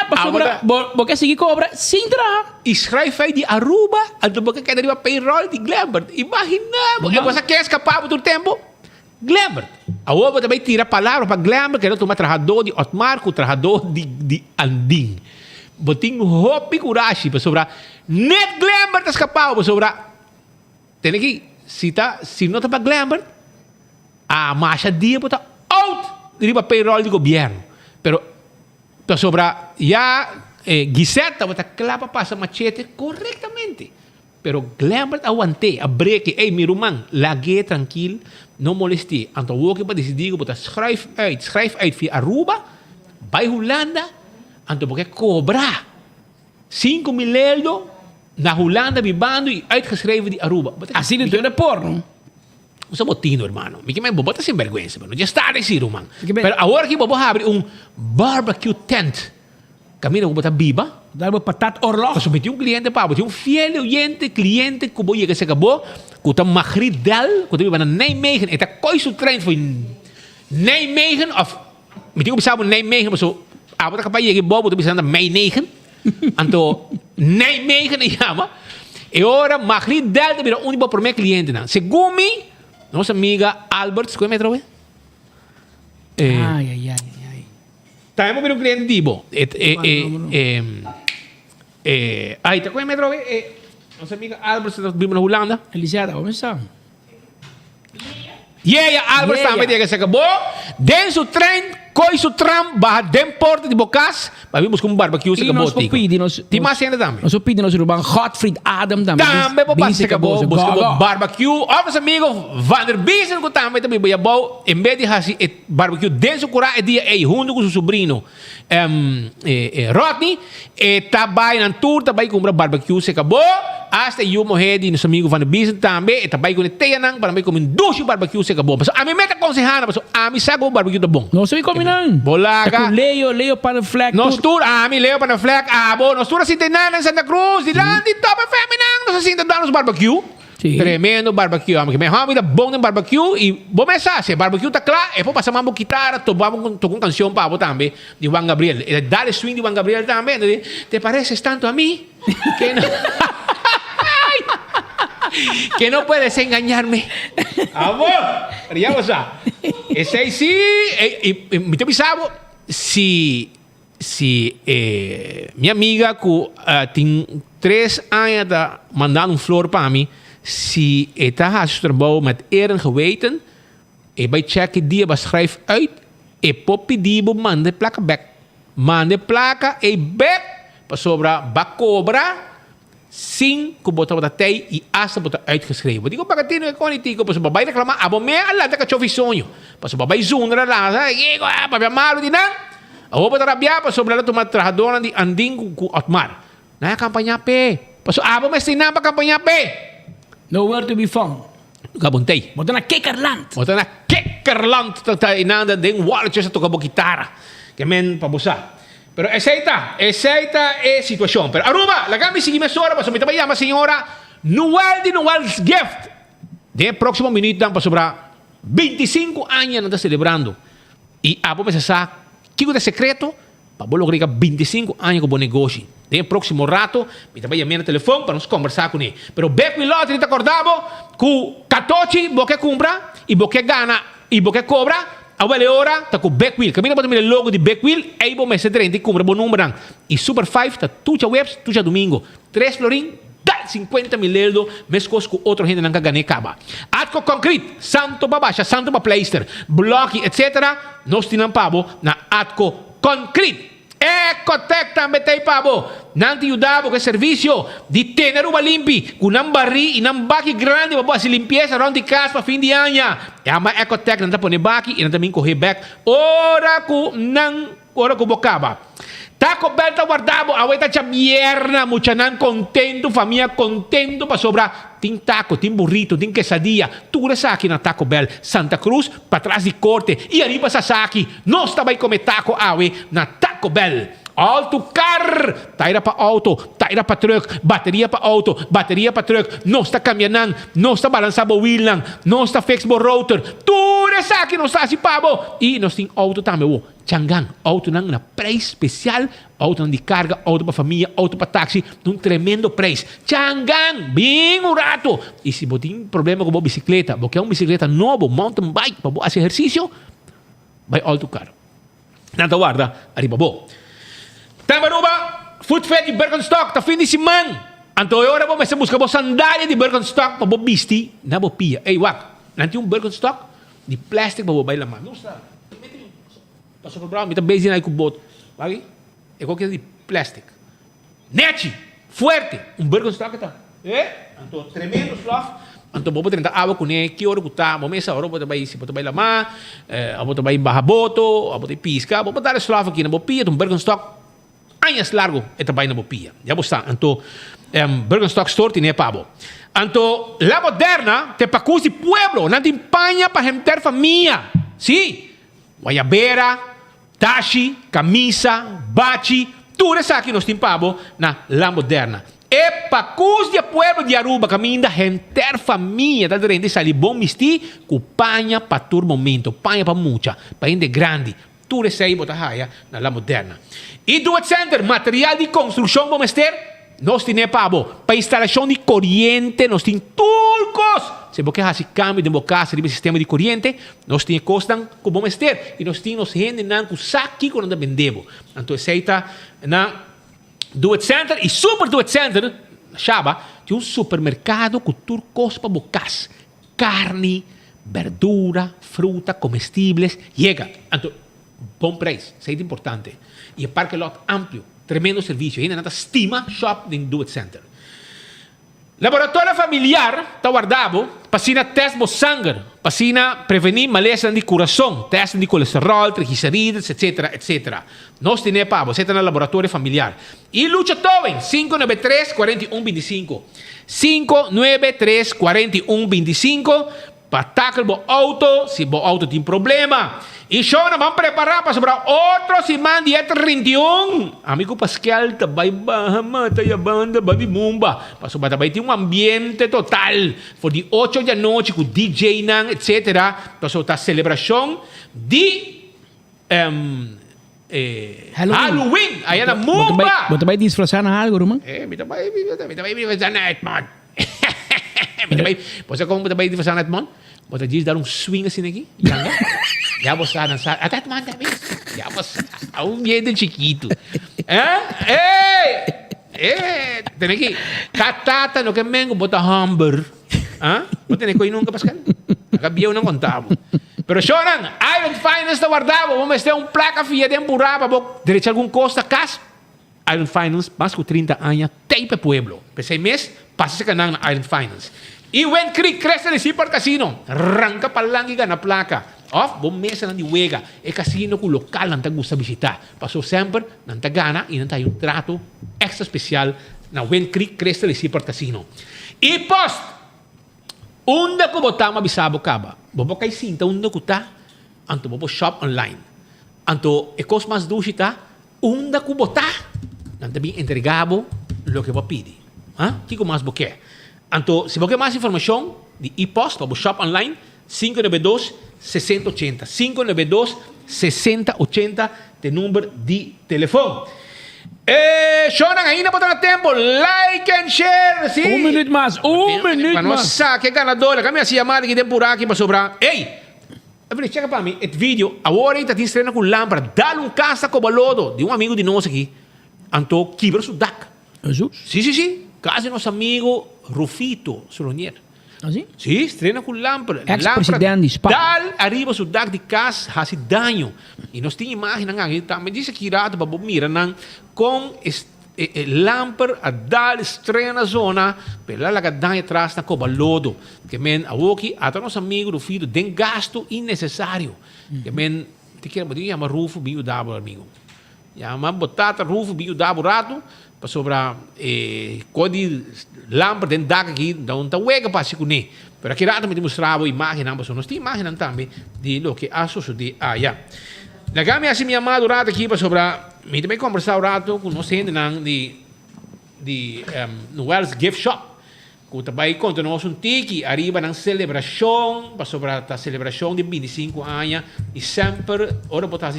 porque seguir cobra sem entrar. E schrijf aí de Aruba, até porque quer derivar payroll de Glambert. Imagina, você quer escapar por tempo? Glambert. A outra também tira a palavra para Glambert, que é um trabalhador de Otmar, um trabalhador de Andim. Botinho roupa e coragem para sobrar. Net Glambert escapar para sobrar. Tem que, se não está para Glambert, a marcha dia para out de payroll do governo. Pero para sobrar, já Giseta bota clapa passa machete corretamente. Pero Glambert aguantei, a break, meu irmão, lague tranquilo, não moleste. Então o que para decidir, bota schrijf uit via Aruba, vai Holanda, então porque cobrar 5 mil euros na Holanda vivendo e uitgeschreven de Aruba. Assim não tem porno. Usa botino, hermano. Mickey man, bota sem vergonha, mano. Já está nesse irmão. Pero agora que bobo abre barbecue tent. Camina com botar biba. Dá uma patata orló. Eu submeti cliente para botar fiel cliente que boia que se acabou. Que tá magridal, que tá vivendo na Nijmegen. E tá coisa trein foi Nijmegen of meti ko sabe Nijmegen, so abot ka pa yegi bobo tá pensando Nijmegen. Anto Nijmegen e chama. E ora magridal tá vira único para meu cliente não. Segumi nossa amiga Albert, como é que é? Ai. Temos um cliente tipo. Aí, tá com a metro. Nossa amiga Albert, nós vimos na Holanda. Elisiada, como está? Albert também tem que se acabou. Dentro do trem, coisa o tram, barra dentro porta de Bocas. Mas vimos com barbecue, se acabou. Tem mais ainda também. Nós pedimos no banco Hotfried Adam também. Também, papai, se acabou. Buscamos barbecue. Outros amigos, Vander Biesen, que também vai bom. Em vez de fazer barbecue dentro do curá, é dia junto com o sobrinho Rodney. Trabalha na tour, trabalha com barbecue, se acabou. Hasta eu morrer de nosso amigo Vander Biesen também. Trabalha com o Teanang, para mim comer doce barbecue, se acabou. A mim meta aconselhando, a mim sabe o barbecue tá bom. Não sei como não. Bolaga. Leo para o flag. Nós tour, mim leo para o flag. Bom, nós tour assim tem nada em Santa Cruz, de lá, de top feminang, nós assim dando os barbecue. Sim. Tremendo barbecue. A minha família bom no barbecue e vou começar. Se o barbecue tá claro, eu vou passar uma guitarra, tocamos com canção para também de Juan Gabriel. Ele dá o swing de Juan Gabriel também. Te pareces tanto a mim que não... que no puedes engañarme. Amor, ya vos sabes. Ese ahí sí, me te pisabo, si mi amiga que tiene 3 años mandando flor para mí, si está haciendo met eer en geweten, bij checken die schrijf uit, poppy die mande placa back. Mande placa back, para sobra, va cobrar. Sim, que botar tei e asa botar uitgeschreven. Digo, bagatino é conitico, para o babai reclamar, abo me alada que chove sonho. Para o babai zundra lá, digo, para malo de não. A roupa da rabia, para sobre ela tomar trajadora de andingo com Otmar. Não é campanha P. Para o abo me ensinar para campanha P. Nowhere to be found. Gabontay. Bota na Kekerland. Bota na Kekerland. Tata inanda den wallet sa tocabo gitara. Que men pabusa. Pero esa é situação. Pero Aruba, lagami sige mesora, paso mita bayama senhora, Noel's gift. De próximo minuto dan pa sobra 25 anos nanda celebrando. E abo me sa kiko de secreto, pa bolo grega 25 anos com bom negócio. De próximo rato, mita bayama na telefone para nos conversar com ele. Pero Beckwil Lottery te acordavo, ku 14 boke cumbra, e boke gana, e boke cobra. Awele ora, ta com Beckwil. Camina para o logo de Beckwil, aí vou mestre 30 e cumpre bom número. E Super 5, ta tucha webs, tucha domingo. 3 florin, dá 50 mil euros, mescos com outro gente não ganha caba. Atco Concrete, Santo Babasha, Santo Papleister, Bloque, etc. Nós temos pabo na Atco Concrete. Ecotec também tem pabo. Não te ajudava com o serviço de ter uma limpi, com um barri e um baki grande para fazer limpeza around de casa para fim de ano. E a Ecotec não está põe baki e não também correr back. Ora com bocaba. Taco Bell tá guardado, a ueta chamierna, mucha nan contento, família contento para sobrar. Tem taco, tem burrito, tem quesadilla. Tudo isso aqui na Taco Bell, Santa Cruz, para trás de corte. E arriba Sasaki, nós também comer taco awe na Taco Bell. Auto car, taira para auto, taira para truck, bateria para auto, bateria para truck. Nós está caminhando, nós está balançando o wheel, nós está fix o router. Tudo isso aqui nós está assim pabo. E nós tem auto também, Changan, auto na preço especial, auto de carga, auto para família, auto para táxi, num tremendo preço. Changan, bem um rato. E se você tem problema com a bicicleta, porque é uma bicicleta nova, mountain bike, para fazer exercício, vai auto car. Nada guarda, arriba bo. Tamaruba, Food Fed de Birkenstock, tá fim de semana. Anto agora vamos buscar sandália de Birkenstock para vestir na bopia. Ei, wak, nanti Birkenstock de plástico para bailar mano. Não está. Passou por bravo, me tá beijando aí com o boto. Vai? É qualquer de plástico. Nete, forte, Birkenstock tá. Anto tremendo fluff. Anto bobo tentar água com ele, que hora que tá, vamos essa hora botar vai, se botar vai lamar, botar vai barra boto, botar pisca, vou botar esse fluff aqui na bopia, Birkenstock. Años largo é trabalho na bopia. Já está. Então, Birkenstock Store tem pabo. Então, La Moderna te pacus de pueblo, não tem panha para gente família. Sim. Guayabera, tachi, camisa, bachi, tudo isso aqui nós tem pabo na La Moderna. É pacus de pueblo de Aruba, caminho da gente família, da gente sair bom mistir, com panha para todo momento, panha para mucha, para gente grande. Tudo isso aí botar raia na La Moderna. E do Center, material de construção, vamos ter, nós temos para instalação de corrente, nós temos turcos. Se você faz câmbio de casa, de sistema de corrente, nós temos costas que vamos ter. E nós temos gente com saque quando vendemos. Então, aceita na do Center e Super do Center, Chaba, tem supermercado com turcos para bocas. Carne, verdura, fruta, comestíveis, chega. Então, bom preço, isso é importante. E o parque lot amplo, tremendo serviço. Ainda nada estima shop em Do It Center. Laboratório familiar está guardado para teste de sangue, para prevenir maleza de coração, teste de colesterol, triglicéridos, etc, etc. Nós temos para você no laboratório familiar. E lucha Towen, 593-4125. 593-4125. Para tackle o auto, se o auto tem problema. E show na vamos preparar para sobrar outro semana de 31. Amigo Pascal, tabay mata a banda Babimumba. Para sobrar também tem ambiente total. For de 8 da noite com DJ nang, etc. Para sobrar celebração de Halloween. Aí na Mumba. Você vai disfrazar na algo, irmão? Me também disfrazar na Edmond. Você como você vai disfrazar na Edmond? Você diz dar swing assim aqui? Já você está dançando. Até Edmond também. Já você está um medo chiquito. Tem aqui. Catata no que mengo bota hamburger. Você nem conhece nunca, Pascal? Acabou não contava. Pero choran, Iron Finance está guardado. Vamos ter placa fia de empurrar para direito algum costa casa. Iron Finance, mais de 30 anos, tem para pueblo. Por 6 meses, passa-se canal na Iron Finance. E when Creek cresce nesse par casino, arranca palangi na placa. Bom mesa na diwega. É casino que o local não gusta visitar. Passou sempre, não gana e não tem um trato extra especial na when Creek cresce nesse par casino. E post, Unda ko bota mabisabo ka ba? Bobo kay sinta unda ko ta. Anto bobo shop online. Anto ekos mas dushita. Unda ko bota. Nantabi entregabo lo que va pidi. ¿Ah? Kiko mas boke. Anto si boke más información di e-post bobo shop online 592-6080. 592-6080 de número de teléfono. Shonan, ainda botar no tempo. Like and share. Sí. Un minuto más. Para nós saque ganadora. Kami assim chamada que tem por aqui para sobrar. Ei! Chega para mim. Este vídeo. Agora está te estreando com lâmpada. Dá um casa com balodo de um amigo de nós aqui. Anto quebra su DAC. Jesus? Sí. Casi nosso amigo Rufito Solonier. ¿Así? Sí, estrena con lámpara. Ex-presidente de Espanha. Dal arriba su DAC de casa, hace daño. E nós temos imagem aqui, também diz que irá para mira com lámpara a dal estrena zona, pela lá que daño atrás na cobalodo. Que men a aqui, até nosso amigo Rufito, tem gasto innecessário. Que men, te quero dizer, chama Rufo, bio dabo amigo. Chama botata Rufo, bio dabo rato, para sobrar codi lámpara dentro da aqui, da onde está para se conhecer. Pero aqui rato me mostrava imagem, nós temos imagem também de lo que ha sucedido allá. Na kami assim minha amado rato aqui para sobrar, me também conversar o rato com nós gente de Noel's Gift Shop. Que também continuamos tiki arriba na celebração, para sobrar a celebração de 25 anos e sempre ora botar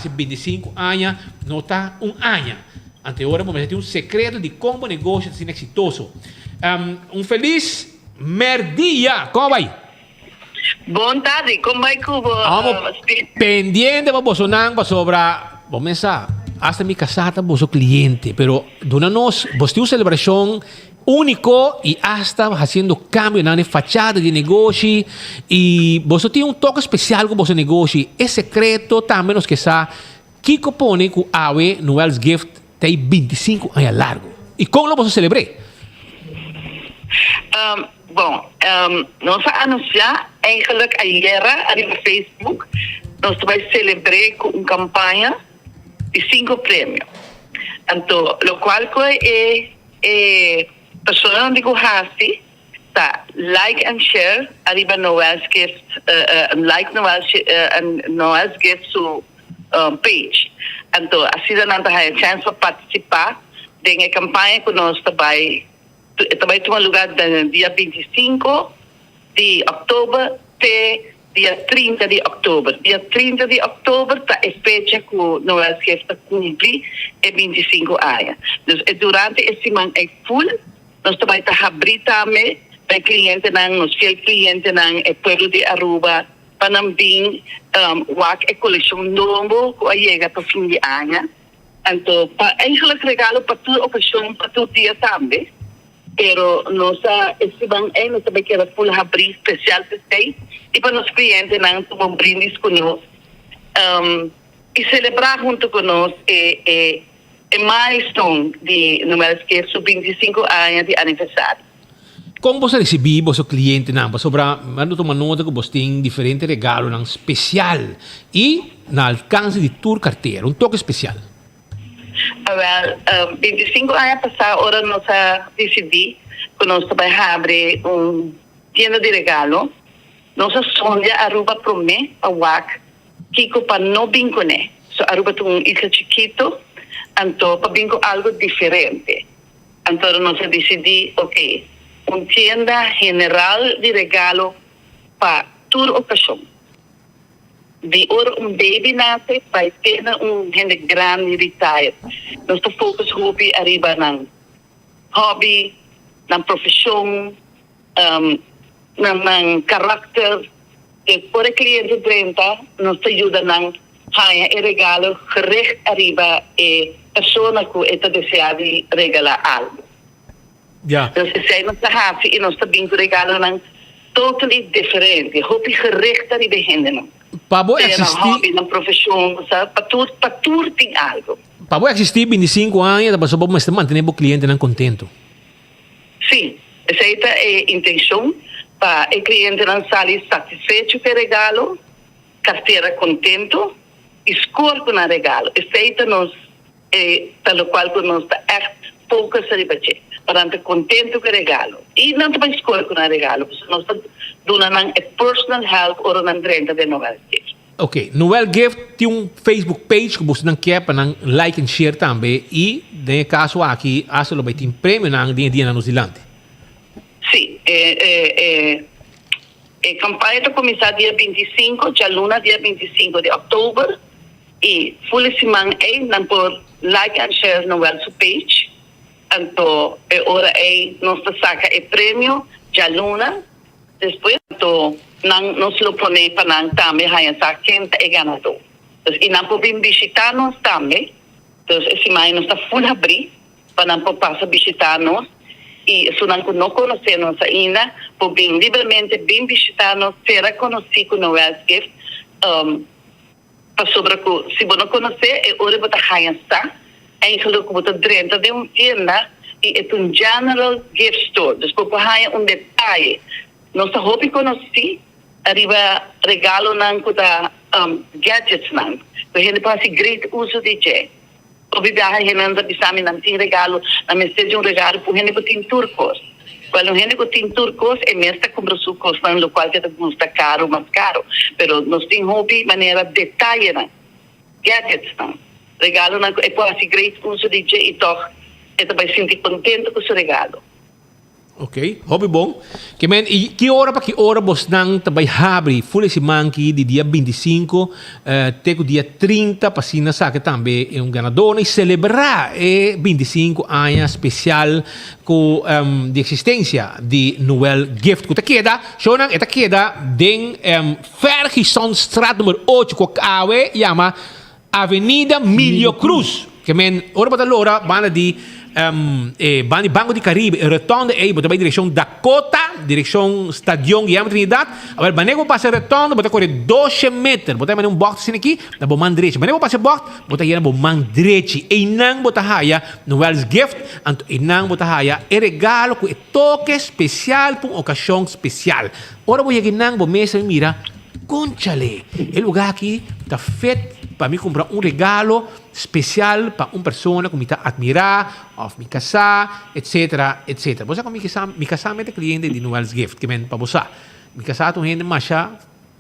25 anos, não está ano. Anteora, vamos ter um segredo de como o negócio está sendo exitoso. Feliz merdia. Como vai? Boa tarde. Como vai, Cubo? Pendiente para Bolsonaro sobre... Vamos pensar, hasta mi casata vos cliente, pero donanos, vos tienes una celebración único y hasta haciendo cambio en la fachada de negocio y vos tienes un toque especial con vos negocio. Es secreto también los que sa Kiko pone que Awe Noel's Gift tem 25 anos largo. E como você celebrei? Nós anunciamos eigenlijk ayer no Facebook. Nós vamos celebrar com uma campanha de 5 prêmios. Então, o qual é pessoa de Guhasi, tá like and share arriba Noel's Gift, like Noel's Gift su page. Então, assim nós temos a chance para participar da campanha que nós também tomamos lugar no dia 25 de outubro até dia 30 de outubro. Dia 30 de outubro está a fecha que Noel's Gift cumpre 25 anos. Então, durante esse mês é full, nós também estamos abrindo também para clientes, os fiéis clientes no pueblo de Aruba, para também a coleção nova que chega para o fim de ano. Então, eigenlijk regalo para toda ocasião, para todo dia também. Pero esse banco nós também queremos abrir especial para vocês e para os clientes não tomar brindis conosco e celebrar junto conosco a milestone de Noel's Gift, su 25 anos de aniversário. Como você recebeu você cliente não sobre mando tomar nota que você tem diferente regalo não especial e no alcance de tua carteira um toque especial. 25 anos passado hora nós decidimos que nós também abrir tienda de regalo. Nós sonha Aruba para mim a WAC Kiko para não vincular. So Aruba tem ilha chiquito, então para vincular algo diferente. Então nós decidimos, ok, tienda general de regalo para toda ocasião. De hora baby nasce, vai ter gente grande retire. Nós focus hobby arriba ng hobby, ng profissão, ng karakter. E por cliente 30, nós ajuda ng haya e regalo gericht arriba e persona que está deseada de regalar algo. Ja. Dus zij nos hafi e nós também regalo ng totally diferente. Hobby gericht arriba henden. Para existir na profissão, para tudo tem algo. Para existir 25 anos, depois só vamos manter o cliente não contento. Sim, essa é a intenção para o cliente não sair satisfeito com o regalo, carteira contento, escolha com o regalo. Essa é pelo qual nós está echt focus no budget. para estar contento com o regalo. E não te vai escolher com o regalo, porque nós estamos dando personal help ou na renda de Noel Gift. Ok, Noel Gift tem Facebook page que você não quer para like and share também. E, nesse caso aqui, hasta lo vai ter prêmio na dia na Nuzilante. Sim, a campanha está começar dia 25, já luna dia 25 de outubro. E, full semana não por like and share Noel page. Então, agora nós saca o prêmio, já luna. Depois, nós lo põe para nós também, quem é ganador. E nós podemos visitar-nos também. Então, esse mês nós está full abrir, para nós passar visitar-nos. E se nós não conhecemos ainda, podemos livremente bem visitar-nos, ser conhecido com o Noel Gift. Sobre se você não conhecer, é hora de você eigenlijk wordt het dentro de tienda y es un general gift store. Después hay un detalle. Nossa hobby conocí arriba regalo nan kuda gadgets nan. So gente passa great uso de je. Obi viaja gente bisami nan tin regalo, na message un regalo por gente com turcos. Quando gente com turcos é mesmo compra su costa no qual que te gusta caro, mais caro. Pero nós tem hobby maneira detalhe nan. Gadgets nan. Regalo na e pode great uso de je e toch e vai sentir contento com o regalo. Ok, hobby bom. Que men, e que hora para que hora vos nang tabay habri full si manki di dia 25 teco dia 30 pasina sa que também é ganador e celebrar 25 anos especial com de existência de Noel Gift. Que queda, shonang eta queda den Fergussonstraat número 8 ko kawe yama Avenida Milio Cruz. Que men, ora para lora bana di Banco de Caribe, retorno bota vai direção Dakota, direção Stadion Guilherme Trinidad. Agora, banego passa retorno, bota correr 12 metros, bota mais box assim aqui, na bom direito. Banego passa box, bota aí na bom direito. E não bota haia Noel's Gift, anto e não bota haia regalo com toque especial para uma ocasião especial. Ora vou aqui não bom mesa mira, conchale. O lugar aqui está feito para mim comprar regalo especial para uma pessoa que me está admirar, ou me casar, etc, etc. Você como me casamento cliente de Noel's Gift, que vem para você. Me casar com gente mais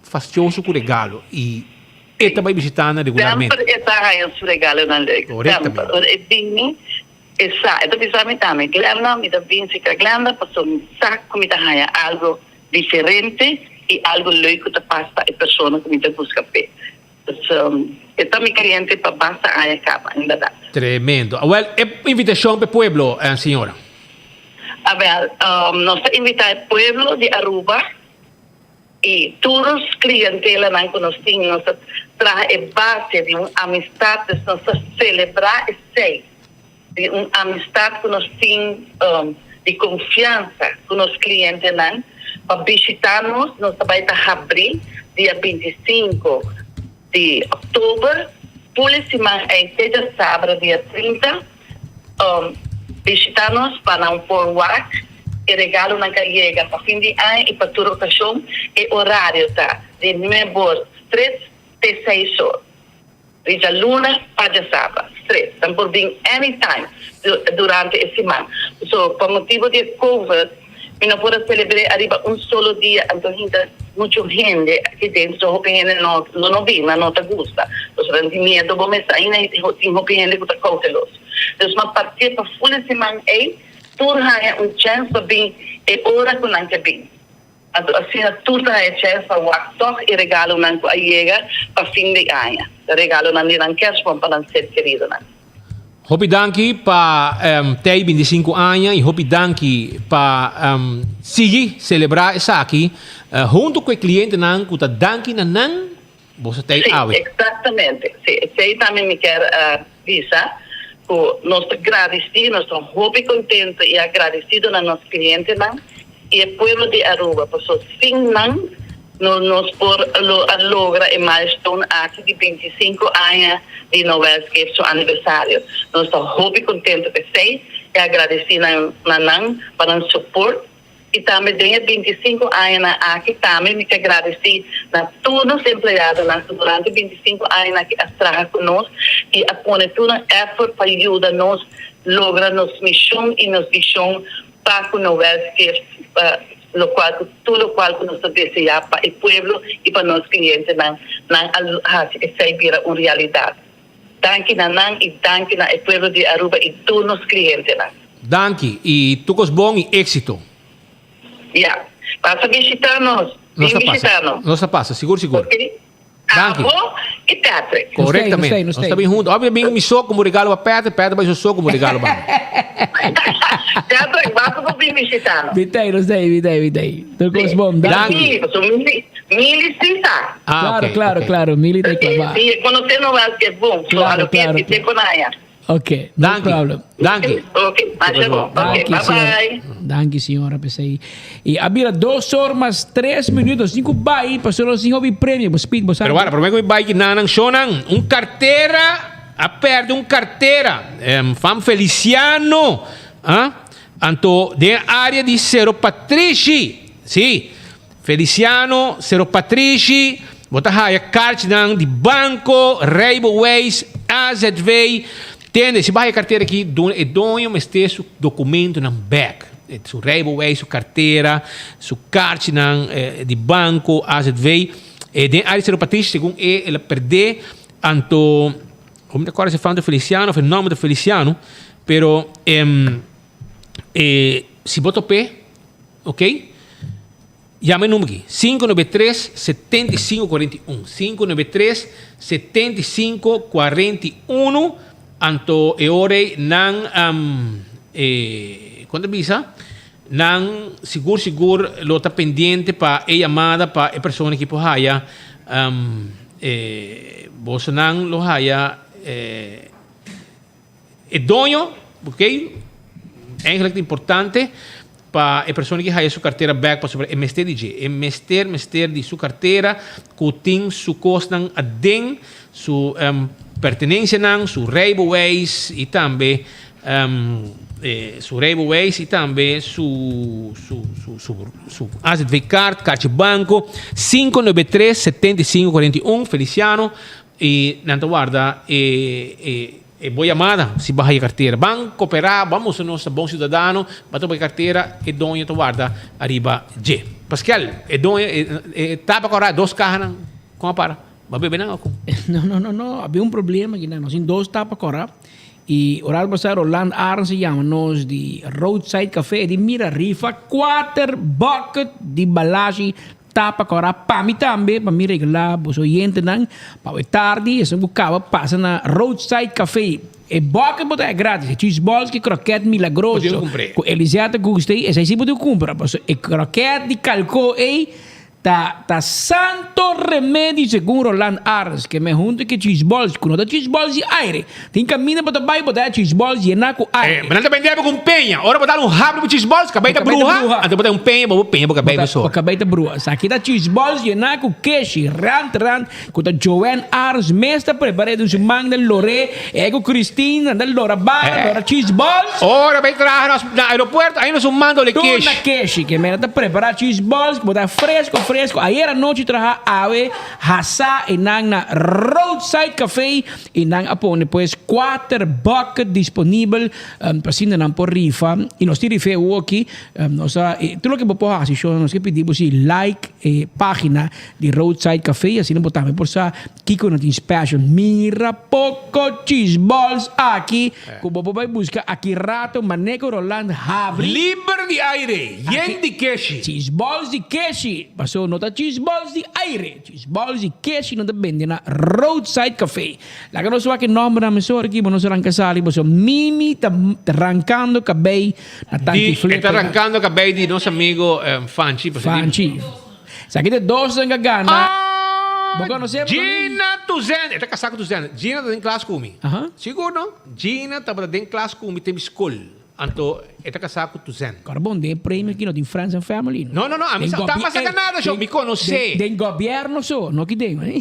fastidioso com regalo e esta vai visitando regularmente. Sempre está aí o regalo na lei. Corretamente. E bem, essa, esta visão também, claro, me dá bem se claro, para um saco me dá algo diferente e algo leuk te passa a pessoa que me está buscando. Então, meu cliente para basta aí acaba, em verdade. Tremendo. Well, invitação para o pueblo, senhora. A ver, nós invitamos o pueblo de Aruba e todos os clientes não conhecem, nós trazemos base de uma amizade, nós celebrar de uma amizade que nós temos de confiança com os clientes não, para visitar-nos, nós vamos abrir dia 25 de outubro, por semana em seja sábado, dia 30, visitar-nos para um forward e regalo na carrega para fim de ano e para toda ocasião. E horário tá de 9 horas, 3 até 6 horas. De luna para sábado, 3. Então, por vir anytime durante a semana. So, por motivo de COVID, não pode celebrar arriba solo dia, então muita gente aqui dentro, a gente não vê, não te gusta. Então, tem medo, vou começar ainda e tem gente que está cauteloso. Então, uma partida para full semana tudo é chance para vir e hora que não quer vir. Assim, tudo é chance para o e regalo não chega para fim de ano. Regalo não quer para ser querido, não. Hopi danki para ter 25 anos e hopi danki para seguir celebrar essa aqui junto com o cliente não que tá danki não você tem exatamente. Sim, também me quer dizer que nós agradecidos, nós estamos hopi contentes e agradecidos a nossos clientes não e o povo de Aruba, porque sim não nós por logra e milestone aqui de 25 anos de Noel Gift, seu aniversário. Nós estamos muito contentes com vocês e agradecidos para o suporte. E também, desde 25 anos aqui, também me agradeci a todos os empregados durante 25 anos que trabalham conosco e a põe todo o effort para ajudar-nos logra nos misión y nos visión para que no que lo cual que nosotros deseamos para el pueblo y para los clientes esa una realidad. Danke Nan y danke al pueblo de Aruba y todos los clientes. Danke y tu bom y éxito. Ya, vas a visitarnos. Não se passa, seguro. Okay. Danke. E teatro. Corretamente. Nós estamos juntos. Óbvio, bem um soco como regalo para Pedro vai o soco como regalo para Teatro, vas a vir visitarnos. Vitei. Turcos bom. Danke. Milicita. Claro. Milita e clavar. Sim, quando você não vai ser bom, claro que você conhece. Ok, no problem. Danke. Ok, bye-bye. Danke, senhora, pessoal. E abira 2 horas, 3 minutos, 5 bai, pastor assim houve prêmio, speed, você. Pero agora, promego bai que nanang shonan, carteira, a perde carteira, fam Feliciano, anto de área de Cerro Patrici, sim, Feliciano, Cerro Patrici, bota a carta de banco, Railways, AZV. Entende? Se vai a carteira aqui, é dono, mas tem seu documento na back. Seu Railway, sua carteira, sua carta de banco, AZV. E de área de Patrícia, segundo ela perdeu, anto, como agora se fala de Feliciano, o nome de Feliciano, pero, se botou pé, ok? Llame o número aqui, 593-7541. 593-7541. Anto ore nang quando bisa nang seguro lo tá pendiente para a chamada para a pessoa que por haya você nang lo haya dono, ok? É importante para a pessoa que haya sua carteira back para sobre mester de sua carteira que tem su costan adem su pertenencia su Railways y también su Railways y también su AZV card, carta banco 593-7541 Feliciano y nanta guarda boa llamada se baja a carteira van cooperar vamos a nosso bom cidadano bato a carteira e dono to guarda arriba G Pascal e dono tapa correr 2 carros como para vai beber não não havia problema que nós em 2 tapas correr e oral passar Roland Arns se chama nós de Roadside Café de Mira rifa 4 bucket de balagem tapa correr para mim também para me regular os oyentes não para tarde eu buscava passa na Roadside Café e bucket botar é grátis cheese balls que croquete milagroso com Eliseta gostei esse aí sim pode comprar e croquete de calco ta santo remédio segundo Roland Arns que me junto que cheese balls quando cheese balls de aire tem caminho para baixo botar cheese balls e na com aire mas não depende com penha ora botar rabo de cheese balls cabelo da bruxa até botar penha para cabelo só cabelo da bruxa aqui da cheese balls e na com queijo rant com a Joanne Arns mestra preparado um mang del Lore ego Cristina del Lora Bar Lora cheese balls ora vai trazer no aeroporto aí nós mando le queijo na queijo que me está preparar cheese balls botar fresco ayer anoche traja ave hasa inang na Roadside Café inang apone pues 4 bucket disponível pasina nang por rifa e nós tiri fe aqui nossa tudo que vou hacer show nós que pedimos si like página de Roadside Café assim não botamos por sa Kiko na special mira poco cheese balls aqui que vou vai buscar aqui rato maneco Roland Habri libre de aire yen de queijo cheese balls de queijo passou nota cheese balls de aire cheese balls de queijo não depende na Roadside Café lá que nós vamos que nome na mesora aqui nós arranca sali nós Mimi tá arrancando cabelo na tanque flip tá arrancando cabelo de nosso amigo Fanchi aqui de 2 ang gana Gina Tuzen está casado com Tuzen Gina tá em classe comigo seguro não Gina tá em classe comigo tem escola Anto, está casado com Tuzen. Agora, bom, tem prêmio aqui, não tem Friends and Family. Não, a mim está passando nada, eu me conheci. Tem governo só, não que tem, né?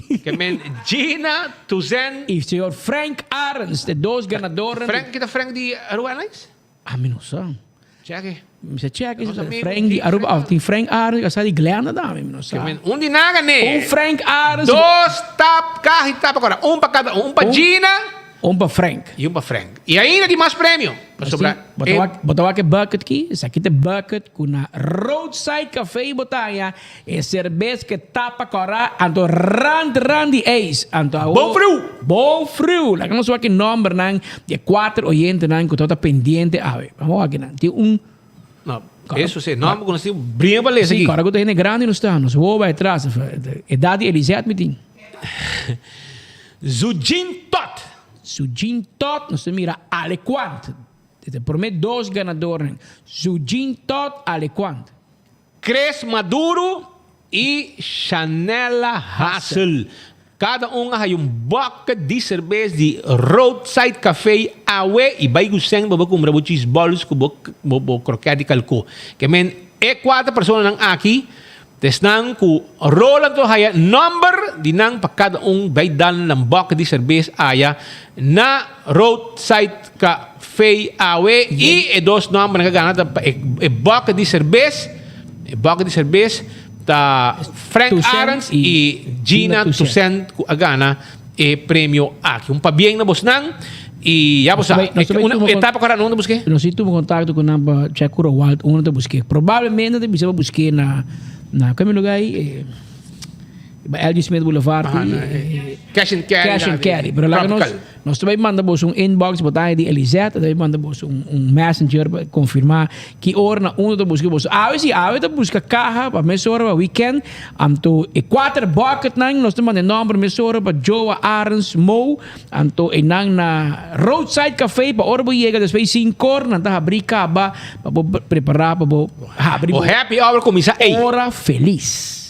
Gina, Tuzen. E o senhor Frank Arns, de 2 ganadores. Frank, que é Frank de Aruba Airlines? Não sei. Cheque. Você cheque, Frank de Aruba, tem Frank Arns, que sai de Glenda, não sei. De nada, né? Frank Arns. 2 carro e tapa agora. Para cada, para Gina. Um para Frank. E um para Frank. E ainda tem mais prêmio. Para sobrar. Botawa que bucket aqui. Essa aqui tem bucket com a roadside café e botanha. É cerveja que tapa corá. Anto rand ace. Anto bom frio. Bom frio. Lá que não sei que número não. De 4 oyentes não. Que está pendiente. Vamos aqui não. Tem um. Não. Isso sim. Não, porque nós temos brinca para ler aqui. Sim, cara, que tem grande não está. Nós vamos atrás. Idade Elisete me tem. Zujin Tot, nós mira Alequant. Te prometo 2 ganadores. Zujin Tot, Alequant. Cres Maduro e Chanela Hassel. Cada um tem bucket de cerveja de roadside café awe e vai gostar de comprar muitos bolos com croquete de calco. Que men 4 pessoas aqui. Tesnang ku rolan to haya number dinang pa kada vai dan ng bucket de cerveja aya na roadside cafe awe e 2 number na kagana pa bucket de cerveja ta Frank Arons e Gina Tucent ku agana prêmio aqui pabieng na boss nang e ya boss etapa para não busque não sei tu contato com namba Chakura Walt um não busque provavelmente te bisa busque na kami lugar aí LG Smith Boulevard cash and carry pero lá nós também mandamos inbox botar de Elisete também mandamos messenger para confirmar que hora na do busca você se busca carro para mesora para weekend amto 4 bucket nang nós também número mesora para Joa Arns Mo amto nang na roadside café para hora chega depois 5 horas na abrir caba para preparar para abrir o happy hour começa hora feliz.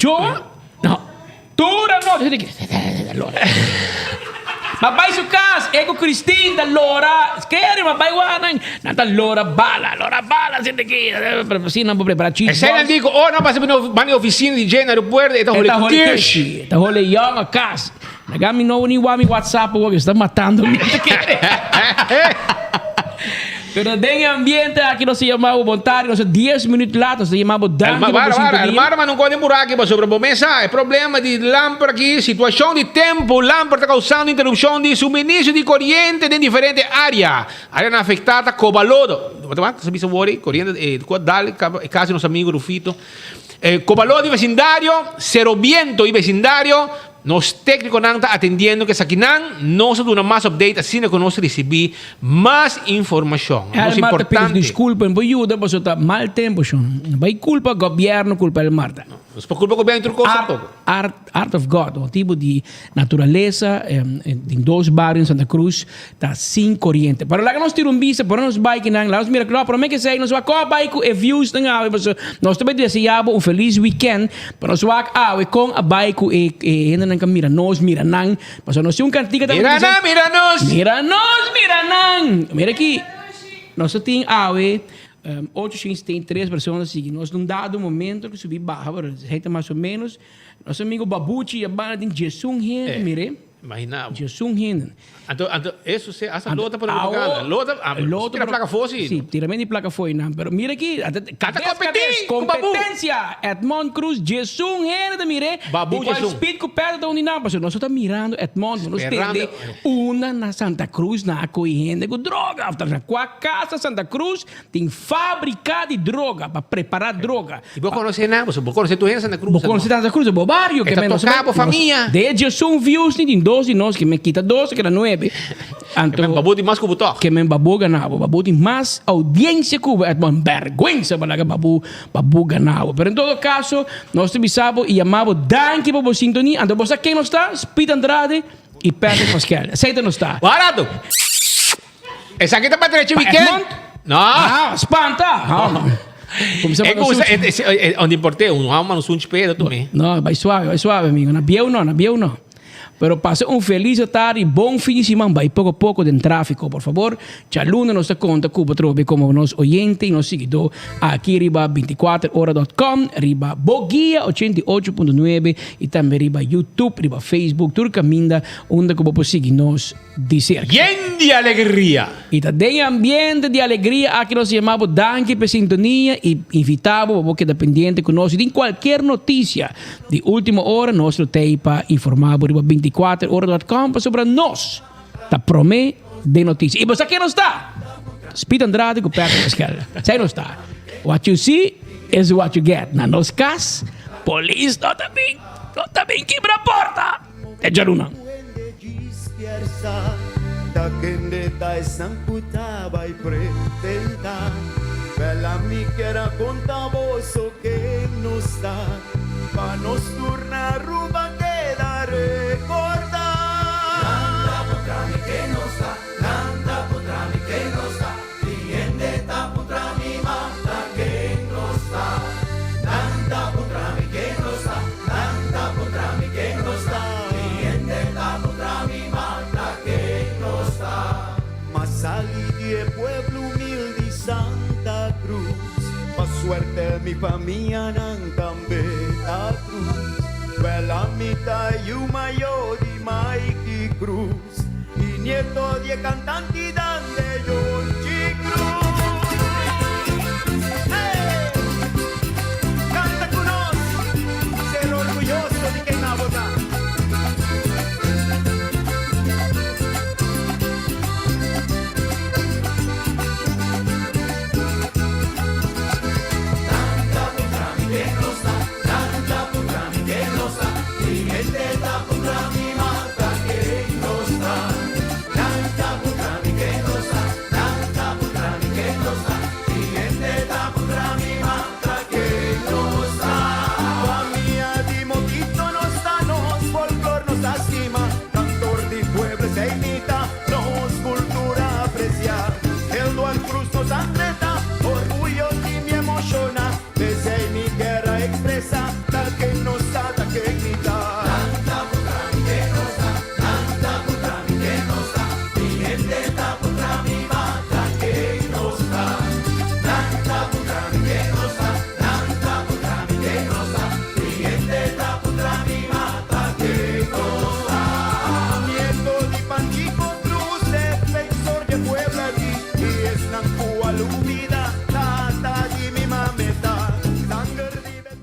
Joa? No. Tura no. Mabay sukas, ego Christine da Lora. Kaya mabay wanang nata Lora bala sente que sino po preparar cheese. Ese nang digo, na pasa mani oficina di Jen aeropuerto, ito hole kirsch. Ito hole young akas. Nagami no ni wami WhatsApp wo está matando me. Pero de ambiente aqui nós chamamos voluntário, nós 10 minutos lá, nós chamamos Danke. Almar não pode morar aqui para sobrepomesa. É problema de lâmpada aqui, situação de tempo, lâmpada causando interrupção de suministro de corrente em diferentes áreas. Área afetada, Cobalodo. Sabe sobre corrente, dale, caso nosso amigo Rufito. Cobalodo e vecindário, Seroviento e vecindário. Nos técnicos não estão atendendo que aqui não se dá mais update assim que nós recebemos mais informação. É importante. Desculpa, não ajuda, mas está mal tempo. Vai culpa governo, culpa el Marta. Não é culpa governo, Art of God, o tipo de natureza em 2 bairros em Santa Cruz está sem corrente. Para lá que nós tiramos vista, para nós bike lá nós mira claro, para mim que sei, nós vai com bike e views nós também desejamos feliz weekend, para nós vai com a bike e ainda não mira nós mira não, mas nós temos cantiga também. Mira aqui. Nós temos 8 tem 3 pessoas assim. Nós num dado momento que subi barra, gente mais ou menos. Nosso amigo Babuchi, a banda de Jesus Hen, mire. Imaginava. Jesus Hen. Então, isso se essa lota para a lota tira placa fosse. Sim, tiramento de placa foi não. Pero mira aqui, competência. Edmond Cruz, Jesus Hen, mire. Babu Jesus. Speed com perto da onde não, nós estamos mirando Edmond, nós temos uma na Santa Cruz na corrente com droga. Com a casa Santa Cruz tem fábrica de droga para preparar droga. E vou conhecer não, você vou conhecer tu em Santa Cruz. Vou conhecer Santa Cruz, o barrio que menos cabo família. De Jesus views tem 12 nós que me quita 12 que era 9. Que me babu de mais cubo que me babu ganava, babu de mais audiência cubo, é uma vergonha para que babu ganava. Pero em todo caso, nós te bisabo e amava danke para você sintonia. Então você quem não está? Speed Andrade e Pedro Pascal. Aceita não está? Barato. Essa aqui tá para ter weekend? Não. Espanta. Onde importei, uma no sunch peda também. Não, vai suave, amigo. Na biel não. Pero pase feliz tarde e bom fim de semana. Vai pouco de tráfico, por favor. Chaluna nos conta Cuba Trobe como nos oyente e nos seguidor aqui riba 24hora.com, riba Boguia 88.9 e também riba YouTube, riba Facebook, Turcaminda, onde Cuba pode seguir nos dizer. Bien de alegria! E também ambiente de alegria aqui nós chamamos danke por sintonia e invitamos a quedar pendiente conosco de qualquer notícia de última hora, nosso tem para informar riba 24 24horas.com para sobre nós. Tá promê de notícia. E você aqui não está. Speed Andrade com Pedro Pascal. Você não está. What you see is what you get. Na nos cas, police não também quebra a porta. É Jaruna. Da kende dai sankuta vai pretenta Bella mi chiara conta vosso che non sta Pa nos turna ruba che da ricorda Nanda potrami che non sta Nanda potrami che non sta Tiende ta potrami mata che non sta Nanda potrami che non sta Nanda potrami che non sta Tiende ta potrami mata che non sta Masali di pueblo humilde Santa Cruz Pa suerte mi familia nan cambeta cruz Bella mita yuma yo di Mikey Cruz Y nieto de cantanti dan de yo